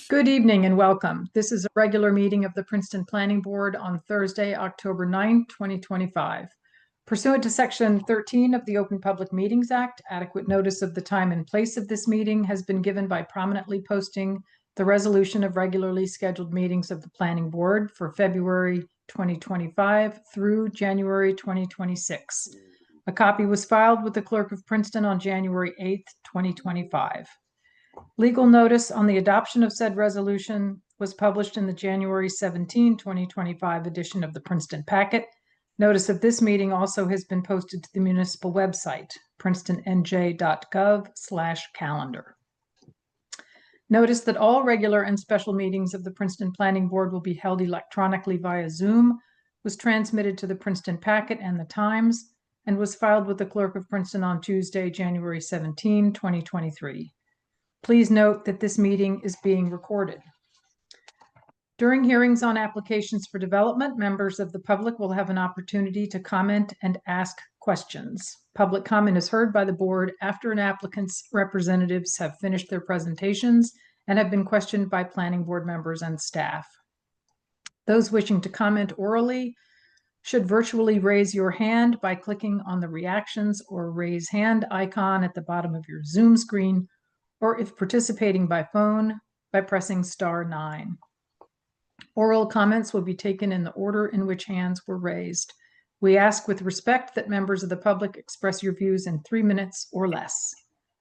Good evening and welcome. This is a regular meeting of the Princeton Planning Board on Thursday, October 9, 2025. Pursuant to Section 13 of the Open Public Meetings Act, adequate notice of the time and place of this meeting has been given by prominently posting the resolution of regularly scheduled meetings of the Planning Board for February 2025 through January 2026. A copy was filed with the Clerk of Princeton on January 8, 2025. Legal notice on the adoption of said resolution was published in the January 17, 2025 edition of the Princeton Packet. Notice of this meeting also has been posted to the municipal website, princetonnj.gov/calendar. Notice that all regular and special meetings of the Princeton Planning Board will be held electronically via Zoom, was transmitted to the Princeton Packet and the Times, and was filed with the Clerk of Princeton on Tuesday, January 17, 2023. Please note that this meeting is being recorded. During hearings on applications for development, members of the public will have an opportunity to comment and ask questions. Public comment is heard by the board after an applicant's representatives have finished their presentations and have been questioned by planning board members and staff. Those wishing to comment orally should virtually raise your hand by clicking on the reactions or raise hand icon at the bottom of your Zoom screen, or if participating by phone, by pressing *9. Oral comments will be taken in the order in which hands were raised. We ask with respect that members of the public express your views in 3 minutes or less.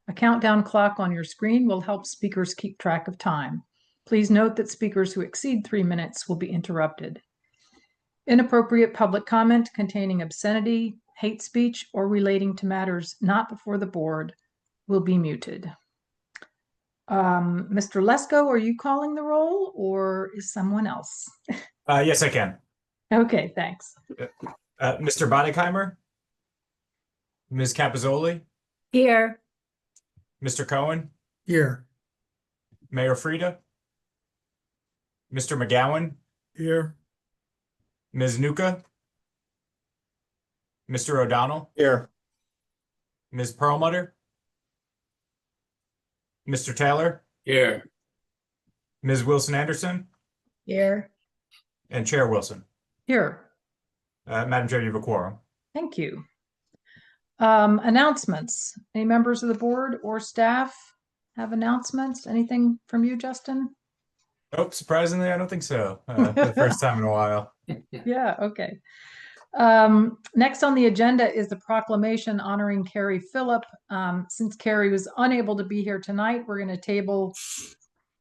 A countdown clock on your screen will help speakers keep track of time. Please note that speakers who exceed 3 minutes will be interrupted. Inappropriate public comment containing obscenity, hate speech, or relating to matters not before the board will be muted. Mr. Lesko, are you calling the roll or is someone else? Yes, I can. Okay, thanks. Mr. Bonnickheimer? Ms. Capizzoli? Here. Mr. Cohen? Here. Mayor Frida? Mr. McGowan? Here. Ms. Nuka? Mr. O'Donnell? Here. Ms. Perlmutter? Mr. Taylor? Here. Ms. Wilson-Anderson? Here. And Chair Wilson. Here. Madam Chair, you have a quorum. Thank you. Announcements. Any members of the board or staff have announcements? Anything from you, Justin? Oh, surprisingly, I don't think so. For the first time in a while. Yeah, okay. Next on the agenda is the proclamation honoring Carrie Phillip. Since Carrie was unable to be here tonight, we're going to table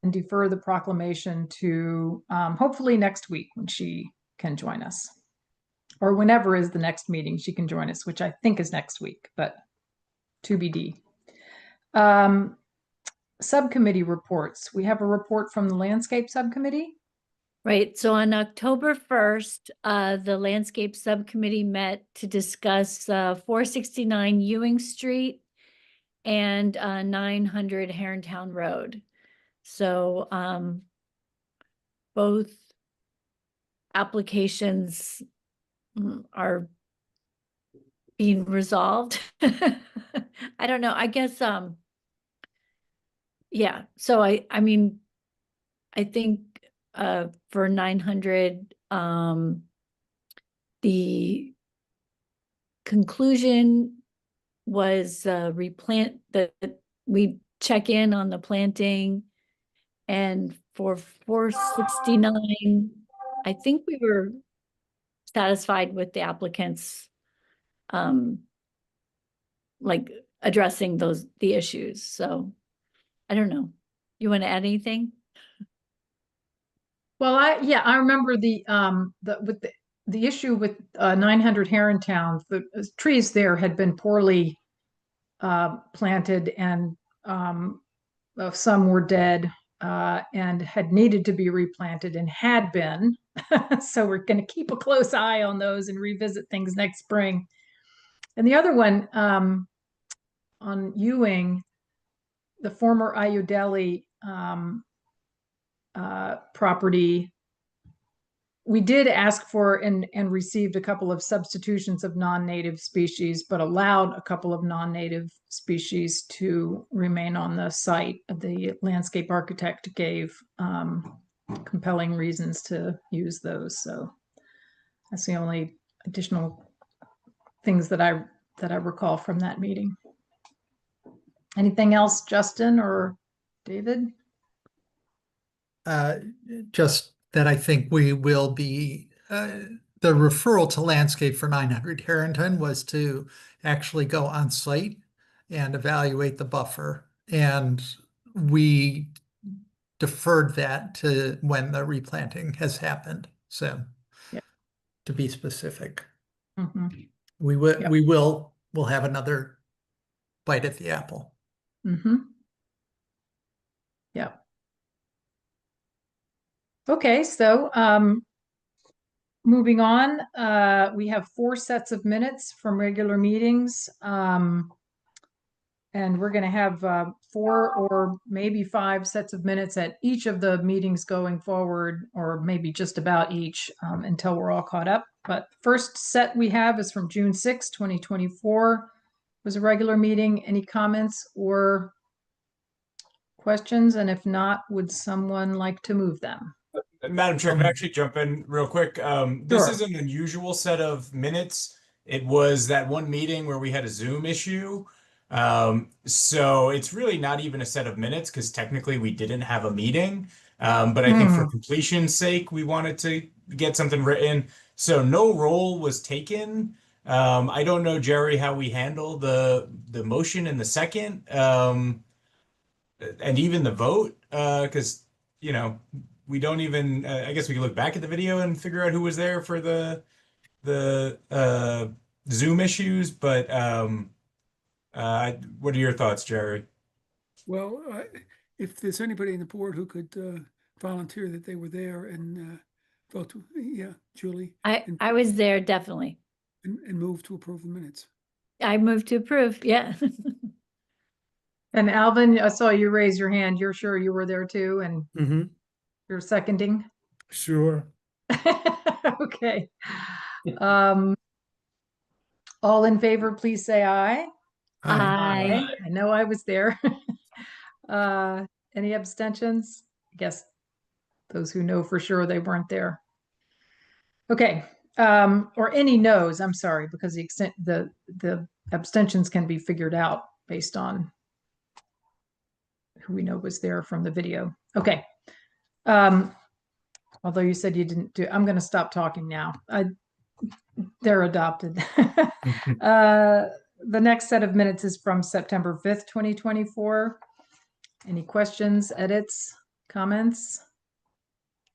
and defer the proclamation to hopefully next week when she can join us, or whenever is the next meeting she can join us, which I think is next week, but TBD. Subcommittee reports. We have a report from the Landscape Subcommittee. Right. So on October 1st, the Landscape Subcommittee met to discuss 469 Ewing Street and 900 Herrontown Road. So both applications are being resolved. I don't know. I guess, yeah. So I mean, I think for 900, the conclusion was replant, that we check in on the planting, and for 469, I think we were satisfied with the applicants like addressing the issues. So I don't know. You want to add anything? Well, I remember the issue with 900 Herrontown. The trees there had been poorly planted, and some were dead and had needed to be replanted and had been. So we're going to keep a close eye on those and revisit things next spring. And the other one on Ewing, the former Ayudeli property, we did ask for and received a couple of substitutions of non-native species, but allowed a couple of non-native species to remain on the site. The landscape architect gave compelling reasons to use those. So that's the only additional things that I recall from that meeting. Anything else, Justin or David? Just that I think we will be, the referral to landscape for 900 Harrington was to actually go on site and evaluate the buffer. And we deferred that to when the replanting has happened. So Yeah. To be specific, Mhm. we'll have another bite at the apple. Yeah. Okay, so moving on, we have 4 sets of minutes from regular meetings. And we're going to have 4 or maybe 5 sets of minutes at each of the meetings going forward, or maybe just about each until we're all caught up. But first set we have is from June 6, 2024. It was a regular meeting. Any comments or questions? And if not, would someone like to move them? Madam Chair, can I actually jump in real quick? This Sure. is an unusual set of minutes. It was that one meeting where we had a Zoom issue. So it's really not even a set of minutes because technically we didn't have a meeting. But I think for completion's sake, we wanted to get something written. So no roll was taken. I don't know, Jerry, how we handle the motion in the second, and even the vote, because we don't even. I guess we can look back at the video and figure out who was there for the Zoom issues. But what are your thoughts, Jerry? Well, if there's anybody in the board who could volunteer that they were there and vote, yeah, Julie, I was there, definitely. and move to approve the minutes. I moved to approve, yeah. And Alvin, I saw you raise your hand. You're sure you were there too, and you're seconding? Sure. Okay. All in favor, please say aye. Aye. I know I was there. Any abstentions? I guess those who know for sure they weren't there. Okay. Or any no's, I'm sorry, because the abstentions can be figured out based on who we know was there from the video. Okay. Although you said you didn't do, I'm going to stop talking now. They're adopted. The next set of minutes is from September 5th, 2024. Any questions, edits, comments?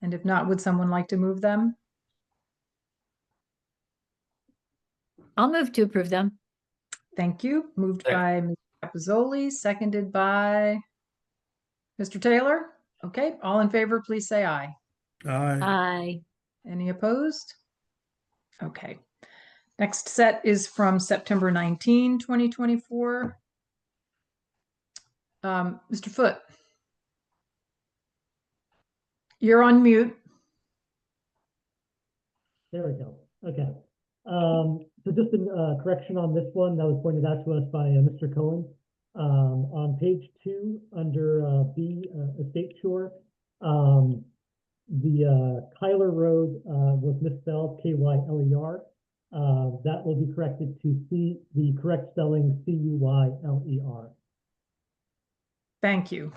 And if not, would someone like to move them? I'll move to approve them. Thank you. Moved by Ms. Capizoli, seconded by Mr. Taylor. Okay, all in favor, please say aye. Aye. Aye. Any opposed? Okay. Next set is from September 19, 2024. Mr. Foote. You're on mute. There we go. Okay. So just a correction on this one that was pointed out to us by Mr. Cohen. On page 2 under B, estate tour, the Kyler Road was misspelled Kyler. That will be corrected to the correct spelling Cuyler. Thank you.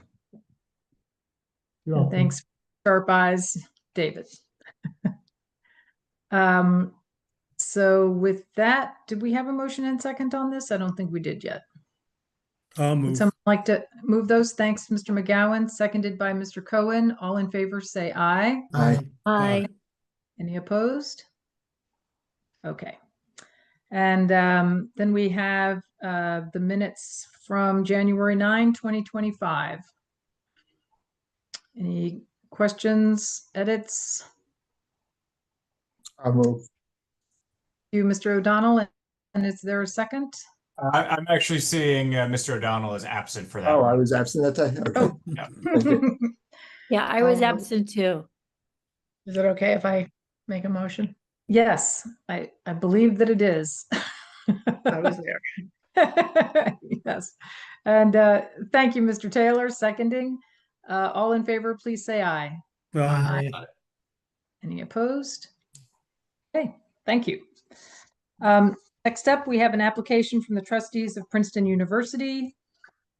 You're And welcome. thanks, sharp eyes, David. So with that, did we have a motion and second on this? I don't think we did yet. I'll Would move. someone like to move those? Thanks, Mr. McGowan, seconded by Mr. Cohen. All in favor, say aye. Aye. Aye. Any opposed? Okay. And then we have the minutes from January 9, 2025. Any questions, edits? I'll move. You, Mr. O'Donnell, and is there a second? I'm actually seeing Mr. O'Donnell is absent for that. Oh, I one. was absent that day. Okay. Oh. Yeah. Thank you. Yeah, I was Um, absent too. Is it okay if I Make a motion? Yes, I believe that it is. I was there. Yes. And thank you, Mr. Taylor, seconding. All in favor, please say aye. Aye. Any opposed? Okay, thank you. Next up, we have an application from the trustees of Princeton University.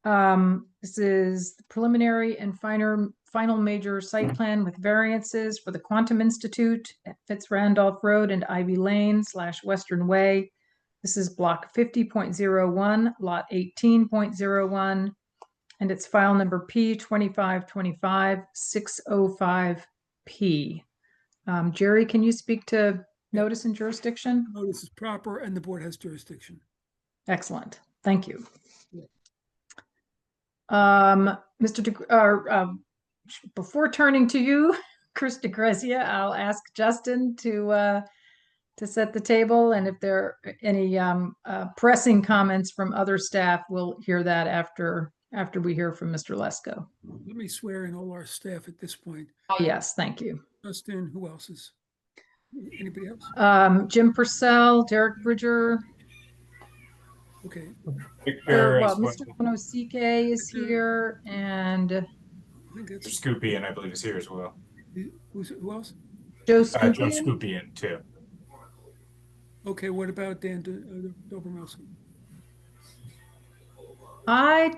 This is the preliminary and final major site plan with variances for the Quantum Institute at Fitz-Randolph Road and Ivy Lane / Western Way. This is block 50.01, lot 18.01, and it's file number P2525-605P. Jerry, can you speak to notice and jurisdiction? Notice is proper and the board has jurisdiction. Excellent, thank you. Before turning to you, Chris DeGrazia, I'll ask Justin to set the table, and if there are any pressing comments from other staff, we'll hear that after we hear from Mr. Lesko. Let me swear in all our staff at this point. Oh, yes, thank you. Justin, who else is? Anybody else? Jim Purcell, Derek Bridger, Okay. Victor, well, Mr. Konosike is here, and I think that's Scoopian, I believe, is here as well. who else? Joe Joe Scoopian. Scoopian, too. Okay, what about Dan Dobromowski? I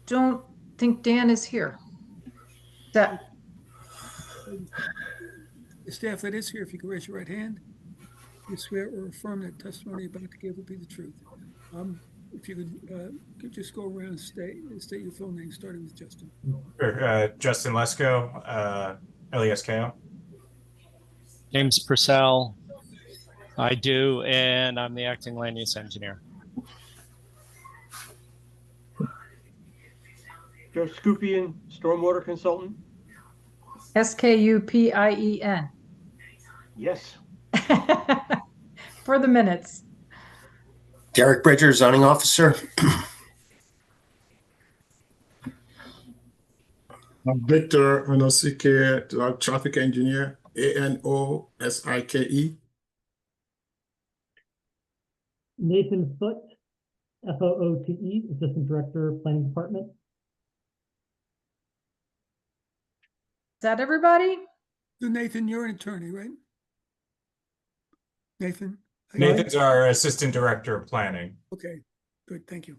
don't think Dan is here. That The staff that is here, if you could raise your right hand, you swear or affirm that testimony about to give will be the truth. If you could just go around and state your full name, starting with Justin. Sure, Justin Lesko, LESKO. James Purcell, I do, and I'm the acting land use engineer. Joe Scoopian, stormwater consultant. Skupien. Yes. For the minutes. Derek Bridger, zoning officer. I'm Victor Onosike, traffic engineer, ANOSIKE. Nathan Foote, Foote, Assistant Director, Planning Department. Is that everybody? So Nathan, you're an attorney, right? Nathan? Nathan's our Assistant Director of Planning. Okay, good, thank you.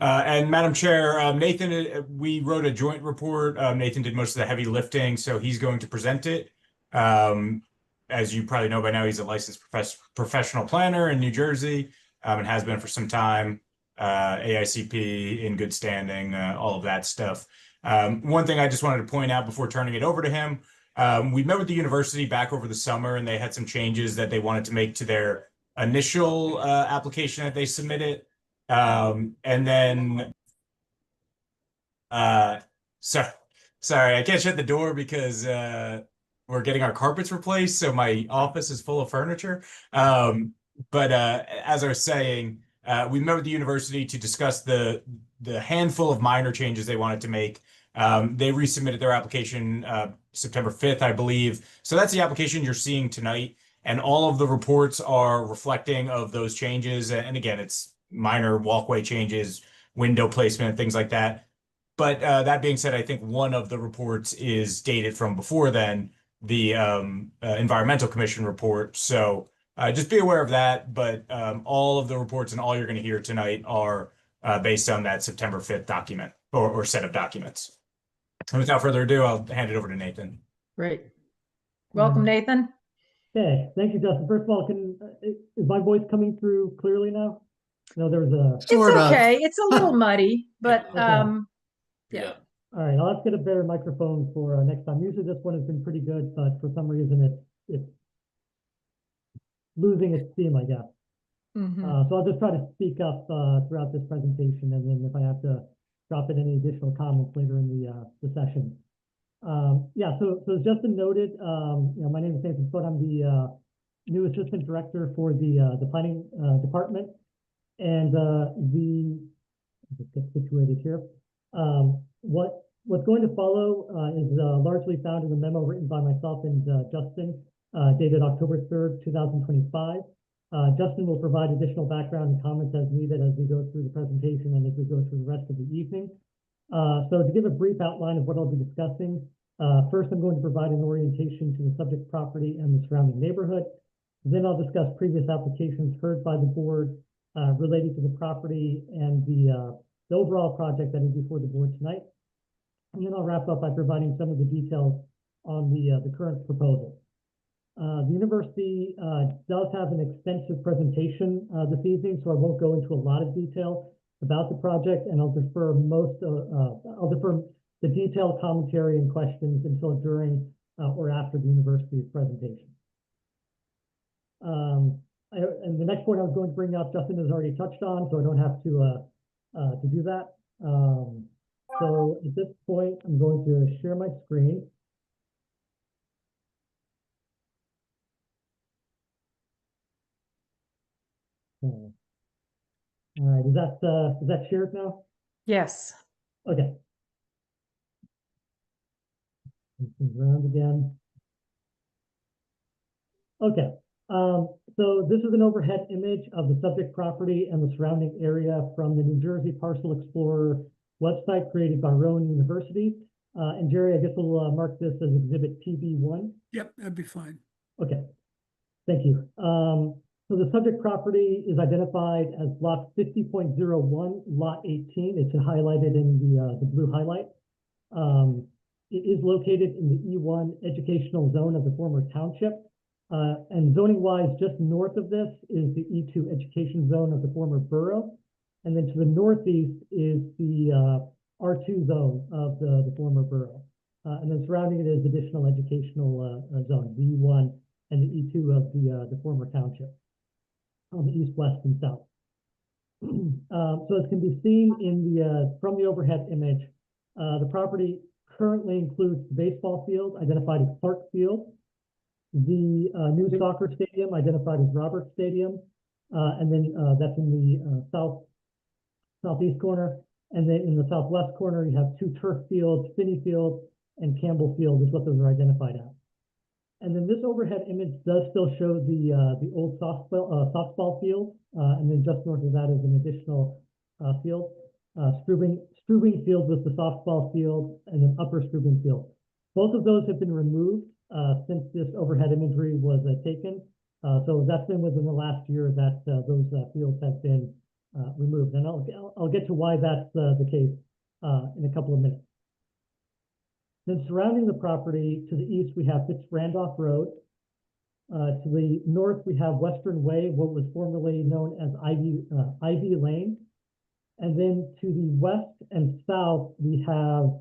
And Madam Chair, Nathan, we wrote a joint report. Nathan did most of the heavy lifting, so he's going to present it. As you probably know by now, he's a licensed professional planner in New Jersey, and has been for some time. AICP in good standing, all of that stuff. One thing I just wanted to point out before turning it over to him, we met with the university back over the summer, and they had some changes that they wanted to make to their initial application that they submitted. And then, sorry, I can't shut the door because we're getting our carpets replaced, so my office is full of furniture. But as I was saying, we met with the university to discuss the handful of minor changes they wanted to make. They resubmitted their application September 5th, I believe. So that's the application you're seeing tonight. And all of the reports are reflecting of those changes. And again, it's minor walkway changes, window placement, things like that. But that being said, I think one of the reports is dated from before then, the Environmental Commission report. So just be aware of that. But all of the reports and all you're going to hear tonight are based on that September 5th document or set of documents. And without further ado, I'll hand it over to Nathan. Great. Welcome, Nathan. Okay, thank you, Justin. First of all, is my voice coming through clearly now? No, there was a... It's okay. It's a little muddy, but Okay. yeah. All right, I'll have to get a better microphone for next time. Usually this one has been pretty good, but for some reason it's losing its steam, I guess. So I'll just try to speak up throughout this presentation, and then if I have to drop in any additional comments later in the session. Yeah, so as Justin noted, my name is Nathan Foote. I'm the new assistant director for the planning department, and just get situated here. What What's going to follow is largely found in the memo written by myself and Justin, dated October 3rd, 2025. Justin will provide additional background and comments as needed as we go through the presentation and as we go through the rest of the evening. So to give a brief outline of what I'll be discussing, first I'm going to provide an orientation to the subject property and the surrounding neighborhood. Then I'll discuss previous applications heard by the board related to the property and the overall project that is before the board tonight. And then I'll wrap up by providing some of the details on the current proposal. The university does have an extensive presentation this evening, so I won't go into a lot of detail about the project, and I'll defer the detailed commentary and questions until during or after the university's presentation. And the next point I was going to bring up, Justin has already touched on, so I don't have to do that. So at this point, I'm going to share my screen. All right, is that shared now? Yes. Okay. Around again. Okay. So this is an overhead image of the subject property and the surrounding area from the New Jersey Parcel Explorer website created by Rowan University. And Jerry, I guess we'll mark this as Exhibit PB1. Yep, that'd be fine. Okay, thank you. So the subject property is identified as block 50.01, lot 18. It's highlighted in the blue highlight. It is located in the E1 educational zone of the former township. And zoning wise, just north of this is the E2 education zone of the former borough. And then to the northeast is the R2 zone of the former borough. And then surrounding it is additional educational zone, the E1 and the E2 of the former township on the east, west, and south. So as can be seen in from the overhead image, the property currently includes the baseball field, identified as Clark Field, the new soccer stadium, identified as Roberts Stadium, and then that's in the southeast corner. And then in the southwest corner, you have two turf fields, Finney Field and Campbell Field is what those are identified as. And then this overhead image does still show the old softball field, and then just north of that is an additional field. Strubing Field was the softball field, and then Upper Strubing Field. Both of those have been removed since this overhead imagery was taken. So that's been within the last year that those fields have been removed. And I'll get to why that's the case in a couple of minutes. Then surrounding the property to the east, we have Fitz-Randolph Road. To the north, we have Western Way, what was formerly known as Ivy Lane. And then to the west and south, we have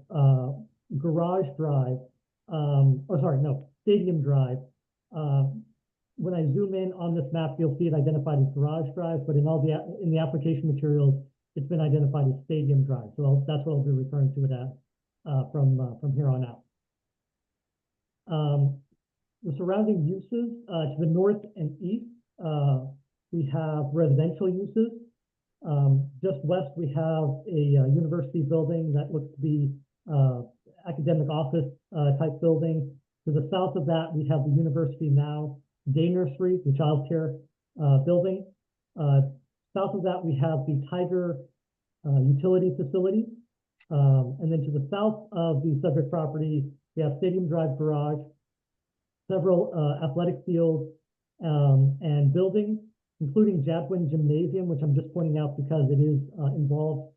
Garage Drive, Stadium Drive. When I zoom in on this map, you'll see it identified as Garage Drive, but in the application materials, it's been identified as Stadium Drive. So that's what I'll be referring to it as from here on out. The surrounding uses to the north and east, we have residential uses. Just west, we have a university building that looks to be academic office type building. To the south of that, we have the University Now Day Nursery, the child care building. South of that, we have the Tiger utility facility. And then to the south of the subject property, we have Stadium Drive Garage, several athletic fields and buildings, including Jadwin Gymnasium, which I'm just pointing out because it is involved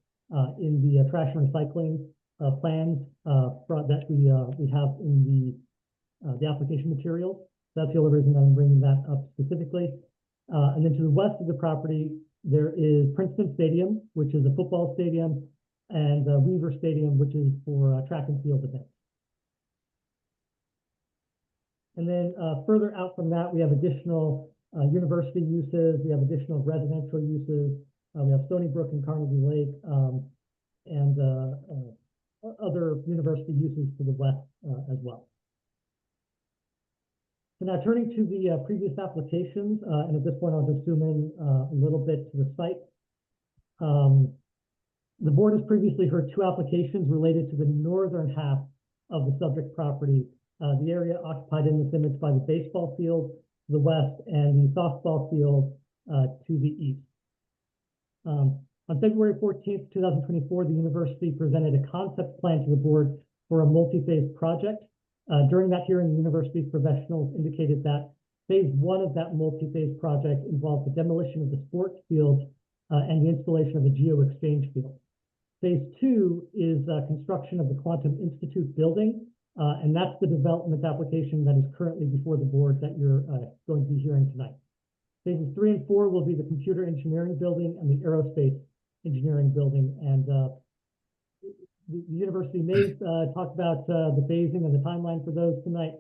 in the trash and recycling plans that we have in the application materials. That's the only reason that I'm bringing that up specifically. And then to the west of the property, there is Princeton Stadium, which is a football stadium, and Weaver Stadium, which is for track and field events. And then further out from that, we have additional university uses, we have additional residential uses, we have Stony Brook and Carnegie Lake, and other university uses to the west as well. So now turning to the previous applications, and at this point I'll just zoom in a little bit to the site. The board has previously heard two applications related to the northern half of the subject property, the area occupied in this image by the baseball field to the west and the softball field to the east. On February 14th, 2024, the university presented a concept plan to the board for a multi-phase project. During that hearing, the university's professionals indicated that phase one of that multi-phase project involved the demolition of the sports field and the installation of a geo-exchange field. Phase two is construction of the Quantum Institute building, and that's the development application that is currently before the board that you're going to be hearing tonight. Phases 3 and 4 will be the computer engineering building and the aerospace engineering building. And the university may talk about the phasing and the timeline for those tonight,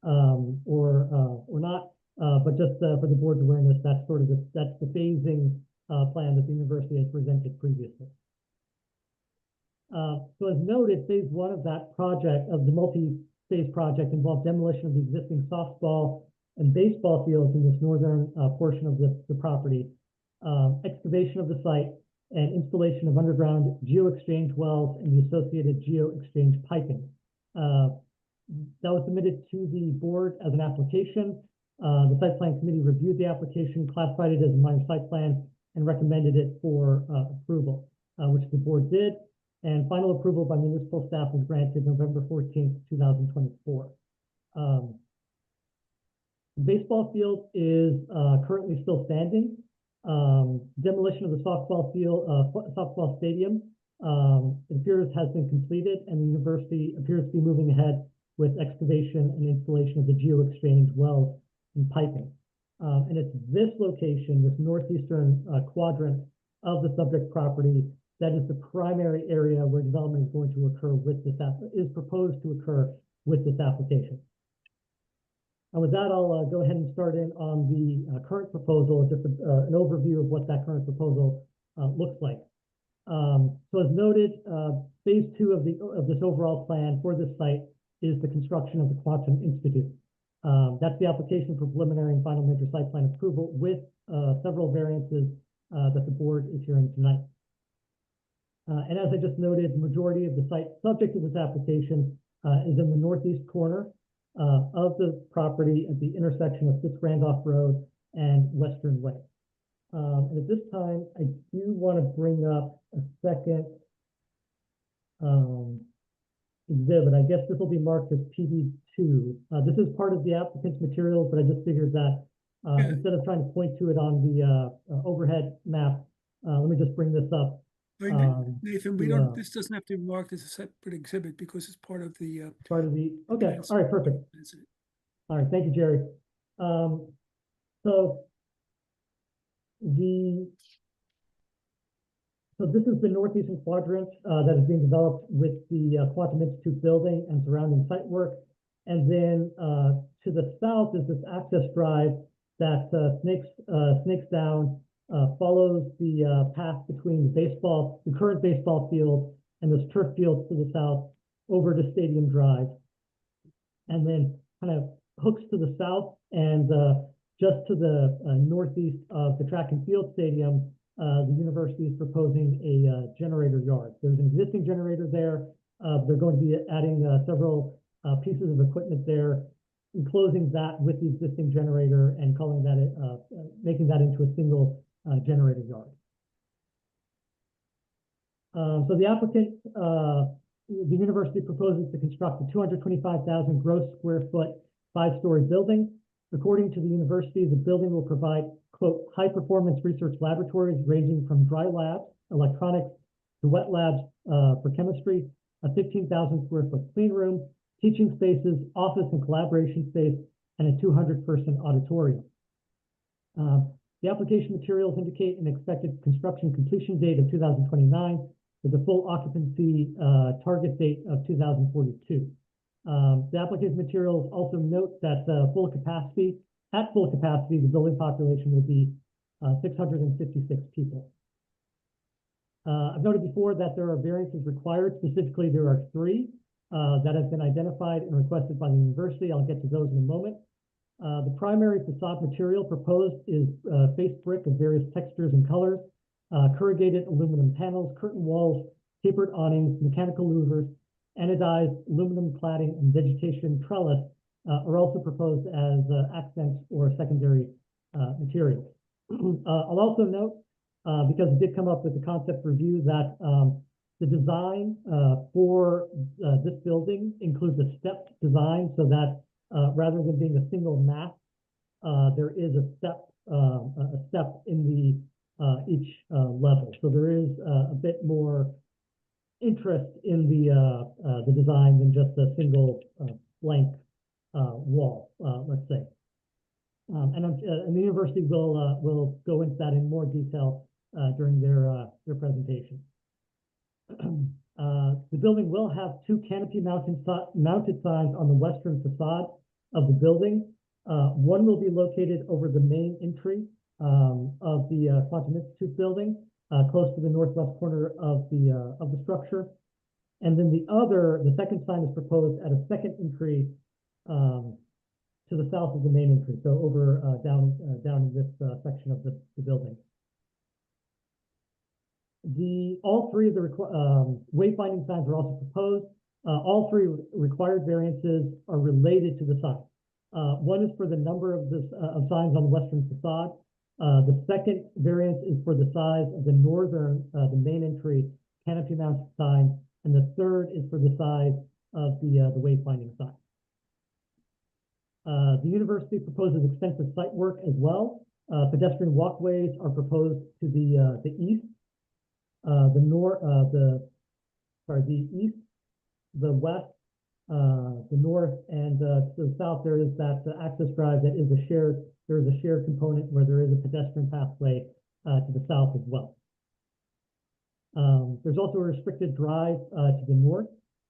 or not. But just for the board's awareness, that's sort of that's the phasing plan that the university has presented previously. So as noted, phase one of that project, of the multi-phase project, involved demolition of the existing softball and baseball fields in this northern portion of the property, excavation of the site, and installation of underground geo-exchange wells and the associated geo-exchange piping. That was submitted to the board as an application. The site plan committee reviewed the application, classified it as a minor site plan, and recommended it for approval, which the board did. And final approval by municipal staff was granted November 14th, 2024. The baseball field is currently still standing. Demolition of the softball field, softball stadium, it appears has been completed, and the university appears to be moving ahead with excavation and installation of the geo-exchange wells and piping. And it's this location, this northeastern quadrant of the subject property, that is the primary area where development is going to occur with this is proposed to occur with this application. And with that, I'll go ahead and start in on the current proposal, just an overview of what that current proposal looks like. So as noted, phase two of this overall plan for this site is the construction of the Quantum Institute. That's the application for preliminary and final major site plan approval with several variances that the board is hearing tonight. And as I just noted, the majority of the site subject to this application is in the northeast corner of the property at the intersection of Fitzrandolph Road and Western Way. And at this time, I do want to bring up a second exhibit. I guess this will be marked as PD2. This is part of the applicant's materials, but I just figured that instead of trying to point to it on the overhead map, let me just bring this up. Nathan, this doesn't have to be marked as a separate exhibit because it's part of the okay. All right, perfect. All right, thank you, Jerry. So this is the northeastern quadrant that is being developed with the Quantum Institute building and surrounding site work. And then to the south is this access drive that snakes down, follows the path between the current baseball field and those turf fields to the south over to Stadium Drive, and then kind of hooks to the south and just to the northeast of the track and field stadium. The university is proposing a generator yard. There's an existing generator there. They're going to be adding several pieces of equipment there, enclosing that with the existing generator and calling that making that into a single generator yard. So the applicant, the university proposes to construct a 225,000 gross square foot 5-story building. According to the university, the building will provide, quote, high performance research laboratories ranging from dry labs, electronics, to wet labs for chemistry, a 15,000 square foot clean room, teaching spaces, office and collaboration space, and a 200-person auditorium. The application materials indicate an expected construction completion date of 2029 with a full occupancy target date of 2042. The application materials also note that at full capacity, the building population will be 656 people. I've noted before that there are variances required. Specifically, there are 3 that have been identified and requested by the university. I'll get to those in a moment. The primary facade material proposed is face brick of various textures and colors. corrugated aluminum panels, curtain walls, tapered awnings, mechanical louvers, anodized aluminum cladding, and vegetation trellis are also proposed as accents or secondary materials. I'll also note, because it did come up with the concept review, that the design for this building includes a stepped design, so that rather than being a single mass, there is a step in the each level. So there is a bit more interest in the design than just a single blank wall, let's say. And the university will go into that in more detail during their presentation. The building will have two canopy mounted signs on the western facade of the building. One will be located over the main entry of the Quantum Institute building, close to the northwest corner of the structure. And then the second sign is proposed at a second entry to the south of the main entry, so over down in this section of the building. All three of the wayfinding signs are also proposed. All three required variances are related to the sign. One is for the number of signs on the western facade. The second variance is for the size of the the main entry canopy mounted sign, and the third is for the size of the wayfinding sign. The university proposes extensive site work as well. Pedestrian walkways are proposed to the east, the east, the west, the north, and to the south there is that access drive that is there is a shared component where there is a pedestrian pathway to the south as well. There's also a restricted drive to the north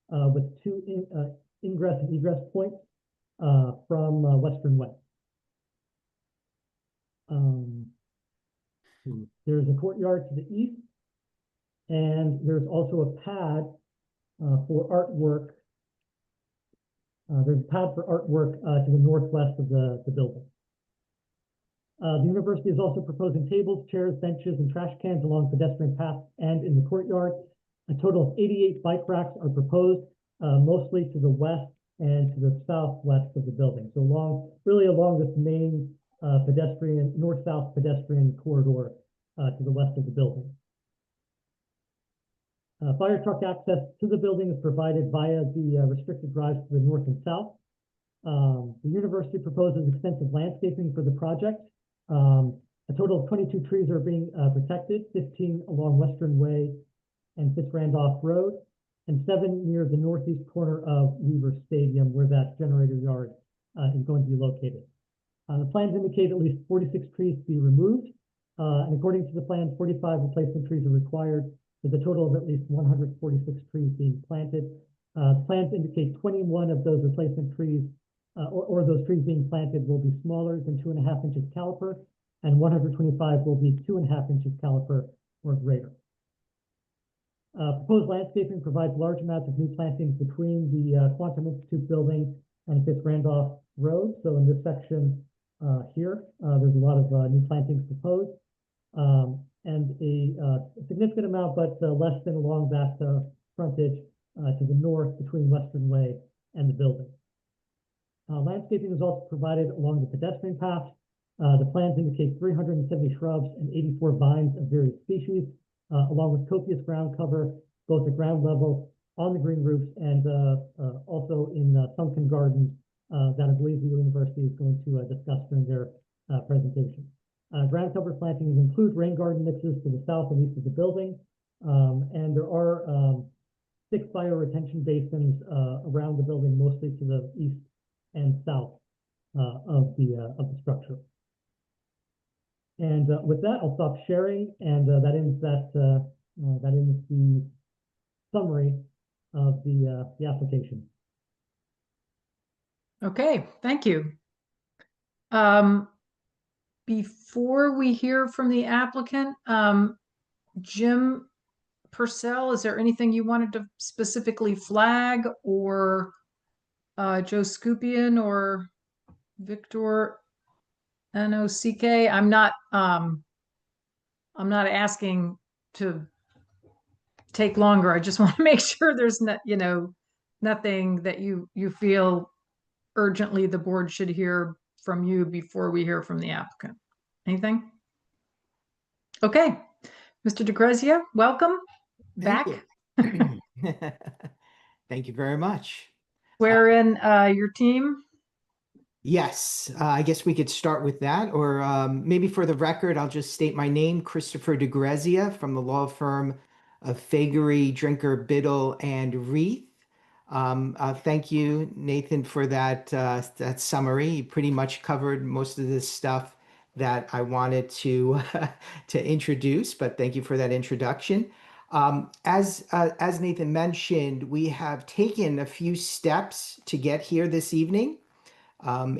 with two ingress and egress points from western west. There's a courtyard to the east, and there's also a pad for artwork. There's a pad for artwork to the northwest of the building. The university is also proposing tables, chairs, benches, and trash cans along pedestrian paths and in the courtyard. A total of 88 bike racks are proposed, mostly to the west and to the southwest of the building. So really along this main north-south pedestrian corridor to the west of the building. Fire truck access to the building is provided via the restricted drives to the north and south. The university proposes extensive landscaping for the project. A total of 22 trees are being protected, 15 along Western Way and Fitzrandolph Road, and 7 near the northeast corner of Weaver Stadium, where that generator yard is going to be located. The plans indicate at least 46 trees to be removed, and according to the plan, 45 replacement trees are required, with a total of at least 146 trees being planted. Plans indicate 21 of those replacement trees, or those trees being planted, will be smaller than 2.5 inches caliper, and 125 will be 2.5 inches caliper or greater. Proposed landscaping provides large amounts of new plantings between the Quantum Institute building and Fitzrandolph Road. So in this section here, there's a lot of new plantings proposed, and a significant amount, but less than along that frontage to the north between Western Way and the building. Landscaping is also provided along the pedestrian path. The plans indicate 370 shrubs and 84 vines of various species, along with copious ground cover, both at ground level, on the green roofs, and also in sunken gardens that I believe the university is going to discuss during their presentation. Ground cover plantings include rain garden mixes to the south and east of the building, and there are 6 bioretention basins around the building, mostly to the east and south of the structure. And with that, I'll stop sharing, and that ends the summary of the application. Okay, thank you. Before we hear from the applicant, Jim Purcell, is there anything you wanted to specifically flag, or Joe Scupian or Victor NOCK? I'm I'm not asking to take longer. I just want to make sure there's not, nothing that you feel urgently the board should hear from you before we hear from the applicant. Anything? Okay. Mr. DeGrazia, welcome back. Thank you. Thank you very much. Swear in your team. Yes, I guess we could start with that, or maybe for the record, I'll just state my name, Christopher DeGrazia from the law firm of Fagery, Drinker, Biddle, and Reith. Thank you, Nathan, for that summary. You pretty much covered most of this stuff that I wanted to to introduce, but thank you for that introduction. As Nathan mentioned, we have taken a few steps to get here this evening.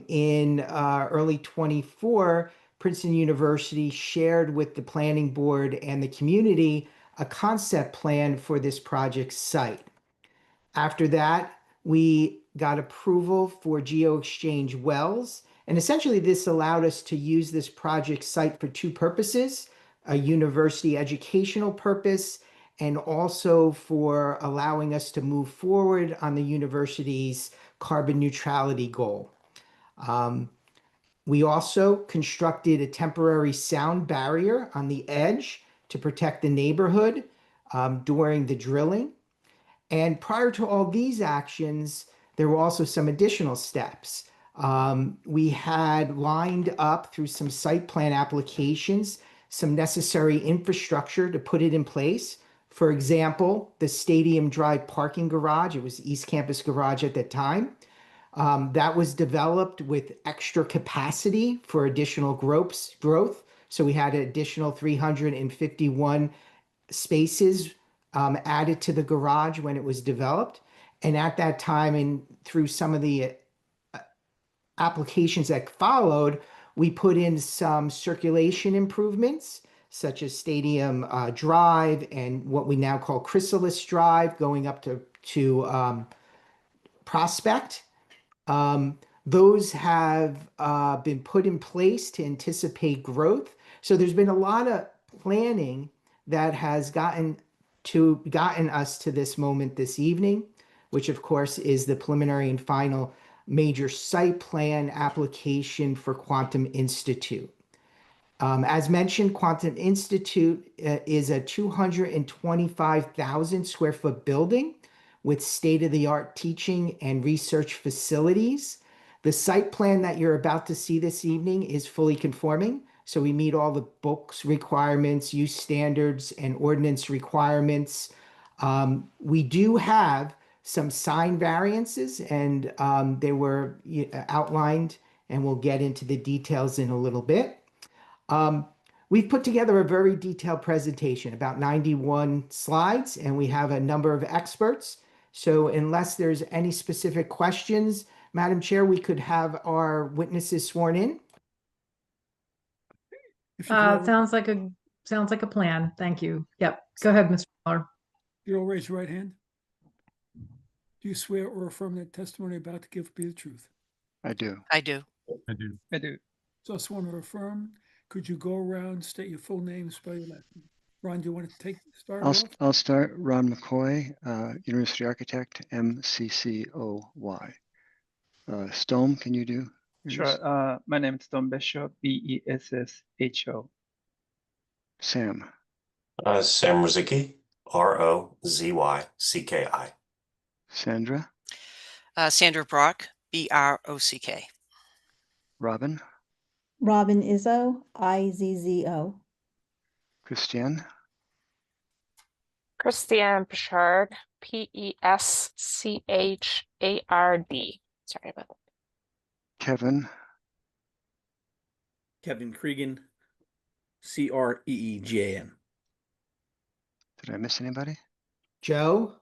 In early 24, Princeton University shared with the planning board and the community a concept plan for this project site. After that, we got approval for GeoExchange wells, and essentially this allowed us to use this project site for two purposes: a university educational purpose, and also for allowing us to move forward on the university's carbon neutrality goal. We also constructed a temporary sound barrier on the edge to protect the neighborhood during the drilling. And prior to all these actions, there were also some additional steps. We had lined up through some site plan applications some necessary infrastructure to put it in place. For example, the Stadium Drive parking garage, it was East Campus Garage at that time. That was developed with extra capacity for additional growth. So we had an additional 351 spaces added to the garage when it was developed. And at that time, and through some of the applications that followed, we put in some circulation improvements, such as Stadium Drive and what we now call Chrysalis Drive, going up to Prospect. Those have been put in place to anticipate growth. So there's been a lot of planning that has gotten us to this moment this evening, which of course is the preliminary and final major site plan application for Quantum Institute. As mentioned, Quantum Institute is a 225,000 square foot building with state-of-the-art teaching and research facilities. The site plan that you're about to see this evening is fully conforming. So we meet all the books requirements, use standards, and ordinance requirements. We do have some sign variances, and they were outlined, and we'll get into the details in a little bit. We've put together a very detailed presentation, about 91 slides, and we have a number of experts. So unless there's any specific questions, Madam Chair, we could have our witnesses sworn in. Sounds like a plan. Thank you. Yep. Go ahead, Mr. Mueller. You'll raise your right hand. Do you swear or affirm that testimony you're about to give will be the truth? I do. I do. I do. I do. So sworn or affirm. Could you go around, state your full name, spell your last name? Ron, do you want to start off? I'll start. Ron McCoy, University Architect, MCCOY. Stone, can you do yours? Sure. My name is Stone Bishop, BESSHO. Sam. Sam Ruzicki, ROZYCKI. Sandra. Sandra Brock, BROCK. Robin. Robin Izzo, IZZO. Christiane. Christiane Pichard, PESCHARD. Sorry about that. Kevin. Kevin Cregan, CREEGAN. Did I miss anybody? Joe.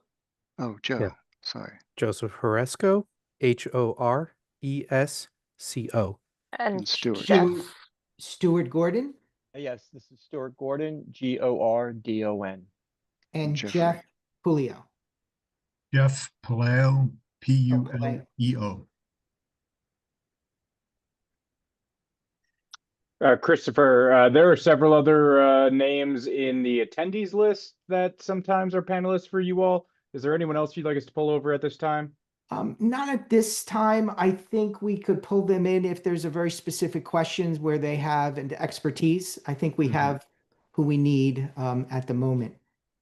Oh, Joe. Yeah. Sorry. Joseph Horesco, HORESCO. And Stuart. Jeff. Stuart Gordon. Yes, this is Stuart Gordon, GORDON. And Jeffrey. Jeff Puleo. Jeff Puleo, PULEO. Christopher, there are several other names in the attendees list that sometimes are panelists for you all. Is there anyone else you'd like us to pull over at this time? Not at this time. I think we could pull them in if there's a very specific questions where they have an expertise. I think we have who we need at the moment.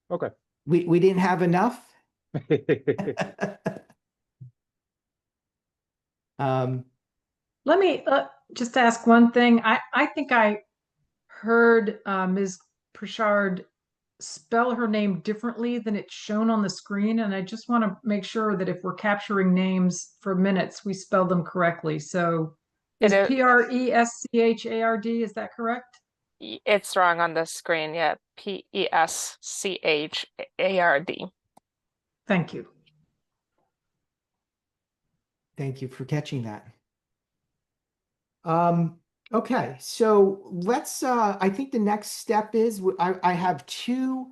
Okay. We didn't have enough. Let me just ask one thing. I think I heard Ms. Pritchard spell her name differently than it's shown on the screen, and I just want to make sure that if we're capturing names for minutes, we spell them correctly. So is Preschard, is that correct? It's wrong on the screen. Yeah, Peschard. Thank you. Thank you for catching that. Okay, so let's, I think the next step is I have two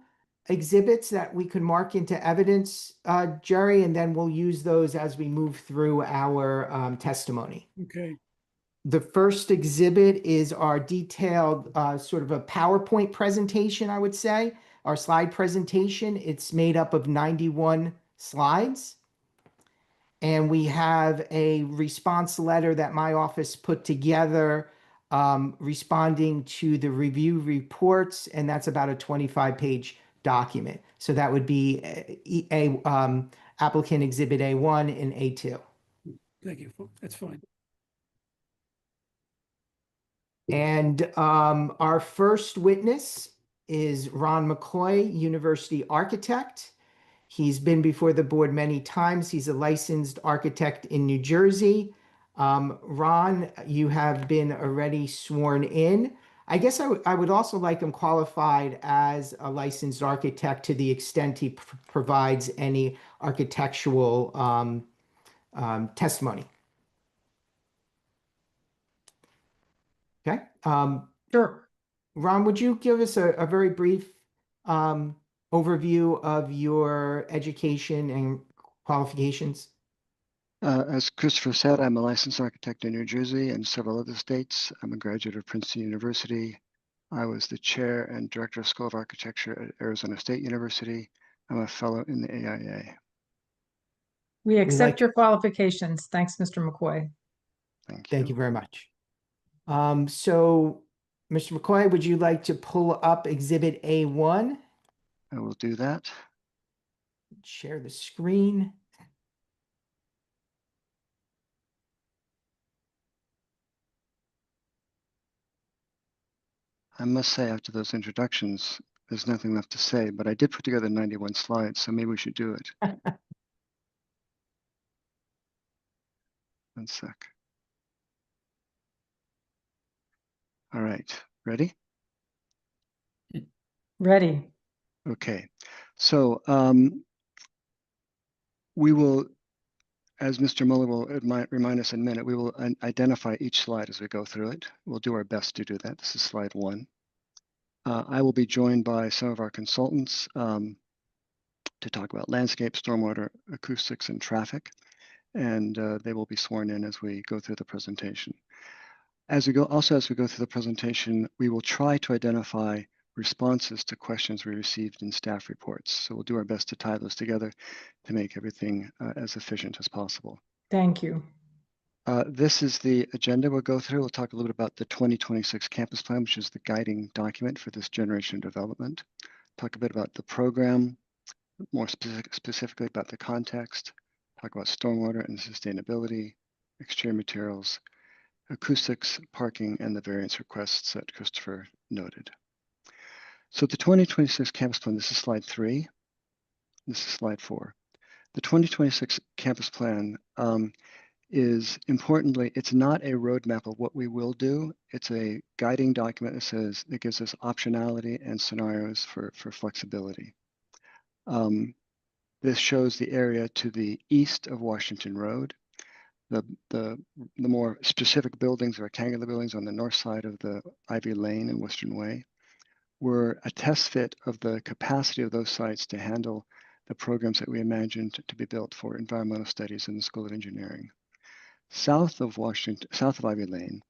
exhibits that we could mark into evidence, Jerry, and then we'll use those as we move through our testimony. Okay. The first exhibit is our detailed sort of a PowerPoint presentation, I would say, our slide presentation. It's made up of 91 slides. And we have a response letter that my office put together responding to the review reports, and that's about a 25-page document. So that would be applicant exhibit A1 and A2. Thank you. That's fine. And our first witness is Ron McCoy, university architect. He's been before the board many times. He's a licensed architect in New Jersey. Ron, you have been already sworn in. I guess I would also like him qualified as a licensed architect to the extent he provides any architectural testimony. Okay. Sure. Ron, would you give us a very brief overview of your education and qualifications? As Christopher said, I'm a licensed architect in New Jersey and several other states. I'm a graduate of Princeton University. I was the chair and director of School of Architecture at Arizona State University. I'm a fellow in the AIA. We accept your qualifications. Thanks, Mr. McCoy. Thank you very much. So, Mr. McCoy, would you like to pull up Exhibit A1? I will do that. Share the screen. I must say, after those introductions, there's nothing left to say, but I did put together 91 slides, so maybe we should do it. 1 sec. All right, ready? Ready. Okay, so we will, as Mr. Muller will remind us in a minute, we will identify each slide as we go through it. We'll do our best to do that. This is slide 1. I will be joined by some of our consultants to talk about landscape, stormwater, acoustics, and traffic. And they will be sworn in as we go through the presentation. As we go through the presentation, we will try to identify responses to questions we received in staff reports. So we'll do our best to tie those together to make everything as efficient as possible. Thank you. This is the agenda we'll go through. We'll talk a little bit about the 2026 campus plan, which is the guiding document for this generation of development. Talk a bit about the program, more specifically about the context. Talk about stormwater and sustainability, exterior materials, acoustics, parking, and the variance requests that Christopher noted. So the 2026 campus plan, this is slide 3. This is slide 4. The 2026 campus plan is importantly, it's not a roadmap of what we will do. It's a guiding document that gives us optionality and scenarios for flexibility. This shows the area to the east of Washington Road. The more specific buildings, rectangular buildings on the north side of the Ivy Lane and Western Way, were a test fit of the capacity of those sites to handle the programs that we imagined to be built for environmental studies in the School of Engineering. South of Ivy Lane,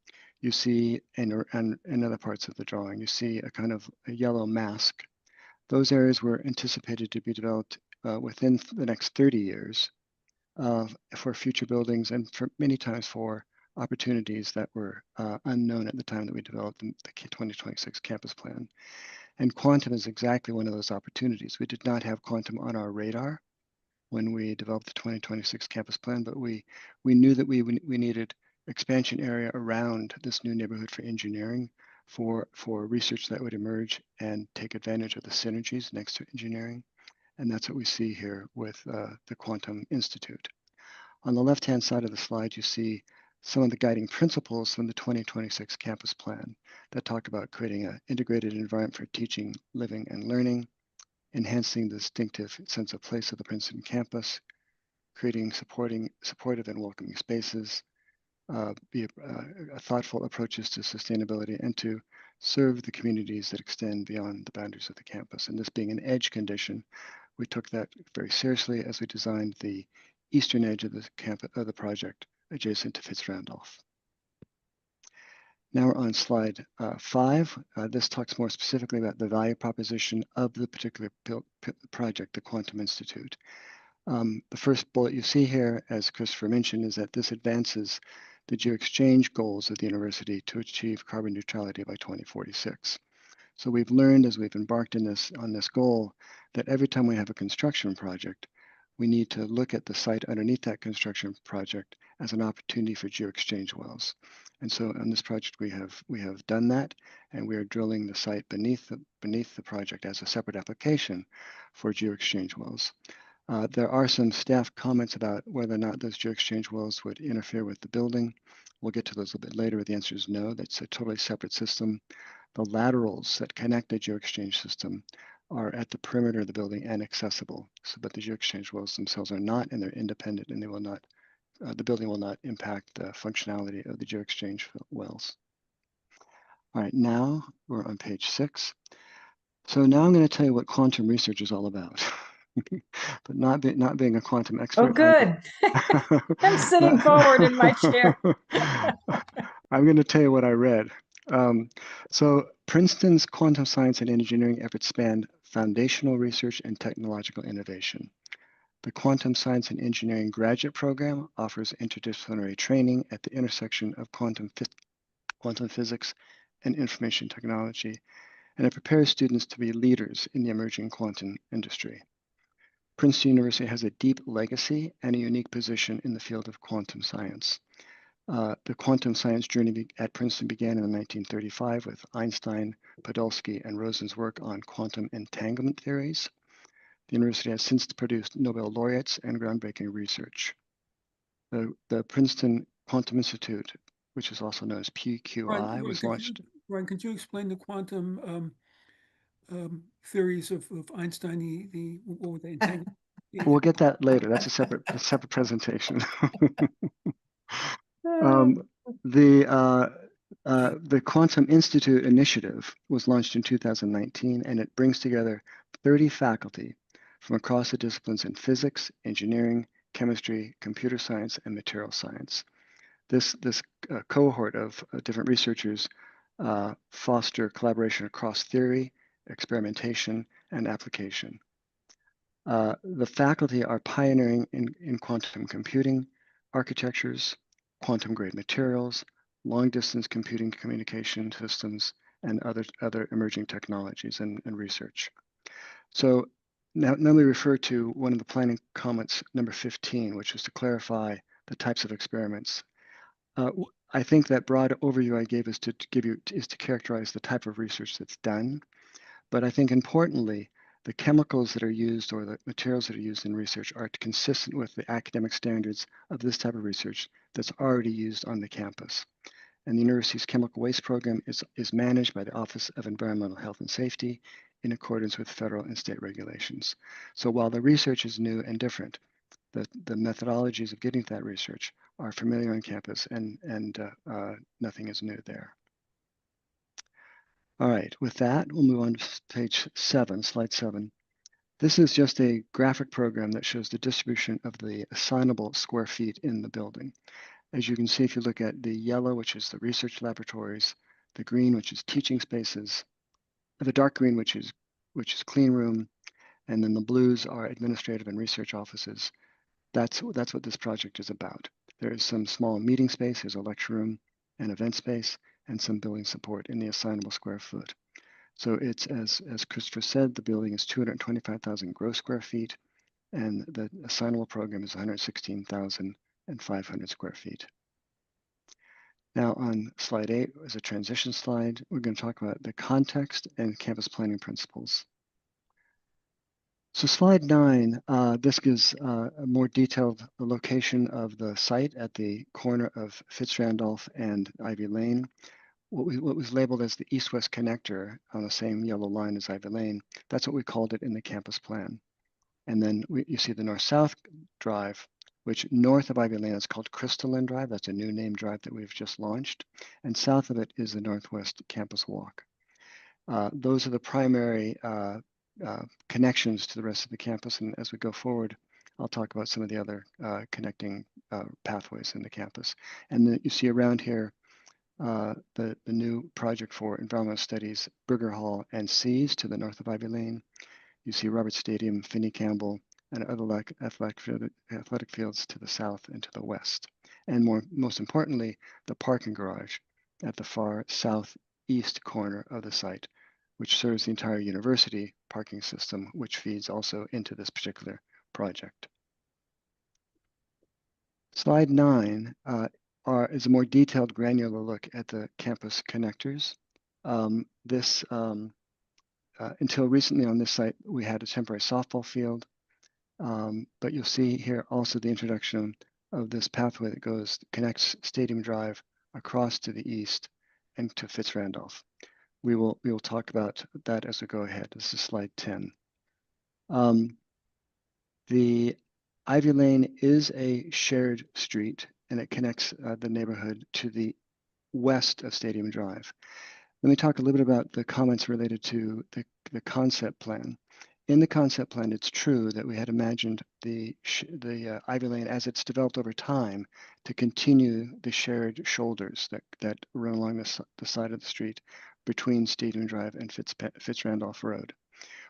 you see, and in other parts of the drawing, you see a kind of a yellow mask. Those areas were anticipated to be developed within the next 30 years for future buildings and for many times for opportunities that were unknown at the time that we developed the 2026 campus plan. And quantum is exactly one of those opportunities. We did not have quantum on our radar when we developed the 2026 campus plan, but we knew that we needed expansion area around this new neighborhood for engineering for research that would emerge and take advantage of the synergies next to engineering. And that's what we see here with the Quantum Institute. On the left-hand side of the slide, you see some of the guiding principles from the 2026 campus plan that talk about creating an integrated environment for teaching, living, and learning, enhancing the distinctive sense of place of the Princeton campus, creating supportive and welcoming spaces, thoughtful approaches to sustainability, and to serve the communities that extend beyond the boundaries of the campus. And this being an edge condition, we took that very seriously as we designed the eastern edge of the campus of the project adjacent to Fitz-Randolph. Now we're on slide 5. This talks more specifically about the value proposition of the particular project, the Quantum Institute. The first bullet you see here, as Christopher mentioned, is that this advances the geo-exchange goals of the university to achieve carbon neutrality by 2046. So we've learned as we've embarked on this goal that every time we have a construction project, we need to look at the site underneath that construction project as an opportunity for geo-exchange wells. And so on this project, we have done that, and we are drilling the site beneath the project as a separate application for geo-exchange wells. There are some staff comments about whether or not those geo-exchange wells would interfere with the building. We'll get to those a bit later, but the answer is no. That's a totally separate system. The laterals that connect the geo-exchange system are at the perimeter of the building and accessible. So, but the geo-exchange wells themselves are not, and they're independent, and they will not. The building will not impact the functionality of the geo-exchange wells. All right, now we're on page 6. So now I'm going to tell you what quantum research is all about. But not being a quantum expert. Oh, good. I'm sitting forward in my chair. I'm going to tell you what I read. So Princeton's quantum science and engineering efforts span foundational research and technological innovation. The Quantum Science and Engineering Graduate Program offers interdisciplinary training at the intersection of quantum physics and information technology, and it prepares students to be leaders in the emerging quantum industry. Princeton University has a deep legacy and a unique position in the field of quantum science. The quantum science journey at Princeton began in 1935 with Einstein, Podolsky, and Rosen's work on quantum entanglement theories. The university has since produced Nobel laureates and groundbreaking research. The Princeton Quantum Institute, which is also known as PQI, was launched. Ryan, could you explain the quantum theories of Einstein? What were they? We'll get that later. That's a separate presentation. The Quantum Institute initiative was launched in 2019, and it brings together 30 faculty from across the disciplines in physics, engineering, chemistry, computer science, and material science. This cohort of different researchers foster collaboration across theory, experimentation, and application. The faculty are pioneering in quantum computing, architectures, quantum-grade materials, long-distance computing communication systems, and other emerging technologies and research. So now let me refer to one of the planning comments, number 15, which is to clarify the types of experiments. I think that broad overview I gave is to characterize the type of research that's done. But I think importantly, the chemicals that are used or the materials that are used in research are consistent with the academic standards of this type of research that's already used on the campus. And the university's chemical waste program is managed by the Office of Environmental Health and Safety in accordance with federal and state regulations. So while the research is new and different, the methodologies of getting to that research are familiar on campus, and nothing is new there. All right, with that, we'll move on to page 7, slide 7. This is just a graphic program that shows the distribution of the assignable square feet in the building. As you can see, if you look at the yellow, which is the research laboratories, the green, which is teaching spaces, the dark green, which is clean room, and then the blues are administrative and research offices. That's what this project is about. There is some small meeting space, there's a lecture room, an event space, and some building support in the assignable square foot. So it's, as Christopher said, the building is 225,000 gross square feet, and the assignable program is 116,500 square feet. Now on slide 8 is a transition slide. We're going to talk about the context and campus planning principles. So slide 9, this gives a more detailed location of the site at the corner of Fitzrandolph and Ivy Lane. What was labeled as the east-west connector on the same yellow line as Ivy Lane, that's what we called it in the campus plan. And then you see the north-south drive, which north of Ivy Lane is called Crystalline Drive. That's a new name drive that we've just launched. And south of it is the Northwest Campus Walk. Those are the primary connections to the rest of the campus. And as we go forward, I'll talk about some of the other connecting pathways in the campus. And then you see around here the new project for environmental studies, Burger Hall and Seas to the north of Ivy Lane. You see Roberts Stadium, Finney Campbell, and other athletic fields to the south and to the west. And most importantly, the parking garage at the far southeast corner of the site, which serves the entire university parking system, which feeds also into this particular project. Slide 9 is a more detailed, granular look at the campus connectors. Until recently on this site, we had a temporary softball field, but you'll see here also the introduction of this pathway that connects Stadium Drive across to the east and to Fitzrandolph. We will talk about that as we go ahead. This is slide 10. The Ivy Lane is a shared street, and it connects the neighborhood to the west of Stadium Drive. Let me talk a little bit about the comments related to the concept plan. In the concept plan, it's true that we had imagined the Ivy Lane as it's developed over time to continue the shared shoulders that run along the side of the street between Stadium Drive and Fitzrandolph Road.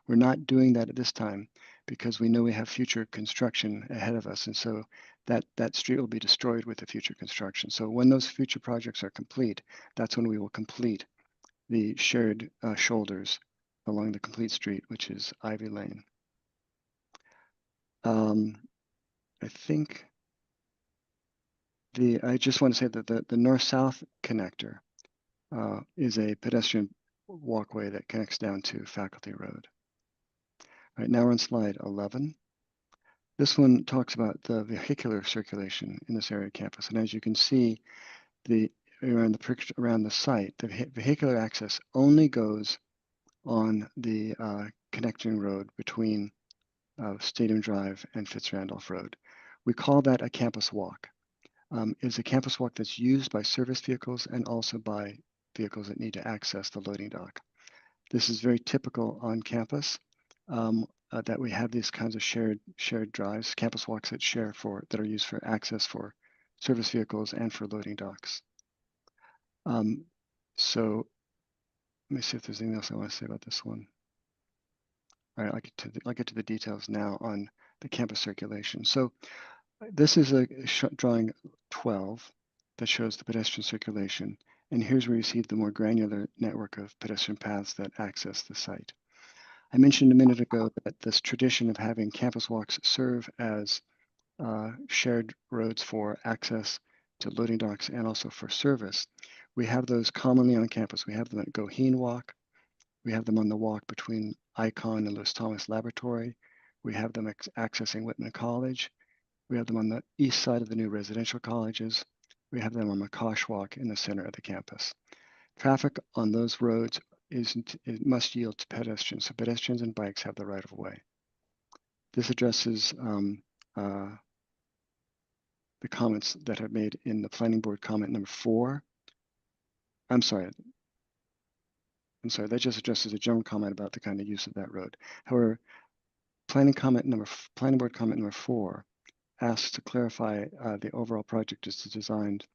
We're not doing that at this time because we know we have future construction ahead of us, and so that street will be destroyed with the future construction. So when those future projects are complete, that's when we will complete the shared shoulders along the complete street, which is Ivy Lane. I think I just want to say that the north-south connector is a pedestrian walkway that connects down to Faculty Road. All right, now we're on slide 11. This one talks about the vehicular circulation in this area of campus. And as you can see, around the site, the vehicular access only goes on the connecting road between Stadium Drive and Fitzrandolph Road. We call that a campus walk. It's a campus walk that's used by service vehicles and also by vehicles that need to access the loading dock. This is very typical on campus, that we have these kinds of shared drives, campus walks that are used for access for service vehicles and for loading docks. So let me see if there's anything else I want to say about this one. All right, I'll get to the details now on the campus circulation. So this is a drawing 12 that shows the pedestrian circulation. And here's where you see the more granular network of pedestrian paths that access the site. I mentioned a minute ago that this tradition of having campus walks serve as shared roads for access to loading docks and also for service. We have those commonly on campus. We have them at Goheen Walk. We have them on the walk between Icon and Lewis Thomas Laboratory. We have them accessing Whitman College. We have them on the east side of the new residential colleges. We have them on McCosh Walk in the center of the campus. Traffic on those roads it must yield to pedestrians, so pedestrians and bikes have the right of way. This addresses the comments that are made in the planning board comment number 4. I'm sorry, that just addresses a general comment about the kind of use of that road. However, planning board comment number 4 asks to clarify the overall project is designed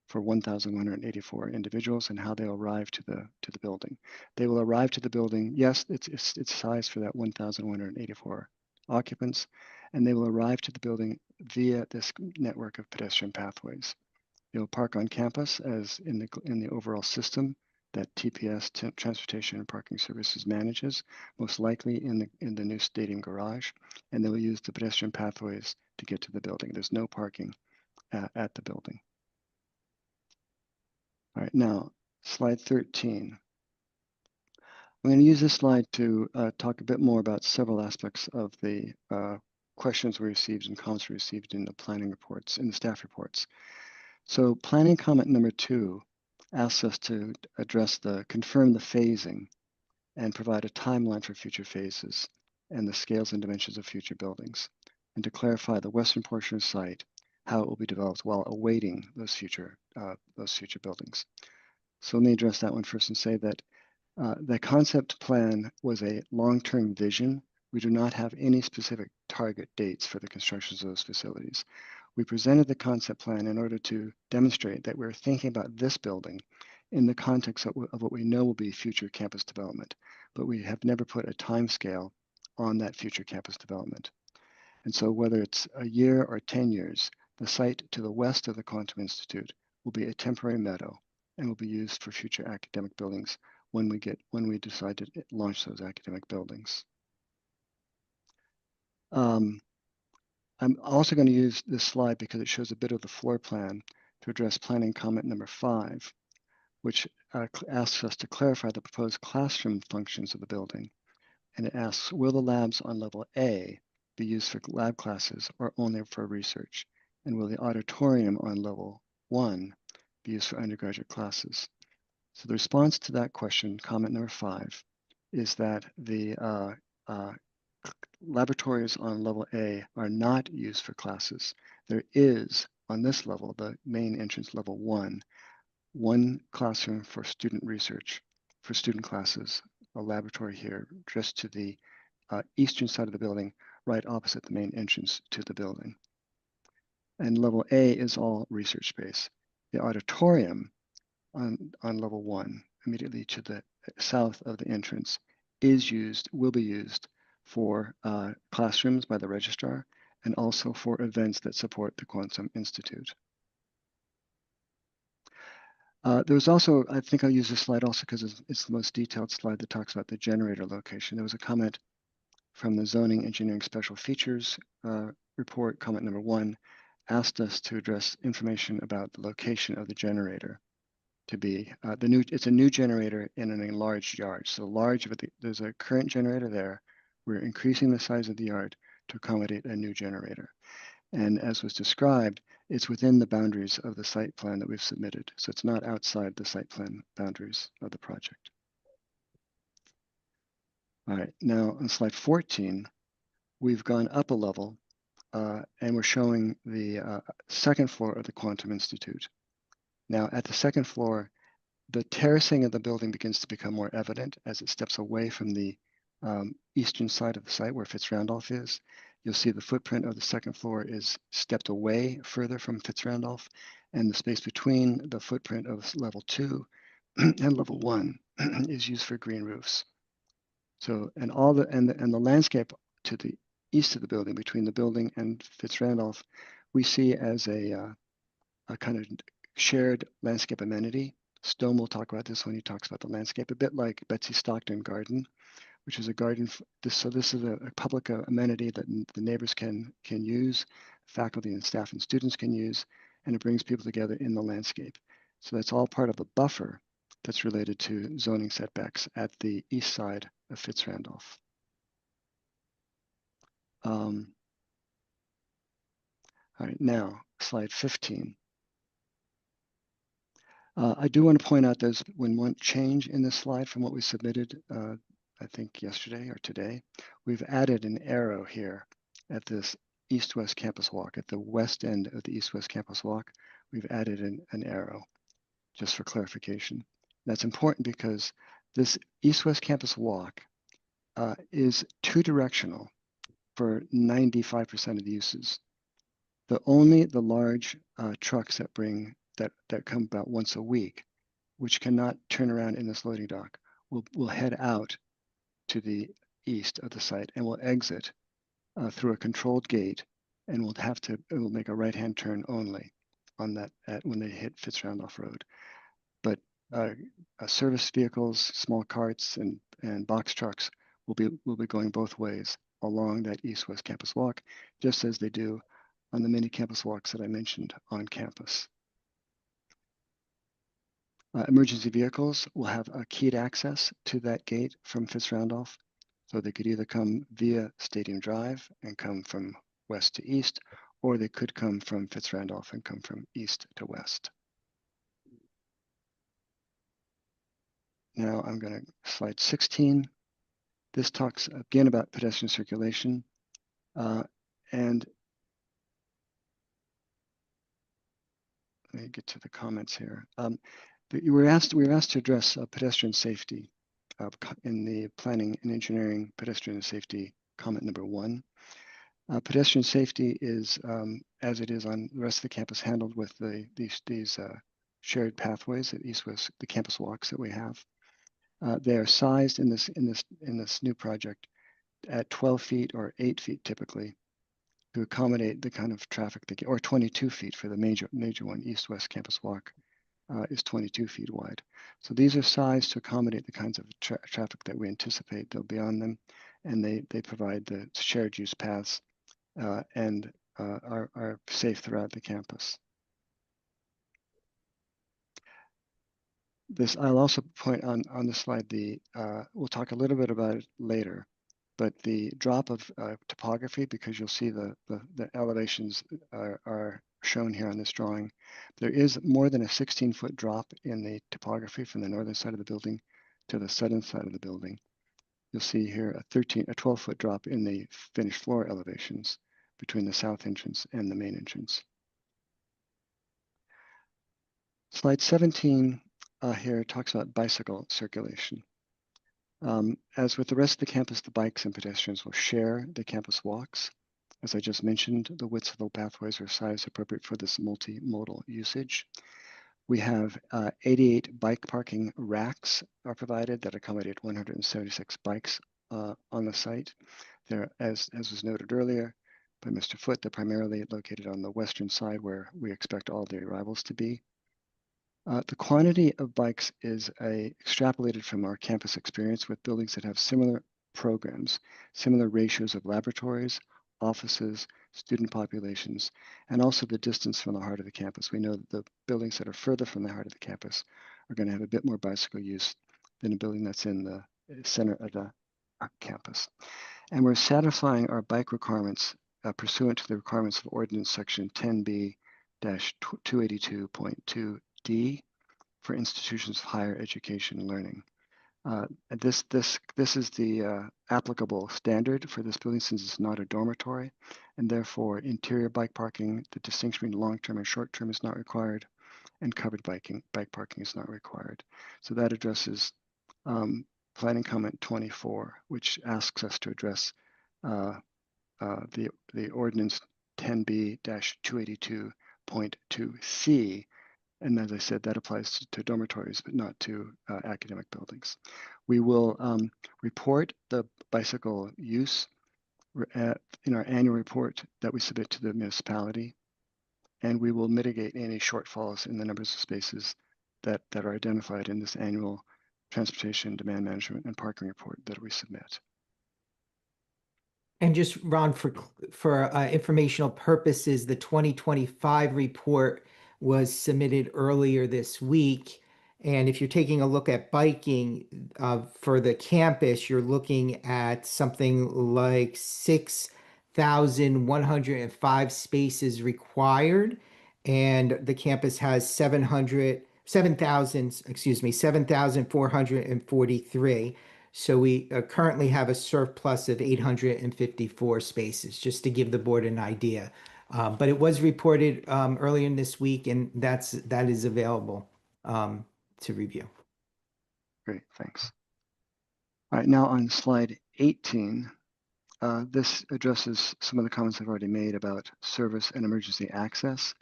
for 1,184 individuals and how they'll arrive to the building. They will arrive to the building. Yes, it's sized for that 1,184 occupants, and they will arrive to the building via this network of pedestrian pathways. They will park on campus as in the overall system that TPS, Transportation and Parking Services, manages, most likely in the new stadium garage, and they will use the pedestrian pathways to get to the building. There's no parking at the building. All right, now slide 13. I'm going to use this slide to talk a bit more about several aspects of the questions we received and comments we received in the planning reports, in the staff reports. So planning comment number 2 asks us to confirm the phasing and provide a timeline for future phases and the scales and dimensions of future buildings, and to clarify the western portion of the site, how it will be developed while awaiting those future buildings. So let me address that one first and say that the concept plan was a long-term vision. We do not have any specific target dates for the constructions of those facilities. We presented the concept plan in order to demonstrate that we're thinking about this building in the context of what we know will be future campus development, but we have never put a time scale on that future campus development. And so whether it's a year or 10 years, the site to the west of the Quantum Institute will be a temporary meadow and will be used for future academic buildings when we decide to launch those academic buildings. I'm also going to use this slide because it shows a bit of the floor plan to address planning comment number 5, which asks us to clarify the proposed classroom functions of the building. And it asks, will the labs on level A be used for lab classes or only for research? And will the auditorium on level 1 be used for undergraduate classes? So the response to that question, comment number 5, is that the laboratories on level A are not used for classes. There is, on this level, the main entrance level 1, one classroom for student research, for student classes, a laboratory here, just to the eastern side of the building, right opposite the main entrance to the building. And level A is all research space. The auditorium on level 1, immediately to the south of the entrance, will be used for classrooms by the registrar and also for events that support the Quantum Institute. There was also, I think I'll use this slide also because it's the most detailed slide that talks about the generator location. There was a comment from the Zoning Engineering Special Features report, comment number 1, asked us to address information about the location of the generator to be it's a new generator in an enlarged yard. So there's a current generator there. We're increasing the size of the yard to accommodate a new generator. And as was described, it's within the boundaries of the site plan that we've submitted. So it's not outside the site plan boundaries of the project. All right, now on slide 14, we've gone up a level and we're showing the second floor of the Quantum Institute. Now at the second floor, the terracing of the building begins to become more evident as it steps away from the eastern side of the site where Fitz-Randolph is. You'll see the footprint of the second floor is stepped away further from Fitz-Randolph, and the space between the footprint of level 2 and level 1 is used for green roofs. So, and the landscape to the east of the building, between the building and Fitz-Randolph, we see as a kind of shared landscape amenity. Stone will talk about this when he talks about the landscape, a bit like Betsy Stockton Garden, which is a garden. So this is a public amenity that the neighbors can use, faculty and staff and students can use, and it brings people together in the landscape. So that's all part of a buffer that's related to zoning setbacks at the east side of Fitz-Randolph. All right, now slide 15. I do want to point out there's one change in this slide from what we submitted, I think yesterday or today. We've added an arrow here at this east-west campus walk, at the west end of the east-west campus walk. We've added an arrow just for clarification. That's important because this east-west campus walk is two-directional for 95% of the uses. Only the large trucks that come about once a week, which cannot turn around in this loading dock, will head out to the east of the site and will exit through a controlled gate, and it will make a right-hand turn only on that when they hit Fitzrandolph Road. But service vehicles, small carts, and box trucks will be going both ways along that east-west campus walk, just as they do on the many campus walks that I mentioned on campus. Emergency vehicles will have a keyed access to that gate from Fitzrandolph, so they could either come via Stadium Drive and come from west to east, or they could come from Fitzrandolph and come from east to west. Now I'm going to slide 16. This talks again about pedestrian circulation, and let me get to the comments here. We were asked to address pedestrian safety in the planning and engineering pedestrian safety comment number 1. Pedestrian safety is, as it is on the rest of the campus, handled with these shared pathways at east-west, the campus walks that we have. They are sized in this new project at 12 feet or 8 feet typically to accommodate the kind of traffic or 22 feet for the major one. East-west campus walk is 22 feet wide. So these are sized to accommodate the kinds of traffic that we anticipate there'll be on them, and they provide the shared use paths and are safe throughout the campus. I'll also point on the slide we'll talk a little bit about it later, but the drop of topography, because you'll see the elevations are shown here on this drawing. There is more than a 16-foot drop in the topography from the northern side of the building to the southern side of the building. You'll see here a 12-foot drop in the finished floor elevations between the south entrance and the main entrance. Slide 17 here talks about bicycle circulation. As with the rest of the campus, the bikes and pedestrians will share the campus walks. As I just mentioned, the widths of the pathways are sized appropriate for this multimodal usage. We have 88 bike parking racks are provided that accommodate 176 bikes on the site. They're, as was noted earlier by Mr. Foote, they're primarily located on the western side where we expect all the arrivals to be. The quantity of bikes is extrapolated from our campus experience with buildings that have similar programs, similar ratios of laboratories, offices, student populations, and also the distance from the heart of the campus. We know that the buildings that are further from the heart of the campus are going to have a bit more bicycle use than a building that's in the center of the campus. And we're satisfying our bike requirements pursuant to the requirements of Ordinance Section 10B-282.2D for institutions of higher education and learning. This is the applicable standard for this building since it's not a dormitory, and therefore interior bike parking, the distinction between long-term and short-term is not required, and covered bike parking is not required. So that addresses planning comment 24, which asks us to address the ordinance 10B-282.2C. And as I said, that applies to dormitories, but not to academic buildings. We will report the bicycle use in our annual report that we submit to the municipality, and we will mitigate any shortfalls in the numbers of spaces that are identified in this annual transportation, demand management, and parking report that we submit. And just, Ron, for informational purposes, the 2025 report was submitted earlier this week. And if you're taking a look at biking for the campus, you're looking at something like 6,105 spaces required. And the campus has 7,443. So we currently have a surplus of 854 spaces, just to give the board an idea. But it was reported earlier in this week, and that is available to review. Great, thanks. All right, now on slide 18, This addresses some of the comments I've already made about service and emergency access.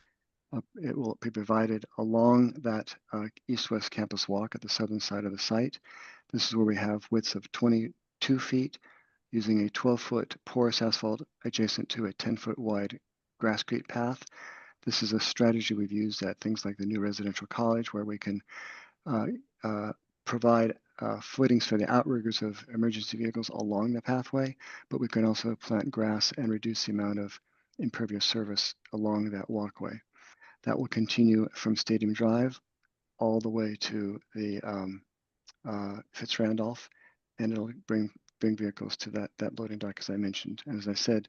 It will be provided along that east-west campus walk at the southern side of the site. This is where we have widths of 22 feet using a 12-foot porous asphalt adjacent to a 10-foot wide grasscrete path. This is a strategy we've used at things like the new residential college, where we can provide footings for the outriggers of emergency vehicles along the pathway, but we can also plant grass and reduce the amount of impervious surface along that walkway. That will continue from Stadium Drive all the way to the Fitz-Randolph, and it'll bring vehicles to that loading dock, as I mentioned. And as I said,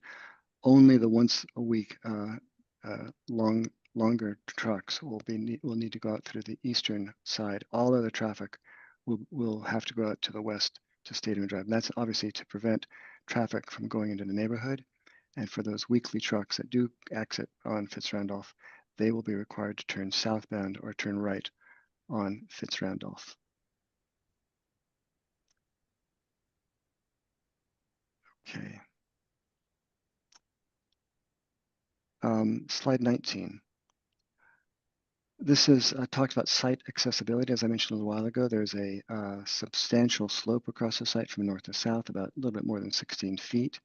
only the once a week longer trucks will need to go out through the eastern side. All other traffic will have to go out to the west to Stadium Drive. And that's obviously to prevent traffic from going into the neighborhood. And for those weekly trucks that do exit on Fitz-Randolph, they will be required to turn southbound or turn right on Fitz-Randolph. Okay. Slide 19. This is talks about site accessibility. As I mentioned a little while ago, there's a substantial slope across the site from north to south, about a little bit more than 16 feet.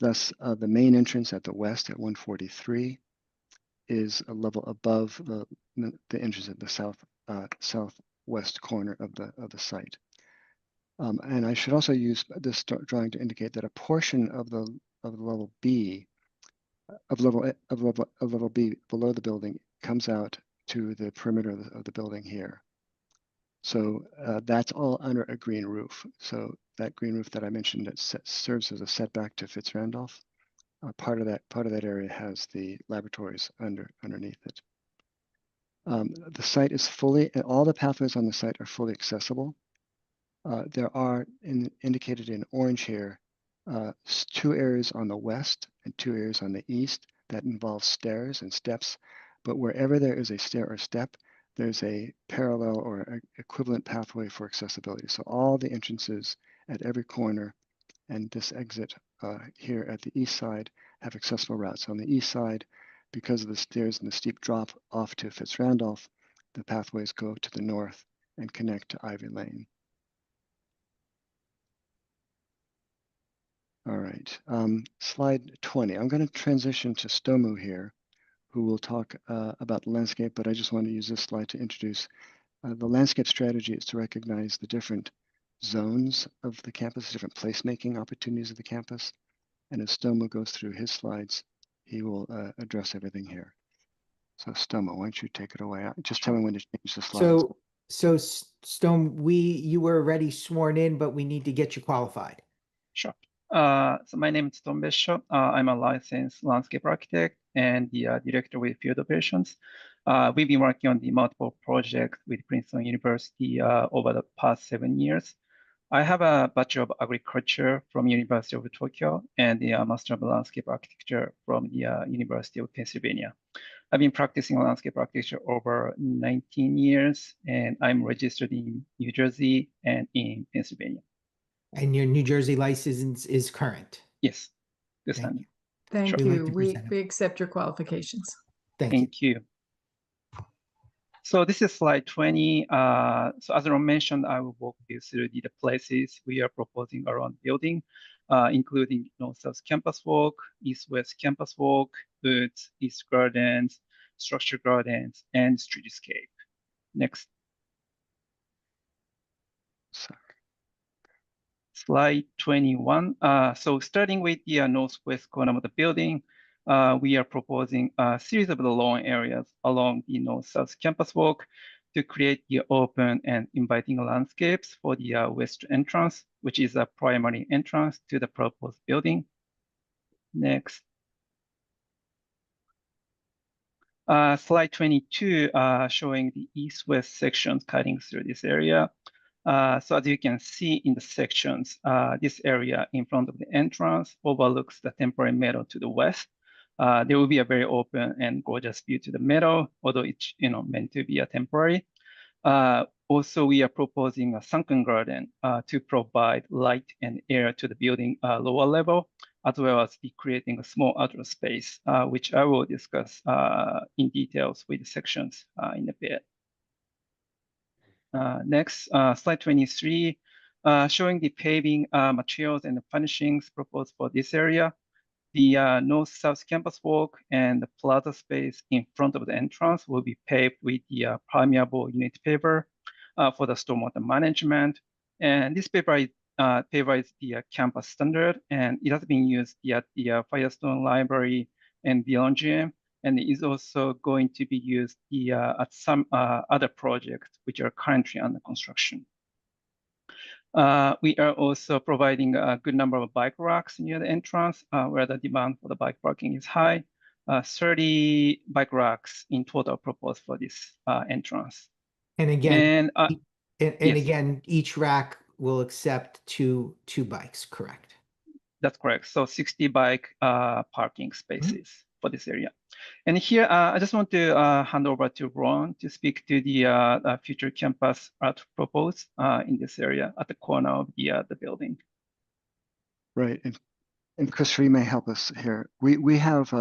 Thus, the main entrance at the west at 143 is a level above the entrance at the southwest corner of the site. And I should also use this drawing to indicate that a portion of the level B of level B below the building comes out to the perimeter of the building here. So that's all under a green roof. So that green roof that I mentioned that serves as a setback to Fitz-Randolph. Part of that area has the laboratories underneath it. The site is all the pathways on the site are fully accessible. There are indicated in orange here 2 areas on the west and 2 areas on the east that involve stairs and steps. But wherever there is a stair or step, there's a parallel or equivalent pathway for accessibility. So all the entrances at every corner and this exit here at the east side have accessible routes. On the east side, because of the stairs and the steep drop off to Fitz-Randolph, the pathways go to the north and connect to Ivy Lane. All right, slide 20. I'm going to transition to Stomu here, who will talk about the landscape, but I just want to use this slide to introduce the landscape strategy is to recognize the different zones of the campus, different placemaking opportunities of the campus. And as Stomu goes through his slides, he will address everything here. So Stomu, why don't you take it away? Just tell me when to change the slides. So Stone, you were already sworn in, but we need to get you qualified. Sure. So my name is Tom Bishop. I'm a licensed landscape architect and the director with field operations. We've been working on the multiple projects with Princeton University over the past 7 years. I have a Bachelor of Agriculture from University of Tokyo and the Master of Landscape Architecture from the University of Pennsylvania. I've been practicing landscape architecture over 19 years, and I'm registered in New Jersey and in Pennsylvania. And your New Jersey license is current? Yes. This Thank time. you. Thank We'd like you. to We present it. we accept your qualifications. Thank you. So this is slide 20. So as I mentioned, I will walk you through the places we are proposing around the building, including North-South Campus Walk, East-West Campus Walk, Woods, East Gardens, Structure Gardens, and Streetscape. Next. Slide 21. So starting with the northwest corner of the building, we are proposing a series of the lawn areas along the north-south campus walk to create the open and inviting landscapes for the west entrance, which is a primary entrance to the proposed building. Next. Slide 22, showing the east-west sections cutting through this area. So as you can see in the sections, this area in front of the entrance overlooks the temporary meadow to the west. There will be a very open and gorgeous view to the meadow, although it's meant to be a temporary. Also, we are proposing a sunken garden to provide light and air to the building lower level, as well as be creating a small outdoor space, which I will discuss in details with the sections in a bit. Next, slide 23, showing the paving materials and the furnishings proposed for this area. The north-south campus walk and the plaza space in front of the entrance will be paved with the permeable unit paver for the stormwater management. And this paver is the campus standard, and it has been used at the Firestone Library and beyond GM, and is also going to be used at some other projects which are currently under construction. We are also providing a good number of bike racks near the entrance where the demand for the bike parking is high. 30 bike racks in total proposed for this entrance. And again, yes. again, each rack will accept two bikes, correct? That's correct. So 60 bike parking spaces for this area. And here, I just want to hand over to Ron to speak to the future campus art proposed in this area at the corner of the building. Right, and Christopher, you may help us here. We have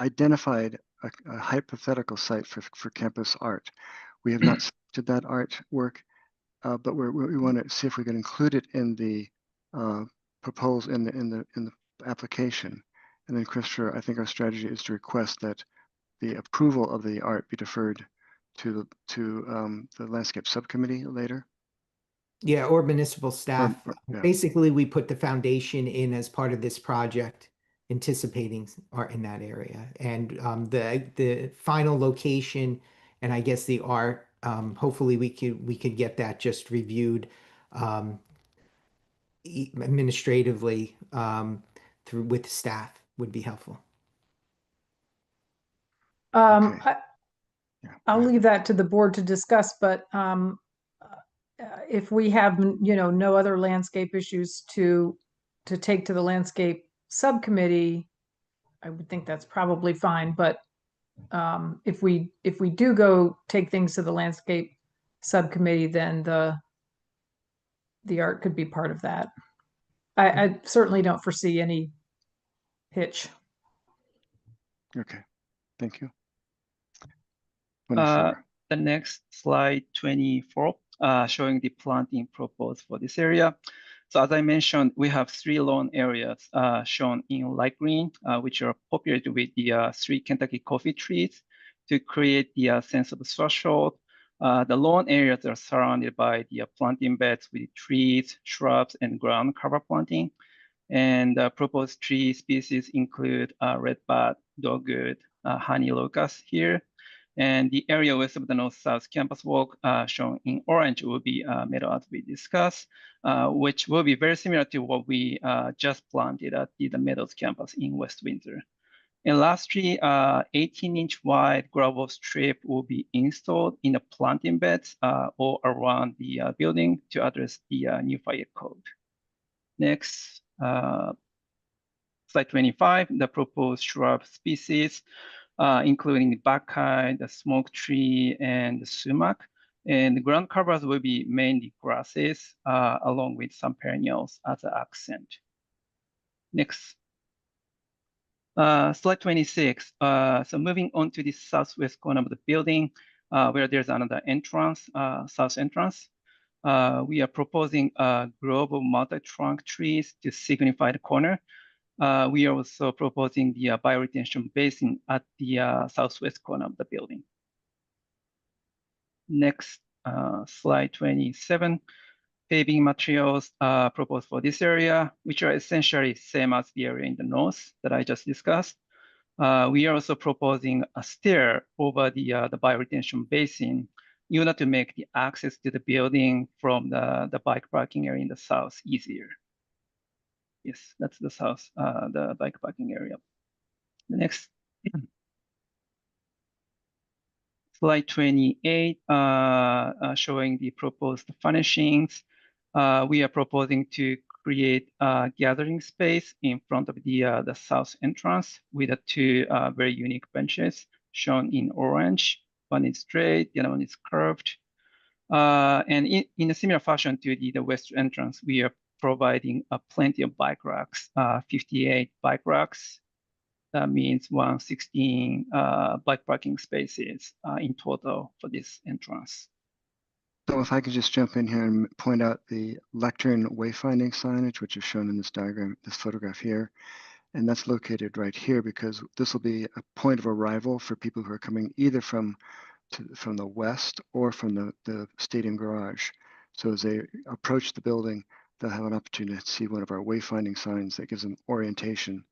identified a hypothetical site for campus art. We have not selected that artwork, but we want to see if we can include it in the proposal in the application. And then, Christopher, I think our strategy is to request that the approval of the art be deferred to the landscape subcommittee later. Yeah, or municipal staff. Yeah. Basically, we put the foundation in as part of this project, anticipating art in that area. And the final location, and I guess the art, hopefully we could get that just reviewed administratively through with staff would be helpful. I'll leave that to the board to discuss, but if we have, no other landscape issues to take to the landscape subcommittee, I would think that's probably fine. But if we do go take things to the landscape subcommittee, then the art could be part of that. I certainly don't foresee any hitch. Okay, thank you. The next slide, 24, showing the planting proposed for this area. So as I mentioned, we have 3 lawn areas shown in light green, which are populated with the 3 Kentucky coffee trees to create the sense of threshold. The lawn areas are surrounded by the planting beds with trees, shrubs, and ground cover planting. And proposed tree species include redbud, dogwood, honey locust here. And the area west of the north-south campus walk shown in orange will be meadow as we discussed, which will be very similar to what we just planted at the Meadows campus in West Windsor. And lastly, 18-inch wide gravel strip will be installed in the planting beds all around the building to address the new fire code. Next, slide 25, the proposed shrub species, including the buckeye, the smoke tree, and the sumac. And the ground covers will be mainly grasses, along with some perennials as an accent. Next. Slide 26. So moving on to the southwest corner of the building, where there's another entrance, south entrance. We are proposing global multi-trunk trees to signify the corner. We are also proposing the bioretention basin at the southwest corner of the building. Next, slide 27. Paving materials proposed for this area, which are essentially same as the area in the north that I just discussed. We are also proposing a stair over the bioretention basin in order to make the access to the building from the bike parking area in the south easier. Yes, that's the south, the bike parking area. The next. Slide 28, showing the proposed furnishings. We are proposing to create a gathering space in front of the south entrance with 2 very unique benches shown in orange. One is straight, the other one is curved. And in a similar fashion to the west entrance, we are providing plenty of bike racks, 58 bike racks. That means 116 bike parking spaces in total for this entrance. So if I could just jump in here and point out the lectern wayfinding signage, which is shown in this diagram, this photograph here. And that's located right here because this will be a point of arrival for people who are coming either from the west or from the stadium garage. So as they approach the building, they'll have an opportunity to see one of our wayfinding signs that gives them orientation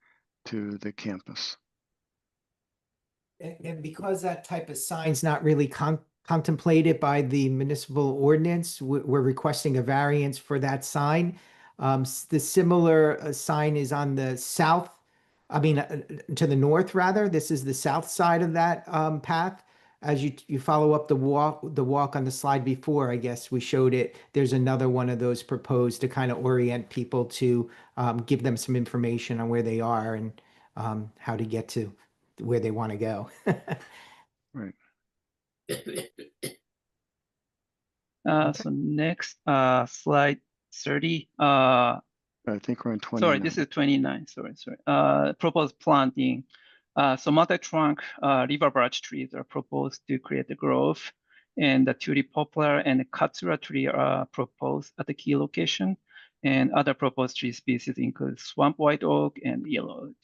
to the campus. And because that type of sign's not really contemplated by the municipal ordinance, we're requesting a variance for that sign. The similar sign is on the south, to the north rather. This is the south side of that path. As you follow up the walk on the slide before, I guess we showed it. There's another one of those proposed to kind of orient people to give them some information on where they are and how to get to where they want to go. Right. So next, slide 30. I think we're on 29. Sorry, this is 29. Sorry. Proposed planting. So multi-trunk river birch trees are proposed to create the grove, and the tulip poplar and katsura tree are proposed at the key location. And other proposed tree species include swamp white oak and yellow oak.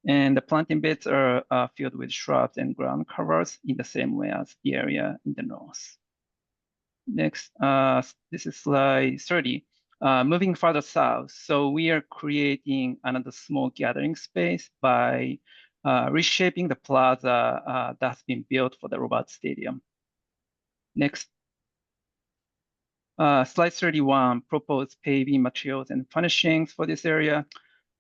And the planting beds are filled with shrubs and ground covers in the same way as the area in the north. Next, this is slide 30. Moving further south, so we are creating another small gathering space by reshaping the plaza that's been built for the Roberts Stadium. Next, slide 31, proposed paving materials and furnishings for this area.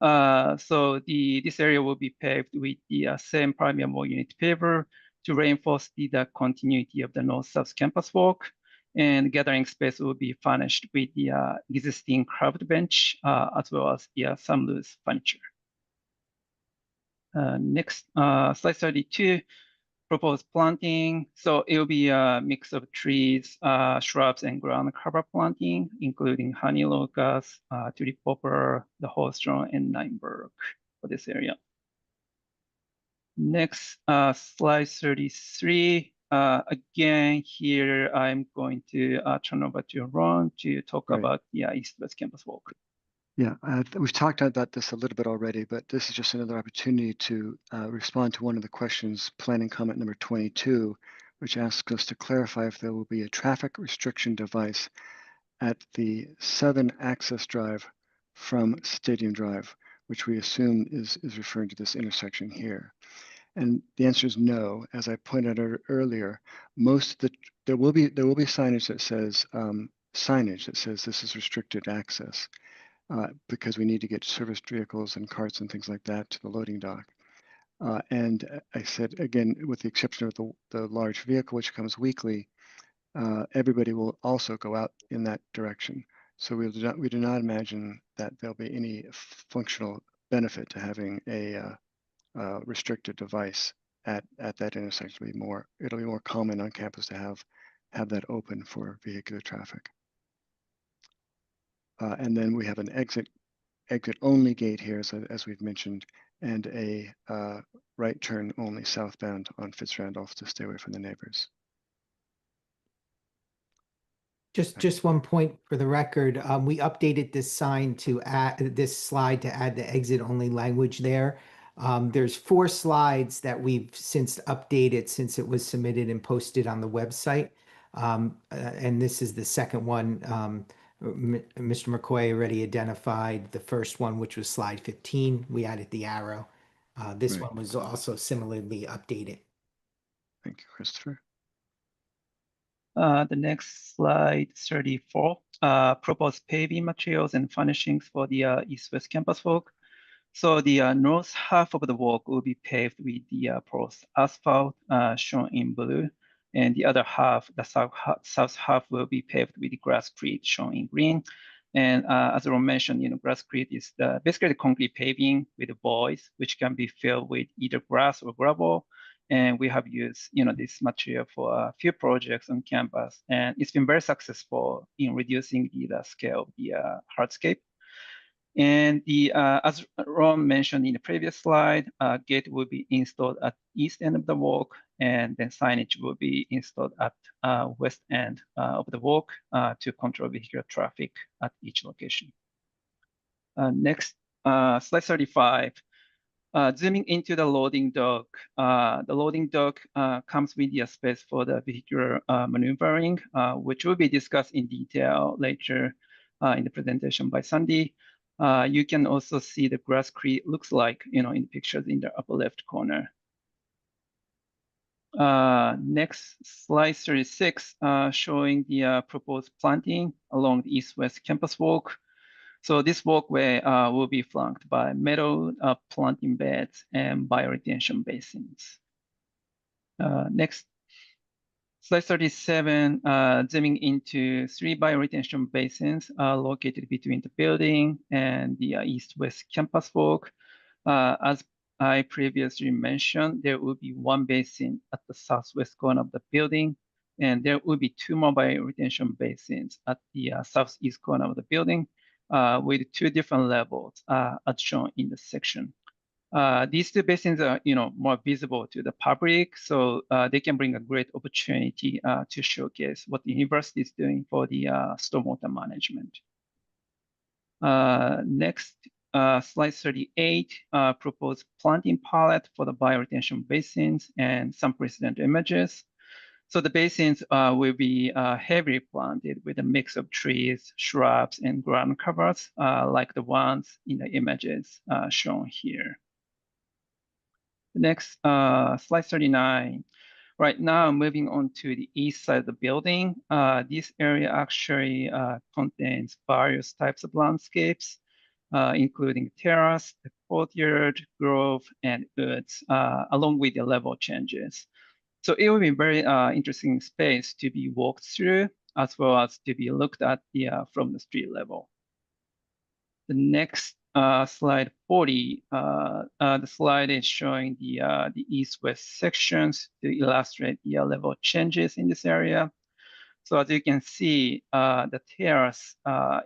So this area will be paved with the same permeable unit paver to reinforce the continuity of the north-south campus walk. And gathering space will be furnished with the existing curved bench as well as some loose furniture. Next, slide 32, proposed planting. So it will be a mix of trees, shrubs, and ground cover planting, including honey locust, tulip poplar, the horse-thorn, and nineberg for this area. Next, slide 33. Again, here I'm going to turn over to Ron to talk about the East-West Campus Walk. Yeah, we've talked about this a little bit already, but this is just another opportunity to respond to one of the questions, planning comment number 22, which asks us to clarify if there will be a traffic restriction device at the southern access drive from Stadium Drive, which we assume is referring to this intersection here. And the answer is no. As I pointed out earlier, there will be signage that says this is restricted access because we need to get serviced vehicles and carts and things like that to the loading dock. And I said again, with the exception of the large vehicle which comes weekly, everybody will also go out in that direction. So we do not imagine that there'll be any functional benefit to having a restricted device at that intersection. It'll be more common on campus to have that open for vehicular traffic. And then we have an exit only gate here, as we've mentioned, and a right turn only southbound on Fitzrandolph to stay away from the neighbors. Just one point for the record, we updated this sign to add this slide to add the exit only language there. There's 4 slides that we've since updated since it was submitted and posted on the website. And this is the second one. Mr. McCoy already identified the first one, which was slide 15. We added the arrow. This one was also similarly updated. Thank you, Christopher. The next slide, 34, proposed paving materials and furnishings for the East-West Campus Walk. So the north half of the walk will be paved with the porous asphalt shown in blue, and the other half, the south half, will be paved with grasscrete shown in green. And as Ron mentioned, grasscrete is basically the concrete paving with voids, which can be filled with either grass or gravel. and we have used this material for a few projects on campus, and it's been very successful in reducing the scale of the hardscape. And as Ron mentioned in the previous slide, gate will be installed at east end of the walk, and then signage will be installed at west end of the walk to control vehicular traffic at each location. Next, slide 35. Zooming into the loading dock. The loading dock comes with a space for the vehicular maneuvering, which will be discussed in detail later in the presentation by Sandy. You can also see the grass creek looks like, in the pictures in the upper left corner. Next, slide 36, showing the proposed planting along the east-west campus walk. So this walkway will be flanked by metal planting beds and bioretention basins. Next, slide 37, zooming into 3 bioretention basins located between the building and the east-west campus walk. As I previously mentioned, there will be 1 basin at the southwest corner of the building, and there will be 2 more bioretention basins at the southeast corner of the building with 2 different levels as shown in the section. These 2 basins are, more visible to the public, so they can bring a great opportunity to showcase what the university is doing for the stormwater management. Next, slide 38, proposed planting palette for the bioretention basins and some precedent images. So the basins will be heavily planted with a mix of trees, shrubs, and ground covers, like the ones in the images shown here. Next, slide 39. Right now, moving on to the east side of the building. This area actually contains various types of landscapes, including terrace, the courtyard, grove, and woods, along with the level changes. So it will be a very interesting space to be walked through, as well as to be looked at from the street level. The next slide 40, the slide is showing the east-west sections to illustrate the level changes in this area. So as you can see, the terrace,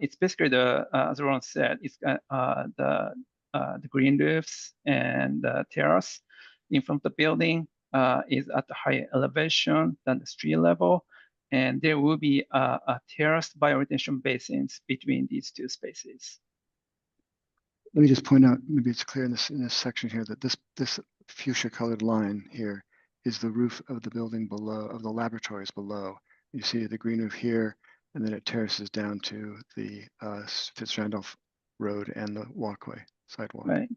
it's basically as Ron said, it's the green roofs and the terrace in front of the building is at a higher elevation than the street level. And there will be a terraced bioretention basins between these 2 spaces. Let me just point out, maybe it's clear in this section here, that this fuchsia colored line here is the roof of the building below, of the laboratories below. You see the green roof here, and then it terraces down to the Fitzrandolph Road and the walkway, sidewalk. Right.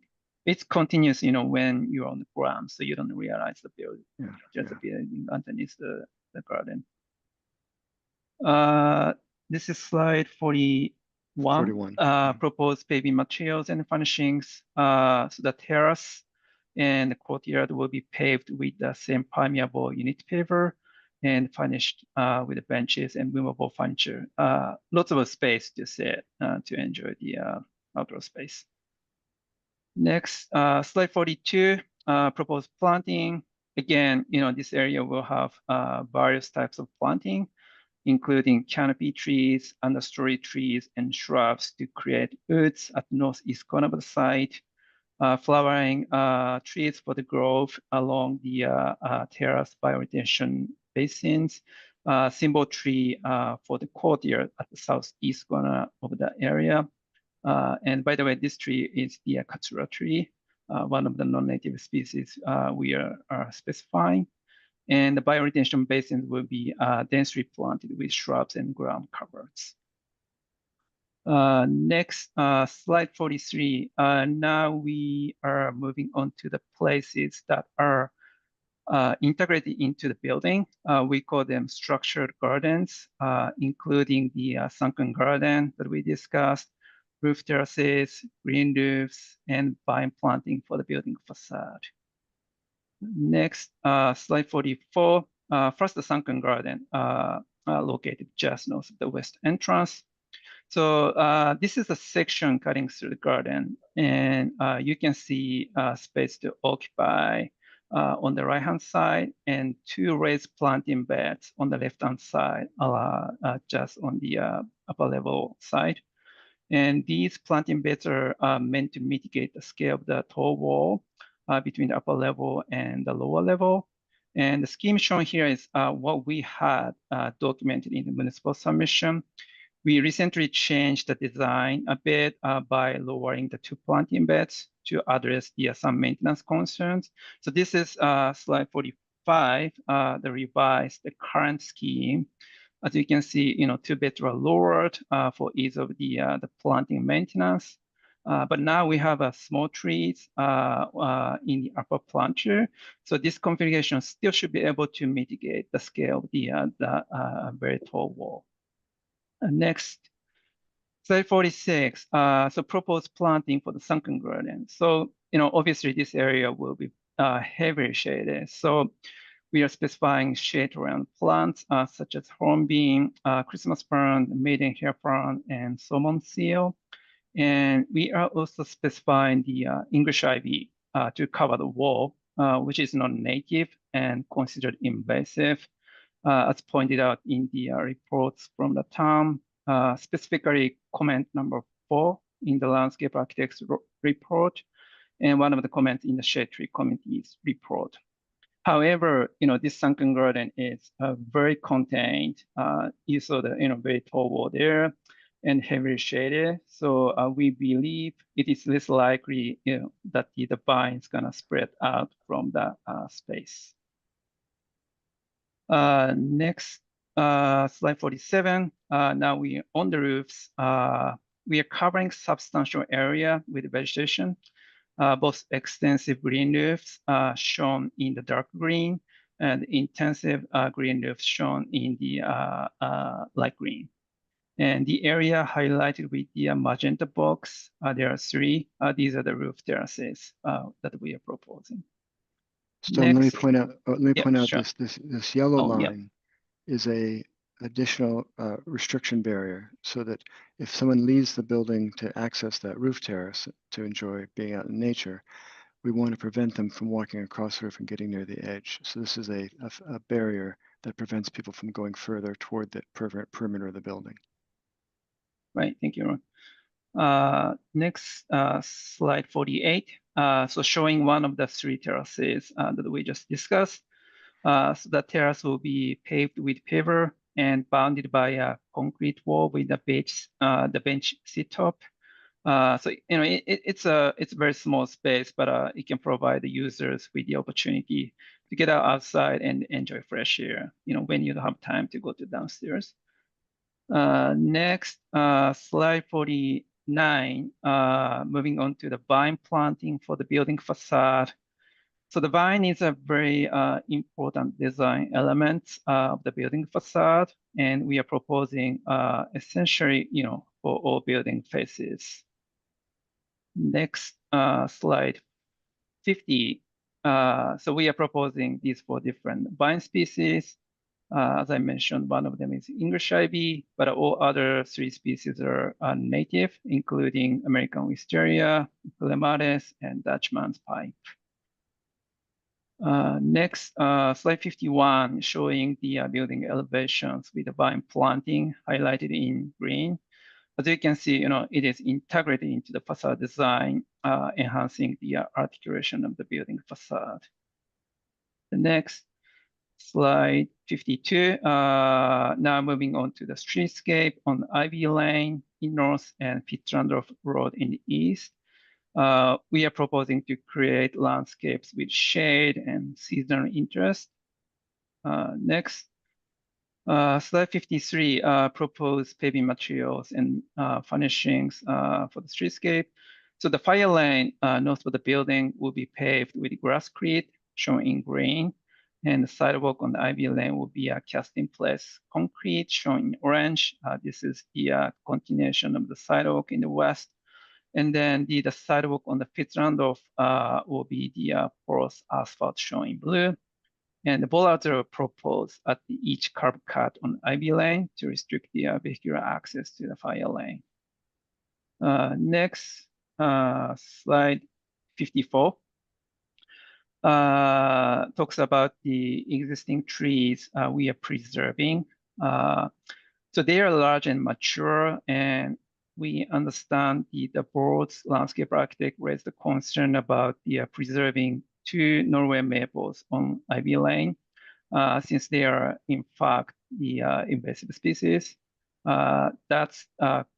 It's continuous, when you're on the ground, so you don't realize the building, the building underneath the garden. This is slide 41. 41. Proposed paving materials and furnishings. So the terrace and the courtyard will be paved with the same permeable unit paver and furnished with the benches and movable furniture. Lots of space to sit to enjoy the outdoor space. Next, slide 42, proposed planting. Again, this area will have various types of planting, including canopy trees, understory trees, and shrubs to create woods at the northeast corner of the site, flowering trees for the grove along the terrace bioretention basins, symbol tree for the courtyard at the southeast corner of the area. And by the way, this tree is the katsura tree, one of the non-native species we are specifying. And the bioretention basins will be densely planted with shrubs and ground covers. Next, slide 43. Now we are moving on to the places that are integrated into the building. We call them structured gardens, including the sunken garden that we discussed, roof terraces, green roofs, and vine planting for the building facade. Next, slide 44. First, the sunken garden located just north of the west entrance. So this is a section cutting through the garden, and you can see space to occupy on the right-hand side, and 2 raised planting beds on the left-hand side, just on the upper level side. And these planting beds are meant to mitigate the scale of the tall wall between the upper level and the lower level. And the scheme shown here is what we had documented in the municipal submission. We recently changed the design a bit by lowering the 2 planting beds to address some maintenance concerns. So this is slide 45, the revised, the current scheme. As you can see, 2 beds were lowered for ease of the planting maintenance. But now we have small trees in the upper planter. So this configuration still should be able to mitigate the scale of the very tall wall. Next, slide 46. So proposed planting for the sunken garden. So, obviously this area will be heavily shaded. So we are specifying shade-around plants such as hornbeam, Christmas fern, maiden hair fern, and salmon seal. And we are also specifying the English ivy to cover the wall, which is non-native and considered invasive, as pointed out in the reports from the town, specifically comment number 4 in the landscape architect's report, and one of the comments in the shade tree committee's report. However, this sunken garden is very contained. You saw the very tall wall there and heavily shaded. So we believe it is less likely that the vine is gonna spread out from the space. Next, slide 47. Now we on the roofs. We are covering substantial area with vegetation. Both extensive green roofs shown in the dark green and intensive green roofs shown in the light green. And the area highlighted with the magenta box, there are 3. These are the roof terraces that we are proposing. So let me point out. Sure. This yellow Oh, yeah. line is a additional restriction barrier, so that if someone leaves the building to access that roof terrace to enjoy being out in nature, we want to prevent them from walking across the roof and getting near the edge. So this is a barrier that prevents people from going further toward the perimeter of the building. Right, thank you, Ron. Next, slide 48. So showing one of the 3 terraces that we just discussed. So the terrace will be paved with paver and bounded by a concrete wall with a bench seat top. So it's a very small space, but it can provide the users with the opportunity to get outside and enjoy fresh air. When you don't have time to go to downstairs. Next, slide 49. Moving on to the vine planting for the building facade. So the vine is a very important design element of the building facade, and we are proposing essentially, for all building faces. Next, slide 50. So we are proposing these 4 different vine species. As I mentioned, one of them is English ivy, but all other 3 species are native, including American wisteria, clematis, and Dutchman's pipe. Next, slide 51, showing the building elevations with the vine planting highlighted in green. As you can see, it is integrated into the facade design, enhancing the articulation of the building facade. The next, slide 52. Now moving on to the streetscape on Ivy Lane in north and Fitzrandolph Road in the east. We are proposing to create landscapes with shade and seasonal interest. Next, slide 53, proposed paving materials and furnishings for the streetscape. So the fire lane north of the building will be paved with grasscrete, shown in green, and the sidewalk on the Ivy Lane will be a cast-in-place concrete, shown in orange. This is the continuation of the sidewalk in the west. And then the sidewalk on the Fitzrandolph will be the porous asphalt, shown in blue. And the bollards are proposed at each curb cut on Ivy Lane to restrict the vehicular access to the fire lane. Next, slide 54. talks about the existing trees we are preserving. So they are large and mature, and we understand the board's landscape architect raised the concern about the preserving 2 Norway maples on Ivy Lane, since they are in fact the invasive species. That's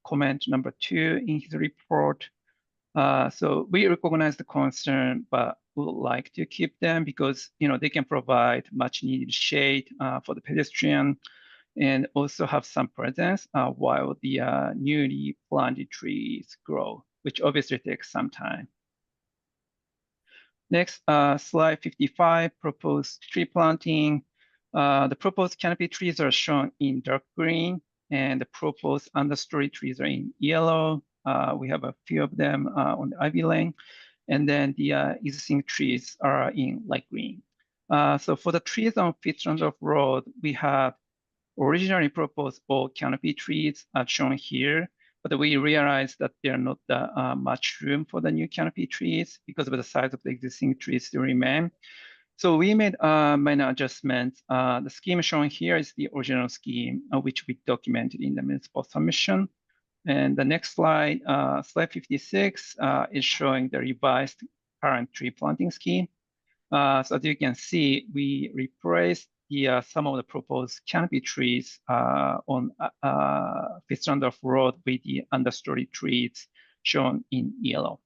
comment number 2 in his report. So we recognize the concern, but would like to keep them because they can provide much needed shade for the pedestrian and also have some presence while the newly planted trees grow, which obviously takes some time. Next, slide 55, proposed tree planting. The proposed canopy trees are shown in dark green, and the proposed understory trees are in yellow. We have a few of them on the Ivy Lane, and then the existing trees are in light green. So for the trees on Fitzrandolph Road, we have originally proposed all canopy trees as shown here, but we realized that there are not much room for the new canopy trees because of the size of the existing trees to remain. So we made minor adjustments. The scheme shown here is the original scheme, which we documented in the municipal submission. And the next slide, slide 56, is showing the revised current tree planting scheme. So as you can see, we replaced some of the proposed canopy trees on Fitzrandolph Road with the understory trees shown in yellow.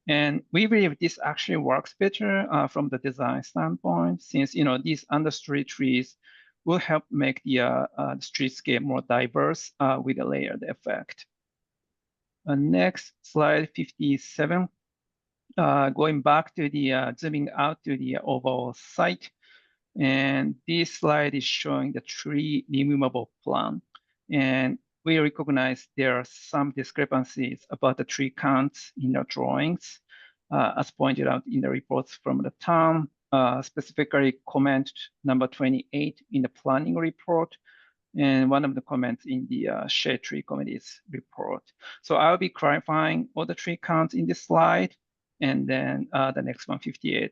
And we believe this actually works better from the design standpoint, since these understory trees will help make the streetscape more diverse with a layered effect. Next, slide 57. Going back to the zooming out to the overall site. And this slide is showing the tree removable plan. And we recognize there are some discrepancies about the tree counts in the drawings, as pointed out in the reports from the town, specifically comment number 28 in the planning report, and one of the comments in the shade tree committee's report. So I'll be clarifying all the tree counts in this slide, and then the next one, 58.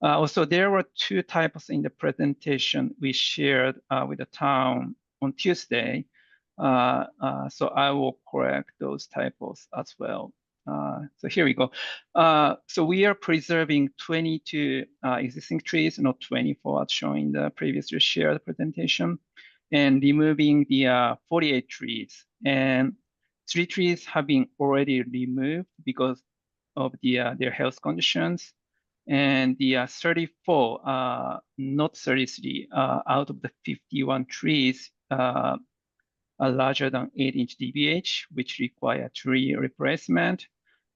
Also, there were 2 typos in the presentation we shared with the town on Tuesday. So I will correct those typos as well. So here we go. So we are preserving 22 existing trees, not 24 as shown in the previously shared presentation, and removing the 48 trees. And 3 trees have been already removed because of their health conditions. And the 34, not 33, out of the 51 trees are larger than 8-inch DBH, which require tree replacement.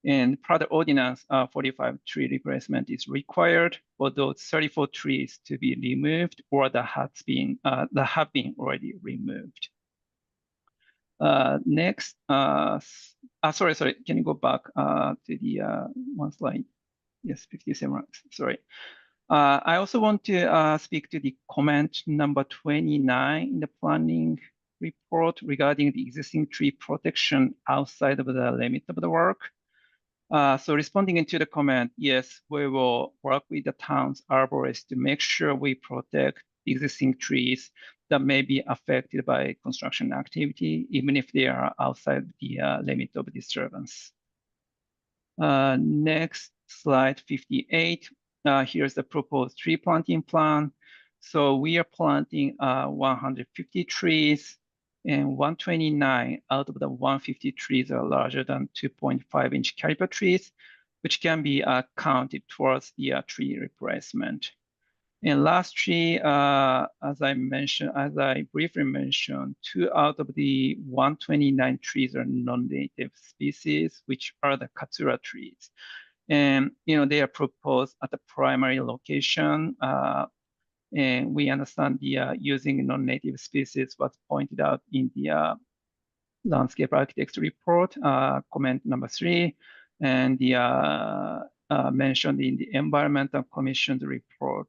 And per the ordinance, 45 tree replacement is required for those 34 trees to be removed or that have been already removed. Next, sorry, can you go back to the one slide? Yes, 57, sorry. I also want to speak to the comment number 29 in the planning report regarding the existing tree protection outside of the limit of the work. So responding into the comment, yes, we will work with the town's arborists to make sure we protect existing trees that may be affected by construction activity, even if they are outside the limit of disturbance. Next, slide 58. Here's the proposed tree planting plan. So we are planting 150 trees, and 129 out of the 150 trees are larger than 2.5-inch caliber trees, which can be counted towards the tree replacement. And lastly, as I briefly mentioned, 2 out of the 129 trees are non-native species, which are the Katsura trees. And they are proposed at the primary location. And we understand the using non-native species was pointed out in the landscape architect's report, comment number 3, and the mentioned in the environmental commission's report.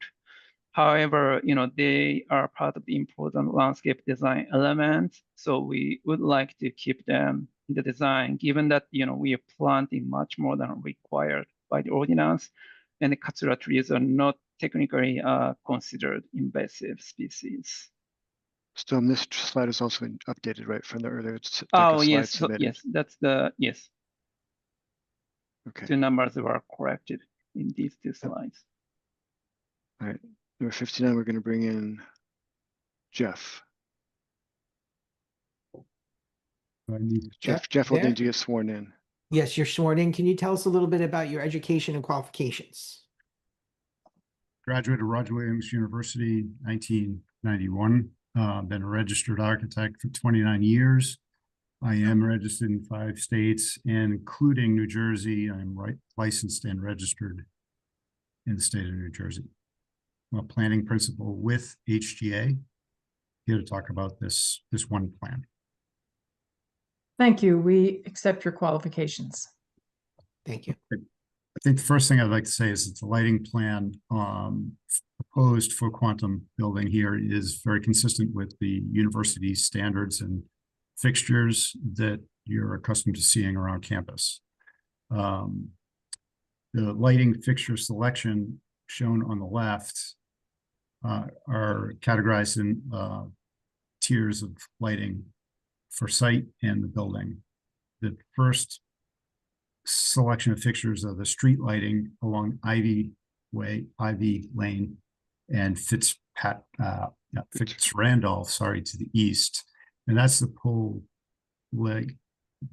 However, they are part of the important landscape design elements, so we would like to keep them in the design, given that we are planting much more than required by the ordinance. and the katsura trees are not technically considered invasive species. So this slide is also been updated, right, from the earlier Oh, slide yes, submitted? yes, that's the, yes. Okay. Two numbers were corrected in these two slides. All right, number 59, we're going to bring in Jeff. Jeff will there? need to get sworn in. Yes, you're sworn in. Can you tell us a little bit about your education and qualifications? Graduate of Roger Williams University, 1991. Been a registered architect for 29 years. I am registered in 5 states, and including New Jersey. I'm licensed and registered in the state of New Jersey. I'm a planning principal with HGA. Here to talk about this one plan. Thank you. We accept your qualifications. Thank you. I think the first thing I'd like to say is that the lighting plan proposed for Quantum building here is very consistent with the university standards and fixtures that you're accustomed to seeing around campus. The lighting fixture selection shown on the left are categorized in tiers of lighting for site and the building. The first selection of fixtures are the street lighting along Ivy Lane, and Randolph, to the east. And that's the pole leg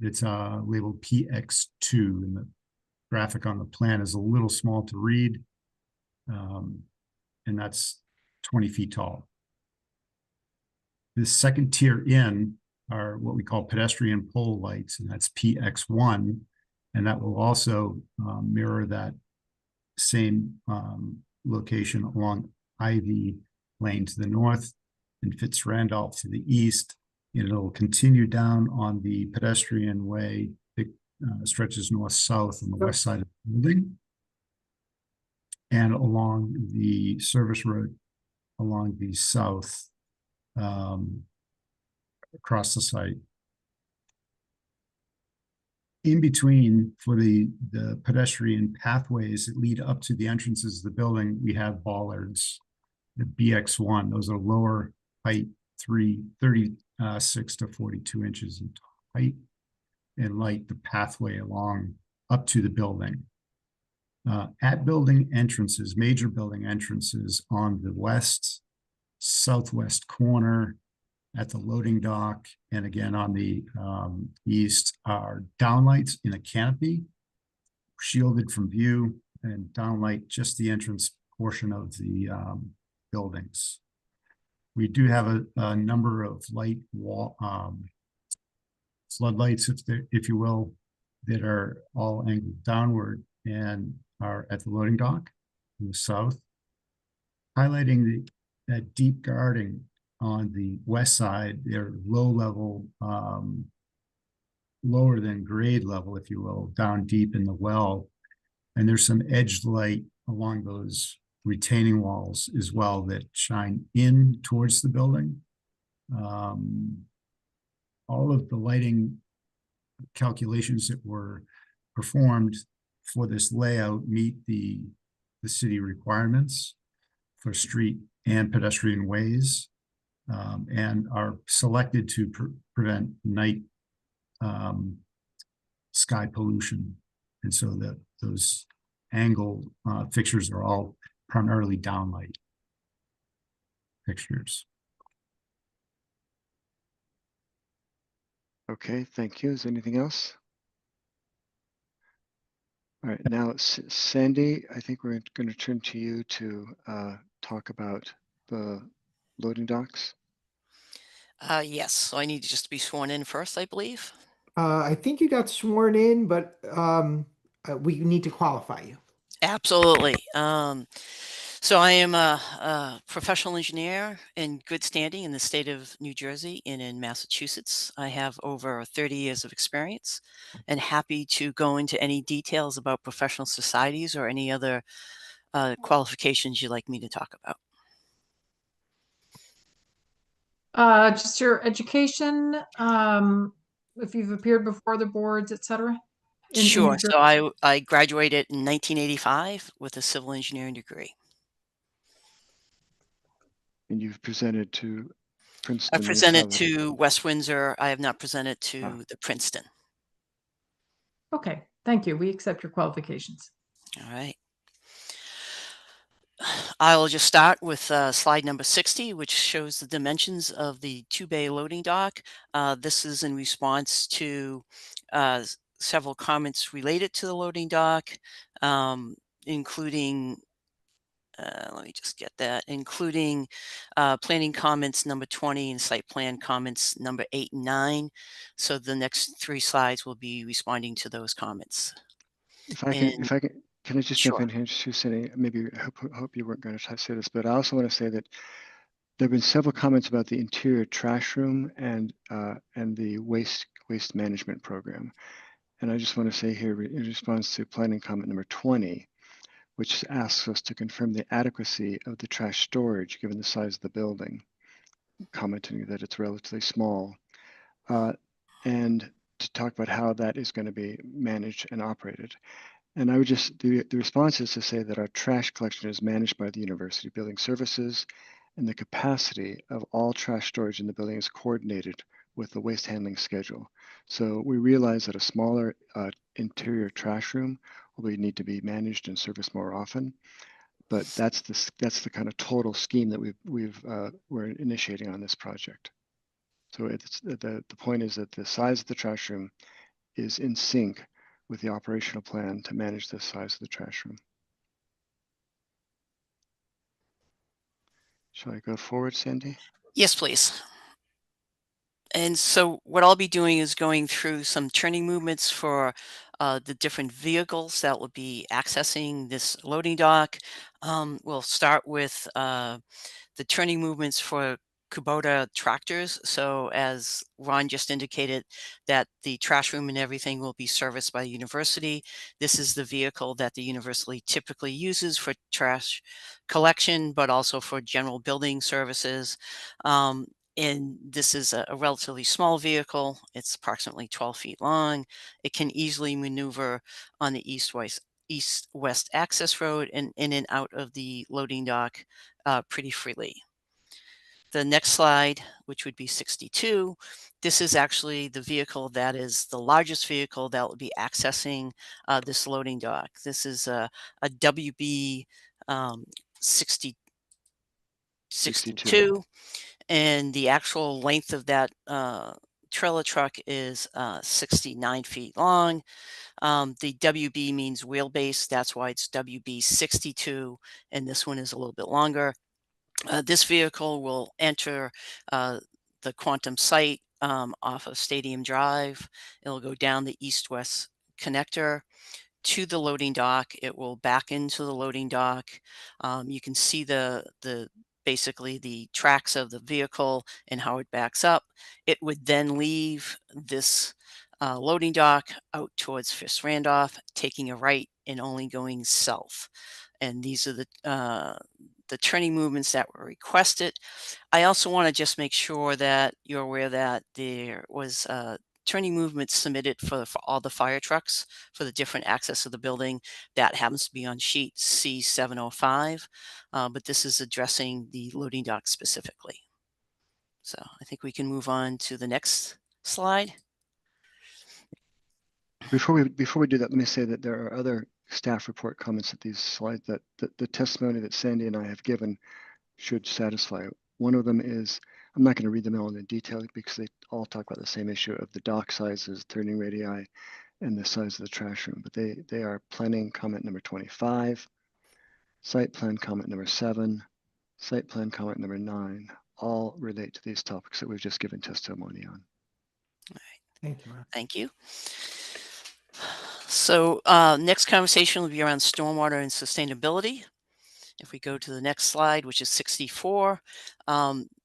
that's labeled PX2, and the graphic on the plan is a little small to read, and that's 20 feet tall. The second tier in are what we call pedestrian pole lights, and that's PX1, and that will also mirror that same location along Ivy Lane to the north and Randolph to the east. And it'll continue down on the pedestrian way that stretches north-south on the west side of the building, and along the service road along the south across the site. In between, for the pedestrian pathways that lead up to the entrances of the building, we have bollards, the BX1. Those are lower height, 36 to 42 inches in height, and light the pathway along up to the building. At building entrances, major building entrances on the west, southwest corner, at the loading dock, and again on the east, are downlights in a canopy, shielded from view, and downlight just the entrance portion of the buildings. We do have a number of light wall floodlights, if you will, that are all angled downward and are at the loading dock in the south, highlighting that deep guarding on the west side. They're low level, lower than grade level, if you will, down deep in the well. And there's some edged light along those retaining walls as well that shine in towards the building. All of the lighting calculations that were performed for this layout meet the city requirements for street and pedestrian ways, and are selected to prevent night sky pollution. And so that those angled fixtures are all primarily downlight fixtures. Okay, thank you. Is there anything else? All right, now Sandy, I think we're going to turn to you to talk about the loading docks. Yes, so I need to just be sworn in first, I believe. I think you got sworn in, but we need to qualify you. Absolutely. So I am a professional engineer in good standing in the state of New Jersey and in Massachusetts. I have over 30 years of experience, and happy to go into any details about professional societies or any other qualifications you'd like me to talk about. Just your education, if you've appeared before the boards, etc. Sure. your So I graduated in 1985 with a civil engineering degree. And you've presented to I Princeton presented Municipality. to West Windsor. I have not presented to Ah. the Princeton. Okay, thank you. We accept your qualifications. All right. I'll just start with slide number 60, which shows the dimensions of the 2-bay loading dock. This is in response to several comments related to the loading dock, including, let me just get that, including planning comments number 20 and site plan comments number 8 and 9. So the next 3 slides will be responding to those comments. If I can I just jump in here and just say, maybe I hope you weren't going to say this, but I also want to say that there have been several comments about the interior trash room and the waste management program. And I just want to say here in response to planning comment number 20, which asks us to confirm the adequacy of the trash storage given the size of the building, commenting that it's relatively small, and to talk about how that is going to be managed and operated. And I would just, the response is to say that our trash collection is managed by the University Building Services, and the capacity of all trash storage in the building is coordinated with the waste handling schedule. So we realize that a smaller interior trash room will need to be managed and serviced more often, but that's the kind of total scheme that we're initiating on this project. So it's the point is that the size of the trash room is in sync with the operational plan to manage the size of the trash room. Shall I go forward, Sandy? Yes, please. And so what I'll be doing is going through some turning movements for the different vehicles that will be accessing this loading dock. We'll start with the turning movements for Kubota tractors. So as Ron just indicated, that the trash room and everything will be serviced by the university. This is the vehicle that the university typically uses for trash collection, but also for general building services. And this is a relatively small vehicle. It's approximately 12 feet long. It can easily maneuver on the east-west access road and in and out of the loading dock pretty freely. The next slide, which would be 62, this is actually the vehicle that is the largest vehicle that will be accessing this loading dock. This is a WB 62, and the actual length of that trailer truck is 69 feet long. The WB means wheelbase. That's why it's WB 62, and this one is a little bit longer. This vehicle will enter the Quantum site off of Stadium Drive. It'll go down the east-west connector to the loading dock. It will back into the loading dock. You can see basically the tracks of the vehicle and how it backs up. It would then leave this loading dock out towards Fifth Randolph, taking a right and only going south. And these are the turning movements that were requested. I also want to just make sure that you're aware that there was turning movements submitted for all the fire trucks for the different access of the building. That happens to be on sheet C705, but this is addressing the loading dock specifically. So I think we can move on to the next slide. Before we do that, let me say that there are other staff report comments at these slides that the testimony that Sandy and I have given should satisfy. One of them is, I'm not going to read them all in detail because they all talk about the same issue of the dock sizes, turning radii, and the size of the trash room. But they are planning comment number 25, site plan comment number 7, site plan comment number 9, all relate to these topics that we've just given testimony on. All right. Thank you, Ron. Thank you. So next conversation will be around stormwater and sustainability. If we go to the next slide, which is 64,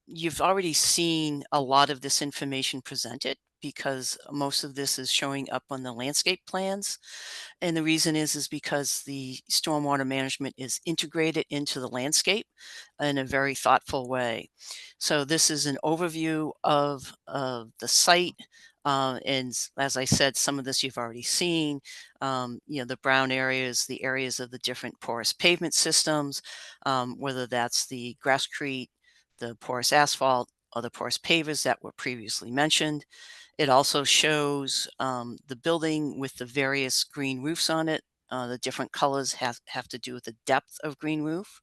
you've already seen a lot of this information presented because most of this is showing up on the landscape plans. And the reason is because the stormwater management is integrated into the landscape in a very thoughtful way. So this is an overview of the site, As I said, some of this you've already seen. The brown areas, the areas of the different porous pavement systems, whether that's the grasscrete, the porous asphalt, or the porous pavers that were previously mentioned. It also shows the building with the various green roofs on it. The different colors have to do with the depth of green roof.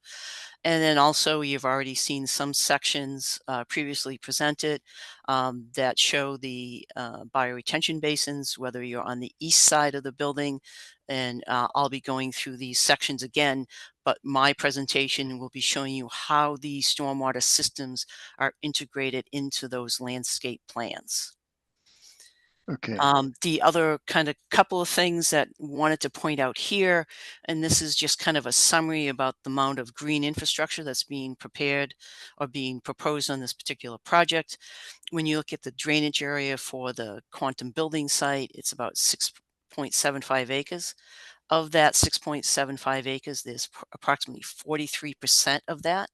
And then also you've already seen some sections previously presented that show the bioretention basins, whether you're on the east side of the building. And I'll be going through these sections again, but my presentation will be showing you how the stormwater systems are integrated into those landscape plans. Okay. The other kind of couple of things that wanted to point out here, and this is just kind of a summary about the amount of green infrastructure that's being prepared or being proposed on this particular project. When you look at the drainage area for the quantum building site, it's about 6.75 acres. Of that 6.75 acres, there's approximately 43% of that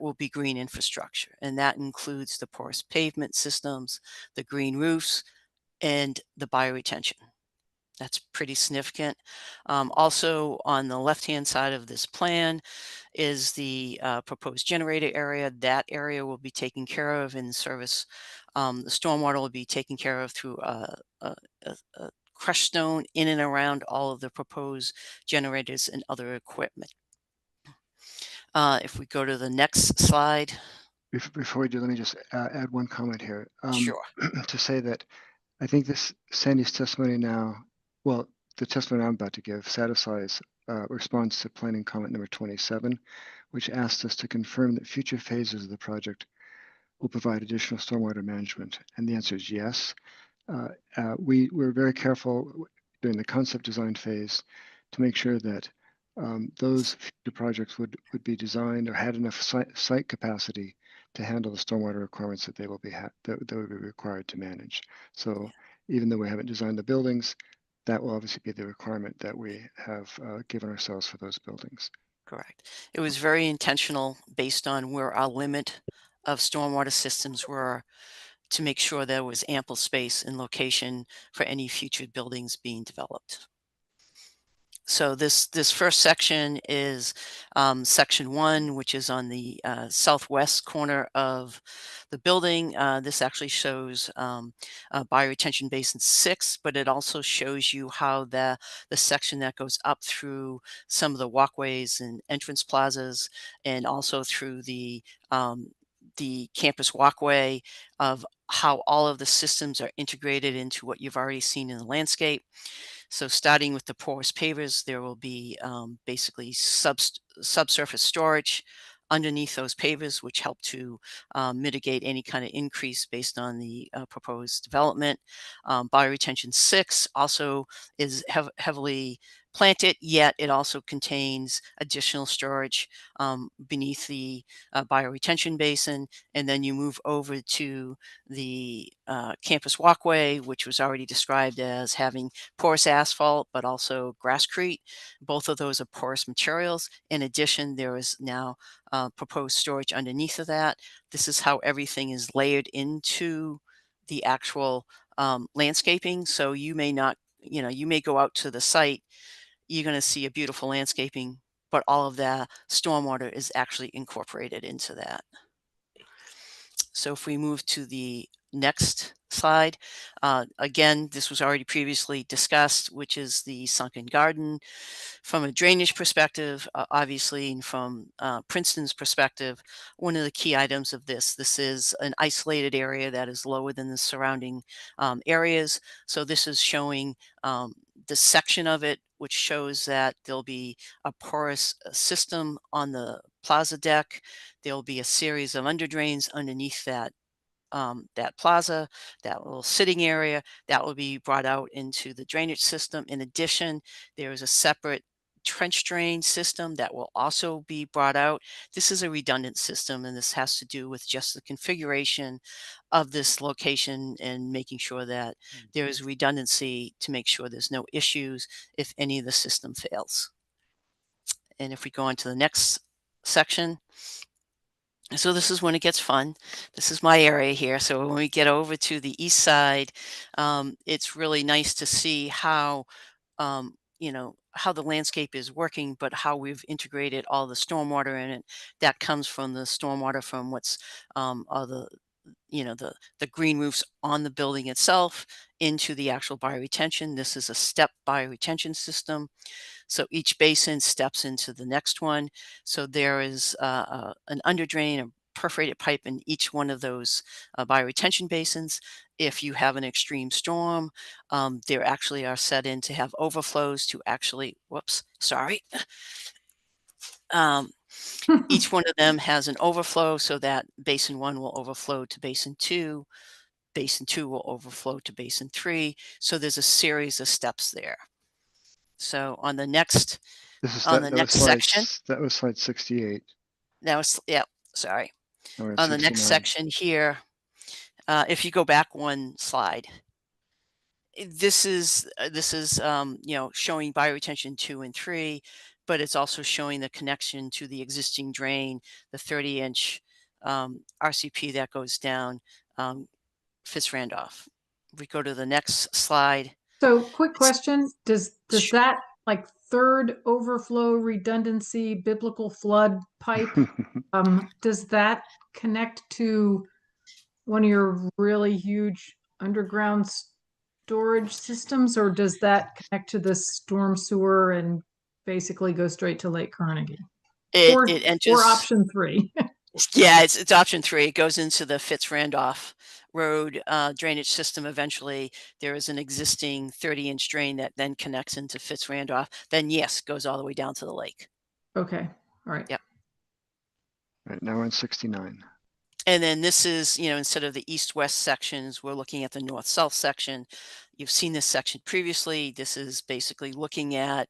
will be green infrastructure. And that includes the porous pavement systems, the green roofs, and the bioretention. That's pretty significant. Also on the left-hand side of this plan is the proposed generator area. That area will be taken care of in service. The stormwater will be taken care of through a crushed stone in and around all of the proposed generators and other equipment. If we go to the next slide. Before we do, let me just add one comment here. Sure. To say that I think this Sandy's testimony now, well, the testimony I'm about to give satisfies response to planning comment number 27, which asked us to confirm that future phases of the project will provide additional stormwater management. And the answer is yes. We were very careful during the concept design phase to make sure that those future projects would be designed or had enough site capacity to handle the stormwater requirements that they will be that would be required to manage. So even though we haven't designed the buildings, that will obviously be the requirement that we have given ourselves for those buildings. Correct. It was very intentional based on where our limit of stormwater systems were to make sure there was ample space and location for any future buildings being developed. So this first section is section 1, which is on the southwest corner of the building. This actually shows bioretention basin 6, but it also shows you how the section that goes up through some of the walkways and entrance plazas, and also through the campus walkway, of how all of the systems are integrated into what you've already seen in the landscape. So starting with the porous pavers, there will be basically subsurface storage underneath those pavers, which help to mitigate any kind of increase based on the proposed development. Bioretention 6 also is heavily planted, yet it also contains additional storage beneath the bioretention basin. And then you move over to the campus walkway, which was already described as having porous asphalt, but also grasscrete. Both of those are porous materials. In addition, there is now proposed storage underneath of that. This is how everything is layered into the actual landscaping. So you may not, you may go out to the site, you're going to see a beautiful landscaping, but all of the stormwater is actually incorporated into that. So if we move to the next slide, again, this was already previously discussed, which is the sunken garden. From a drainage perspective, obviously, and from Princeton's perspective, one of the key items of this is an isolated area that is lower than the surrounding areas. So this is showing the section of it, which shows that there'll be a porous system on the plaza deck. There'll be a series of underdrains underneath that plaza, that little sitting area that will be brought out into the drainage system. In addition, there is a separate trench drain system that will also be brought out. This is a redundant system, and this has to do with just the configuration of this location and making sure that there is redundancy to make sure there's no issues if any of the system fails. And if we go on to the next section, So this is when it gets fun. This is my area here. So when we get over to the east side, it's really nice to see how, how the landscape is working, but how we've integrated all the stormwater in it. That comes from the stormwater from what's are the green roofs on the building itself into the actual bioretention. This is a step bioretention system. So each basin steps into the next one. So there is an underdrain, a perforated pipe in each one of those bioretention basins. If you have an extreme storm, there actually are set in to have overflows to actually, whoops, sorry. Each one of them has an overflow so that basin 1 will overflow to basin 2. Basin 2 will overflow to basin 3. So there's a series of steps there. So on the next section, that was slide 68. that was, yeah, sorry. We're at On the next 69. section here, if you go back one slide, this is showing bioretention 2 and 3, but it's also showing the connection to the existing drain, the 30-inch RCP that goes down Fitz-Randolph. We go to the next slide. So quick question, does that like third overflow redundancy biblical flood pipe, does that connect to one of your really huge underground storage systems, or does that connect to the storm sewer and basically go straight to Lake Carnegie? Or option 3? Yeah, it's option 3. It goes into the Fitz-Randolph Road drainage system. Eventually, there is an existing 30-inch drain that then connects into Fitz-Randolph. Then, yes, goes all the way down to the lake. Okay, all right. Yep. Right, now we're on 69. And then this is, instead of the east-west sections, we're looking at the north-south section. You've seen this section previously. This is basically looking at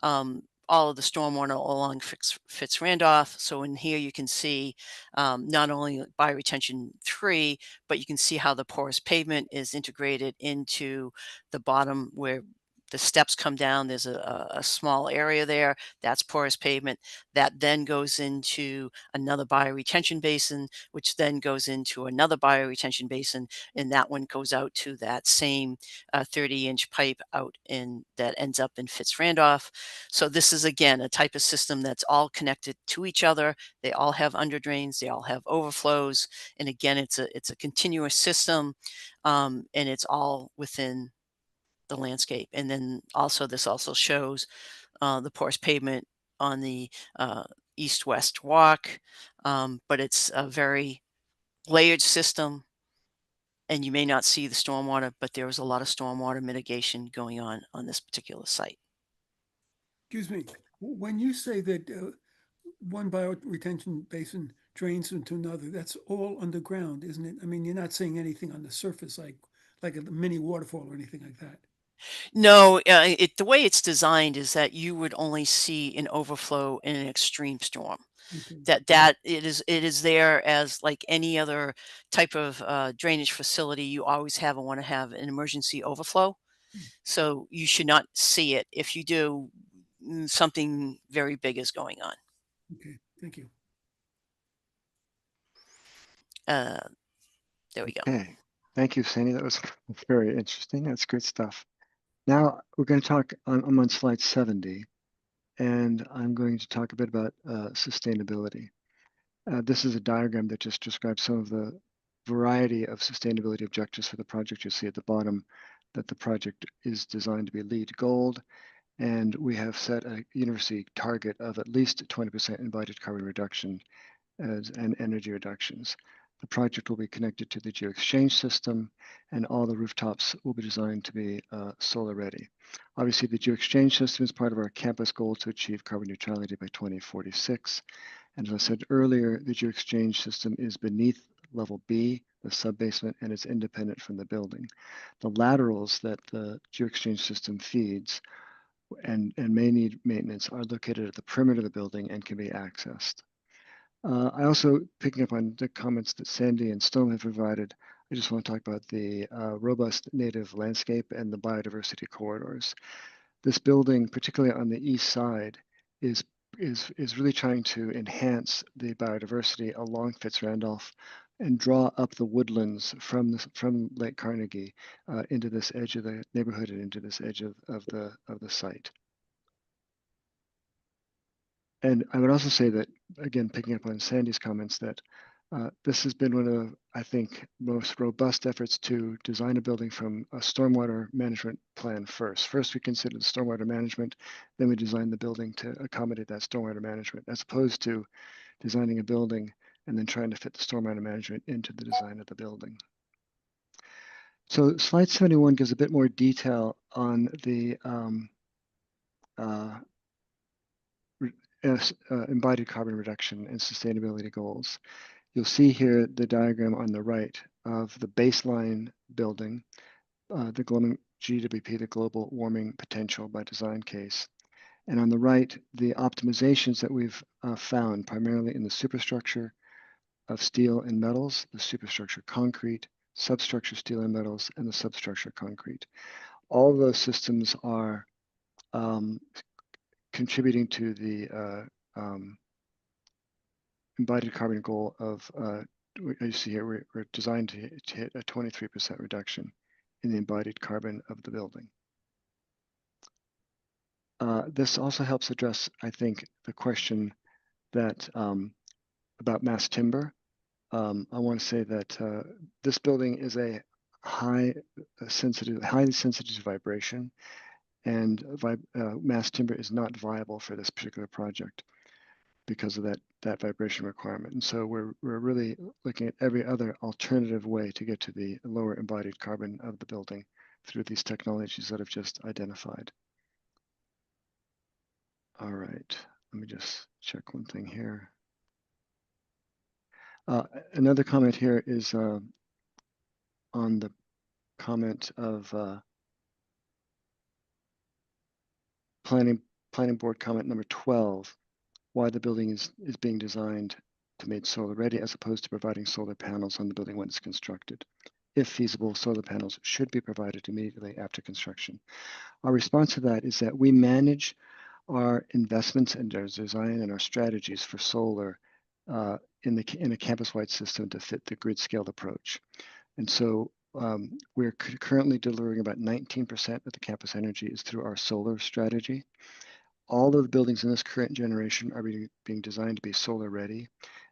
all of the stormwater along Fitz-Randolph. So in here you can see not only bioretention 3, but you can see how the porous pavement is integrated into the bottom where the steps come down. There's a small area there. That's porous pavement. That then goes into another bioretention basin, which then goes into another bioretention basin. And that one goes out to that same 30-inch pipe out that ends up in Fitz-Randolph. So this is, again, a type of system that's all connected to each other. They all have underdrains. They all have overflows. And again, it's a continuous system, and it's all within the landscape. And then also this also shows the porous pavement on the east-west walk, but it's a very layered system, and you may not see the stormwater, but there was a lot of stormwater mitigation going on this particular site. Excuse me, when you say that one bioretention basin drains into another, that's all underground, isn't it? I mean, you're not seeing anything on the surface like a mini waterfall or anything like that. No, the way it's designed is that you would only see an overflow in an extreme storm. Okay. That it is there as like any other type of drainage facility. You always want to have an emergency overflow. So you should not see it. If you do, something very big is going on. Okay, thank you. There we go. Okay, thank you, Sandy. That was very interesting. That's good stuff. Now we're going to talk, I'm on slide 70, and I'm going to talk a bit about sustainability. This is a diagram that just describes some of the variety of sustainability objectives for the project. You'll see at the bottom that the project is designed to be LEED Gold, and we have set a university target of at least 20% embodied carbon reduction and energy reductions. The project will be connected to the geoexchange system, and all the rooftops will be designed to be solar ready. Obviously, the geoexchange system is part of our campus goal to achieve carbon neutrality by 2046. And as I said earlier, the geoexchange system is beneath level B, the subbasement, and it's independent from the building. The laterals that the geoexchange system feeds and may need maintenance are located at the perimeter of the building and can be accessed. I also, picking up on the comments that Sandy and Stone have provided, I just want to talk about the robust native landscape and the biodiversity corridors. This building, particularly on the east side, is is really trying to enhance the biodiversity along Fitzrandolph and draw up the woodlands from Lake Carnegie into this edge of the neighborhood and into this edge of the site. And I would also say that, again, picking up on Sandy's comments, that this has been one of the, I think, most robust efforts to design a building from a stormwater management plan first. First, we considered the stormwater management, then we designed the building to accommodate that stormwater management, as opposed to designing a building and then trying to fit the stormwater management into the design of the building. So slide 71 gives a bit more detail on the embodied carbon reduction and sustainability goals. You'll see here the diagram on the right of the baseline building, the GWP, the global warming potential by design case. And on the right, the optimizations that we've found primarily in the superstructure of steel and metals, the superstructure concrete, substructure steel and metals, and the substructure concrete. All of those systems are contributing to the embodied carbon goal of, as you see here, we're designed to hit a 23% reduction in the embodied carbon of the building. This also helps address, I think, the question that about mass timber. I want to say that this building is a highly sensitive to vibration, and mass timber is not viable for this particular project because of that vibration requirement. And so we're really looking at every other alternative way to get to the lower embodied carbon of the building through these technologies that I've just identified. All right, let me just check one thing here. Another comment here is on the comment of planning board comment number 12, why the building is being designed to make solar ready as opposed to providing solar panels on the building when it's constructed. If feasible, solar panels should be provided immediately after construction. Our response to that is that we manage our investments and our design and our strategies for solar in a campus-wide system to fit the grid-scaled approach. And so we're currently delivering about 19% of the campus energy is through our solar strategy. All of the buildings in this current generation are being designed to be solar ready.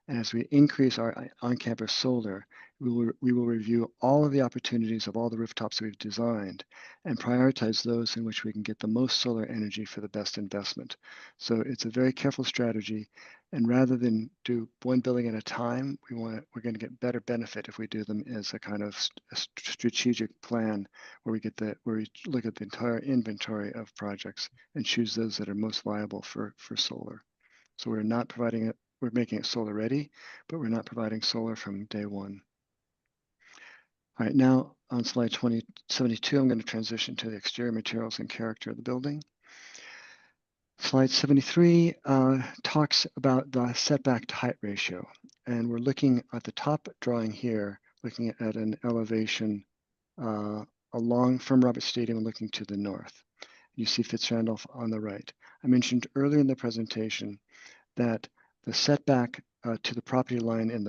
And as we increase our on-campus solar, we will review all of the opportunities of all the rooftops that we've designed and prioritize those in which we can get the most solar energy for the best investment. So it's a very careful strategy. And rather than do one building at a time, we're going to get better benefit if we do them as a kind of a strategic plan where we look at the entire inventory of projects and choose those that are most viable for solar. So we're not providing it, we're making it solar ready, but we're not providing solar from day one. All right, now on slide 72, I'm going to transition to the exterior materials and character of the building. Slide 73 talks about the setback to height ratio. And we're looking at the top drawing here, looking at an elevation along from Robert Stadium and looking to the north. You see Fitzrandolph on the right. I mentioned earlier in the presentation that the setback to the property line on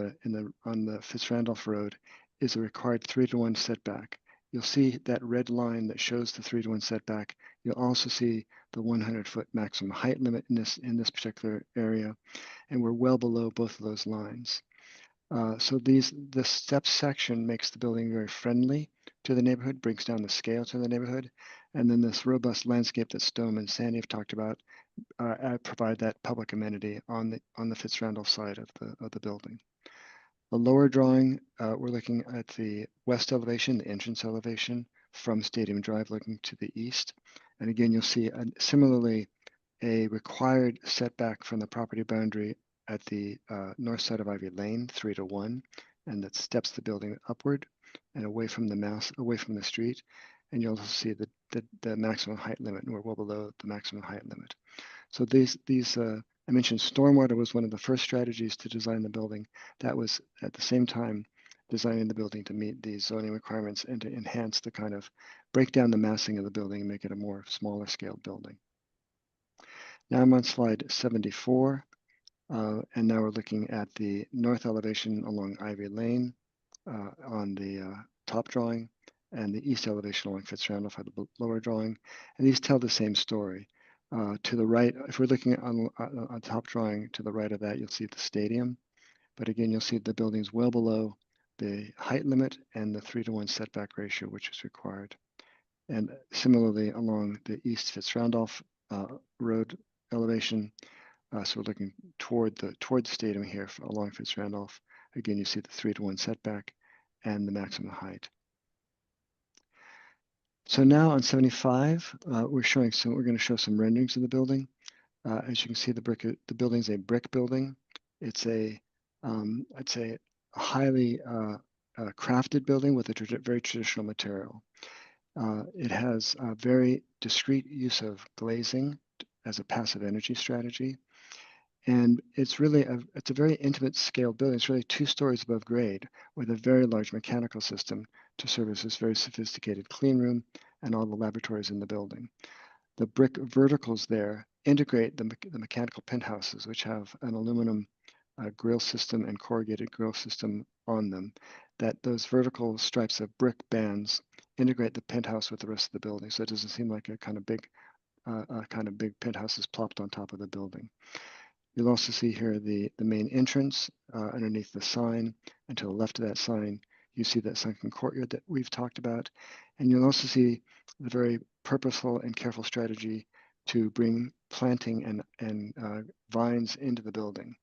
the Fitzrandolph Road is a required 3-to-1 setback. You'll see that red line that shows the 3-to-1 setback. You'll also see the 100-foot maximum height limit in this particular area, and we're well below both of those lines. So this step section makes the building very friendly to the neighborhood, brings down the scale to the neighborhood, and then this robust landscape that Stone and Sandy have talked about provide that public amenity on the Fitzrandolph side of the building. The lower drawing, we're looking at the west elevation, the entrance elevation from Stadium Drive looking to the east. And again, you'll see similarly a required setback from the property boundary at the north side of Ivy Lane, 3-to-1, and that steps the building upward and away from the street. And you'll also see the maximum height limit, and we're well below the maximum height limit. So I mentioned stormwater was one of the first strategies to design the building. That was at the same time designing the building to meet these zoning requirements and to enhance the break down the massing of the building and make it a more smaller scale building. Now I'm on slide 74, and now we're looking at the north elevation along Ivy Lane on the top drawing, and the east elevation along Fitzrandolph at the lower drawing, and these tell the same story. To the right, if we're looking on top drawing, to the right of that, you'll see the stadium, but again, you'll see the buildings well below the height limit and the 3-to-1 setback ratio, which is required. And similarly, along the East Fitzrandolph Road elevation, so we're looking toward the stadium here along Fitzrandolph. Again, you see the 3-to-1 setback and the maximum height. So now on 75, we're going to show some renderings of the building. As you can see, the building is a brick building. It's a, I'd say, a highly crafted building with a very traditional material. It has a very discrete use of glazing as a passive energy strategy. And it's really it's a very intimate scale building. It's really 2 stories above grade with a very large mechanical system to service this very sophisticated clean room and all the laboratories in the building. The brick verticals there integrate the mechanical penthouses, which have an aluminum grill system and corrugated grill system on them. That those vertical stripes of brick bands integrate the penthouse with the rest of the building, so it doesn't seem like a kind of big penthouse is plopped on top of the building. You'll also see here the main entrance underneath the sign, and to the left of that sign, you see that sunken courtyard that we've talked about. And you'll also see the very purposeful and careful strategy to bring planting and vines into the building.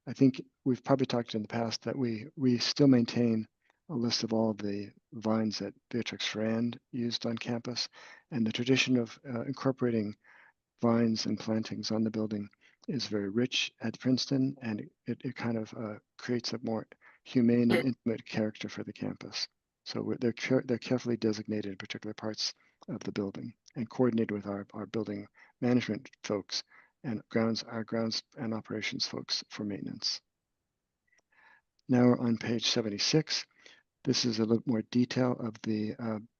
I think we've probably talked in the past that we still maintain a list of all of the vines that Beatrix Rand used on campus, and the tradition of incorporating vines and plantings on the building is very rich at Princeton, and it kind of creates a more humane and intimate character for the campus. So they're carefully designated in particular parts of the building and coordinated with our building management folks and our grounds and operations folks for maintenance. Now we're on page 76. This is a little more detail of the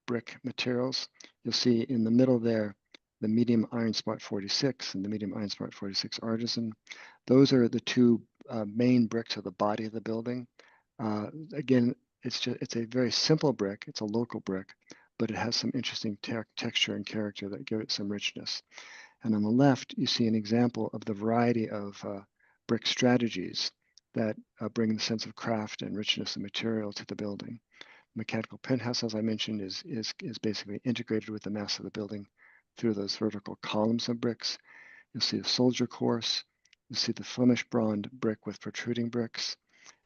brick materials. You'll see in the middle there the medium iron spot 46 and the medium iron spot 46 artisan. Those are the 2 main bricks of the body of the building. Again, it's a very simple brick. It's a local brick, but it has some interesting texture and character that give it some richness. And on the left, you see an example of the variety of brick strategies that bring the sense of craft and richness of material to the building. Mechanical penthouse, as I mentioned, is basically integrated with the mass of the building through those vertical columns of bricks. You'll see the soldier course. You'll see the Flemish bronze brick with protruding bricks.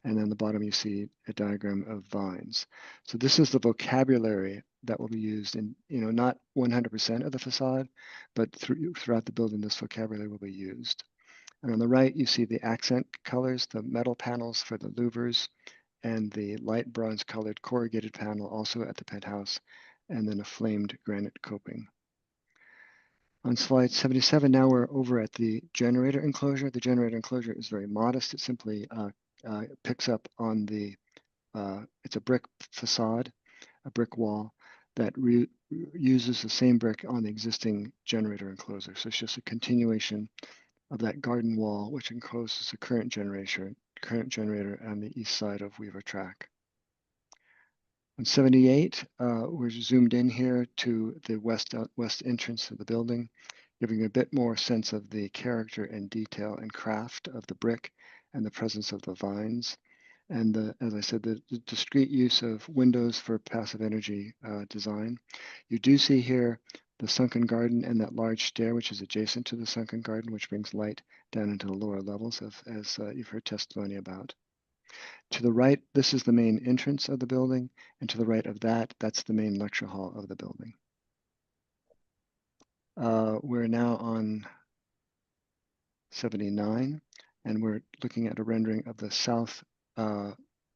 And then the bottom, you see a diagram of vines. So this is the vocabulary that will be used in, not 100% of the facade, but throughout the building, this vocabulary will be used. And on the right, you see the accent colors, the metal panels for the louvers, and the light bronze colored corrugated panel also at the penthouse, and then a flamed granite coping. On slide 77, now we're over at the generator enclosure. The generator enclosure is very modest. It simply picks up on it's a brick facade, a brick wall that uses the same brick on the existing generator enclosure. So it's just a continuation of that garden wall, which encloses the current generator on the east side of Weaver Track. On 78, we're zoomed in here to the west entrance of the building, giving a bit more sense of the character and detail and craft of the brick and the presence of the vines. And as I said, the discrete use of windows for passive energy design. You do see here the sunken garden and that large stair, which is adjacent to the sunken garden, which brings light down into the lower levels, as you've heard testimony about. To the right, this is the main entrance of the building, and to the right of that, that's the main lecture hall of the building. We're now on 79, and we're looking at a rendering of the south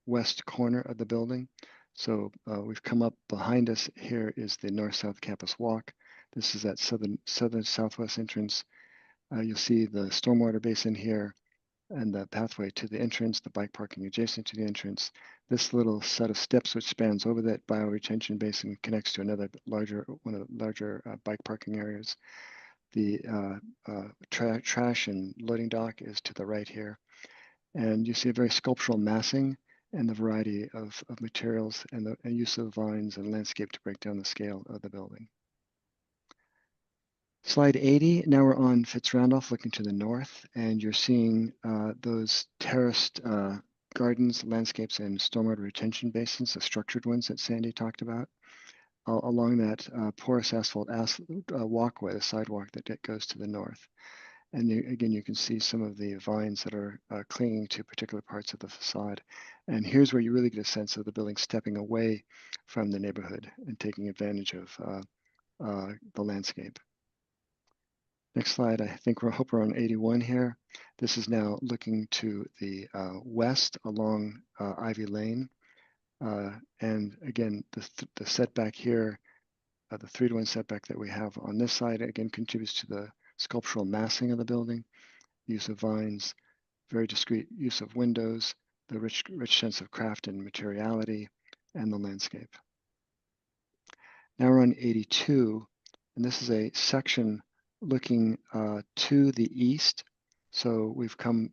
west corner of the building. So we've come up behind us. Here is the north-south campus walk. This is that southwest entrance. You'll see the stormwater basin here and the pathway to the entrance, the bike parking adjacent to the entrance. This little set of steps which spans over that bioretention basin connects to one of the larger bike parking areas. The trash and loading dock is to the right here. And you see a very sculptural massing and the variety of materials and the use of vines and landscape to break down the scale of the building. Slide 80, now we're on Fitzrandolph looking to the north, and you're seeing those terraced gardens, landscapes, and stormwater retention basins, the structured ones that Sandy talked about, along that porous asphalt walkway, the sidewalk that goes to the north. And again, you can see some of the vines that are clinging to particular parts of the facade. And here's where you really get a sense of the building stepping away from the neighborhood and taking advantage of the landscape. Next slide, I think hope we're on 81 here. This is now looking to the west along Ivy Lane. And again, the setback here, the 3-to-1 setback that we have on this side, again, contributes to the sculptural massing of the building, use of vines, very discreet use of windows, the rich sense of craft and materiality, and the landscape. Now we're on 82, and this is a section looking to the east. So we've come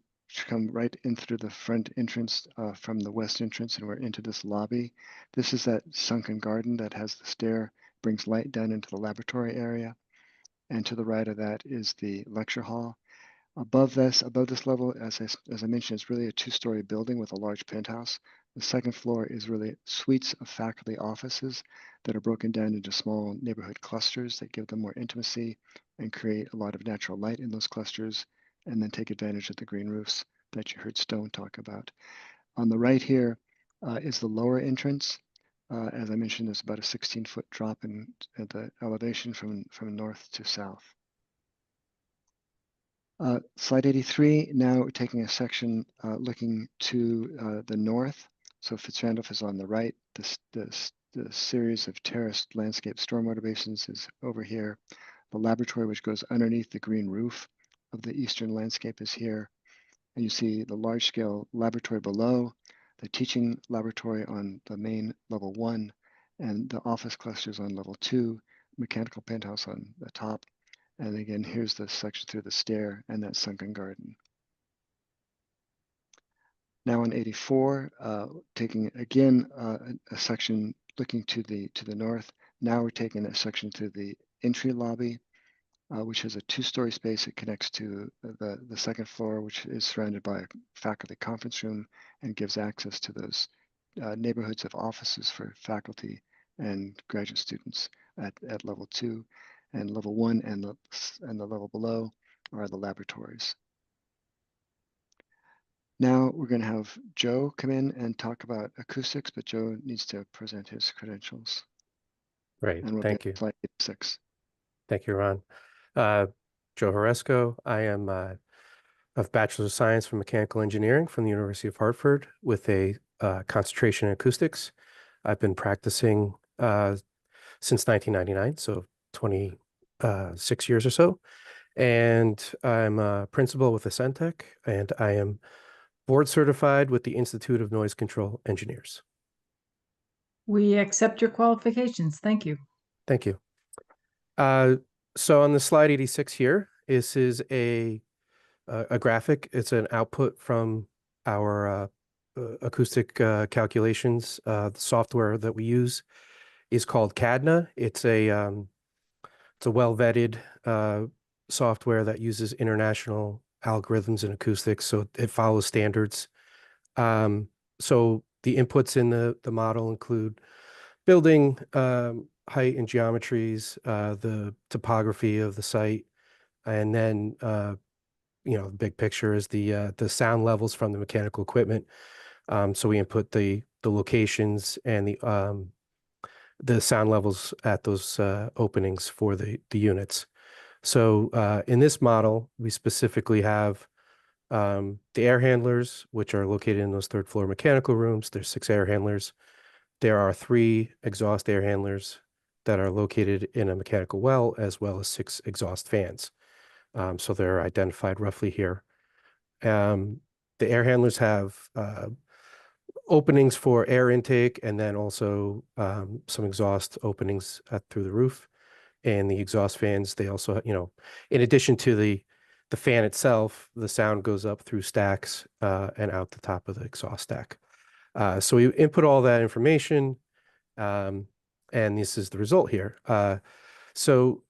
right in through the front entrance from the west entrance, and we're into this lobby. This is that sunken garden that has the stair, brings light down into the laboratory area. And to the right of that is the lecture hall. Above this level, as I mentioned, it's really a 2-story building with a large penthouse. The second floor is really suites of faculty offices that are broken down into small neighborhood clusters that give them more intimacy and create a lot of natural light in those clusters, and then take advantage of the green roofs that you heard Stone talk about. On the right here is the lower entrance. As I mentioned, there's about a 16-foot drop in the elevation from north to south. Slide 83, now we're taking a section looking to the north. So Fitzrandolph is on the right. The series of terraced landscape stormwater basins is over here. The laboratory, which goes underneath the green roof of the eastern landscape, is here. And you see the large-scale laboratory below, the teaching laboratory on the main level 1, and the office clusters on level 2, mechanical penthouse on the top. And again, here's the section through the stair and that sunken garden. Now on 84, taking again a section looking to the north. Now we're taking a section through the entry lobby, which has a 2-story space. It connects to the second floor, which is surrounded by a faculty conference room and gives access to those neighborhoods of offices for faculty and graduate students at level 2. And level 1 and the level below are the laboratories. Now we're going to have Joe come in and talk about acoustics, but Joe needs to present his credentials. Right, And we'll thank get you. slide 6. Thank you, Ron. Joe Horesco. I am of Bachelor of Science from Mechanical Engineering from the University of Hartford with a concentration in acoustics. I've been practicing since 1999, so 26 years or so. And I'm a principal with Ascentec, and I am board certified with the Institute of Noise Control Engineers. We accept your qualifications. Thank you. Thank you. So on the slide 86 here, this is a graphic. It's an output from our acoustic calculations. The software that we use is called CADNA. It's a well-vetted software that uses international algorithms in acoustics, so it follows standards. So the inputs in the model include building height and geometries, the topography of the site, and then the big picture is the sound levels from the mechanical equipment. So we input the locations and the sound levels at those openings for the units. So in this model, we specifically have the air handlers, which are located in those 3rd floor mechanical rooms. There's 6 air handlers. There are 3 exhaust air handlers that are located in a mechanical well, as well as 6 exhaust fans. So they're identified roughly here. The air handlers have openings for air intake, and then also some exhaust openings through the roof. And the exhaust fans, they also, in addition to the fan itself, the sound goes up through stacks and out the top of the exhaust stack. So we input all that information, and this is the result here. So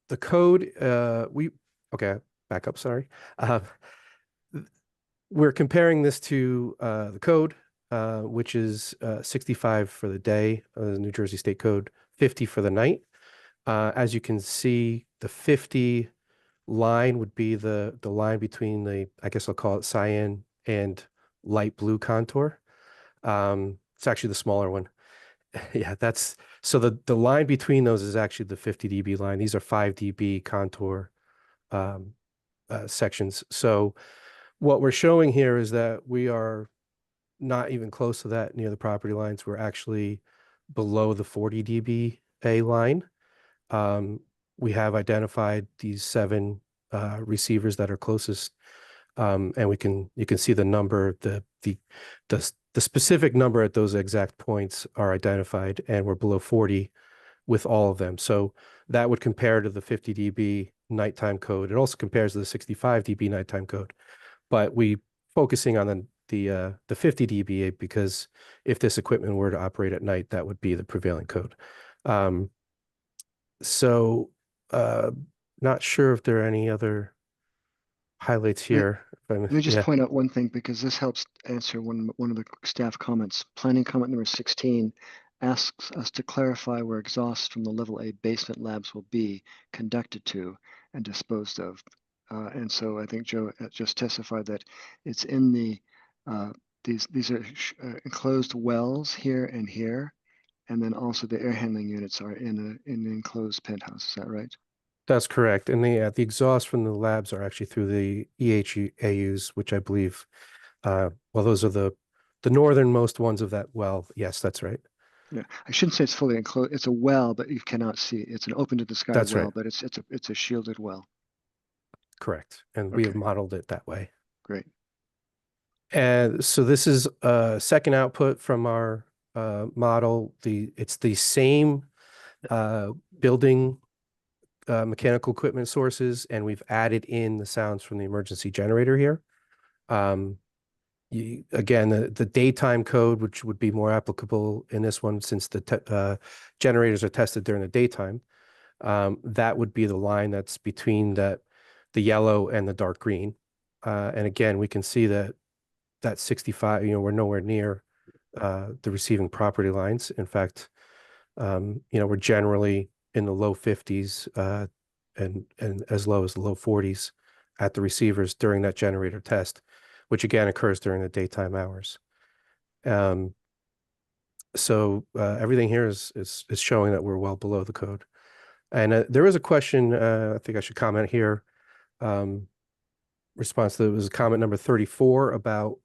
the code, okay, back up, sorry. We're comparing this to the code, which is 65 for the day, the New Jersey State Code, 50 for the night. As you can see, the 50 line would be the line between the, I guess I'll call it cyan and light blue contour. It's actually the smaller one. Yeah, so the line between those is actually the 50 dB line. These are 5 dB contour sections. So what we're showing here is that we are not even close to that near the property lines. We're actually below the 40 dBA line. We have identified these 7 receivers that are closest, and you can see the number, the specific number at those exact points are identified, and we're below 40 with all of them. So that would compare to the 50 dB nighttime code. It also compares to the 65 dB nighttime code, but we focusing on the 50 dB because if this equipment were to operate at night, that would be the prevailing code. Not sure if there are any other highlights here. Let me just point out one thing, because this helps answer one of the staff comments. Planning comment number 16 asks us to clarify where exhausts from the level A basement labs will be conducted to and disposed of. And so I think Joe just testified that it's in the, these are enclosed wells here and here. And then also the air handling units are in an enclosed penthouse. Is that right? That's correct. And the exhaust from the labs are actually through the EHAUs, which I believe, well, those are the northernmost ones of that well. Yes, that's right. Yeah, I shouldn't say it's fully enclosed. It's a well, but you cannot see. It's an open to the sky That's well, right. but it's a shielded well. Correct. And we have modeled it that way. Great. And so this is a second output from our model. It's the same building mechanical equipment sources, and we've added in the sounds from the emergency generator here. Again, the daytime code, which would be more applicable in this one since the generators are tested during the daytime, that would be the line that's between the yellow and the dark green. And again, we can see that 65, we're nowhere near the receiving property lines. In fact, we're generally in the low 50s and as low as the low 40s at the receivers during that generator test, which again occurs during the daytime hours. So everything here is showing that we're well below the code. And there is a question, I think I should comment here. Response to it was comment number 34 about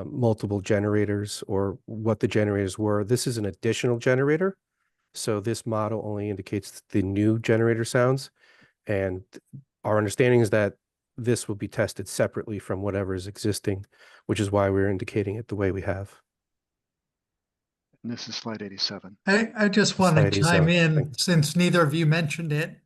multiple generators or what the generators were. This is an additional generator. So this model only indicates the new generator sounds. And our understanding is that this will be tested separately from whatever is existing, which is why we're indicating it the way we have. And this is slide 87. I just want to chime in, since neither of you mentioned it,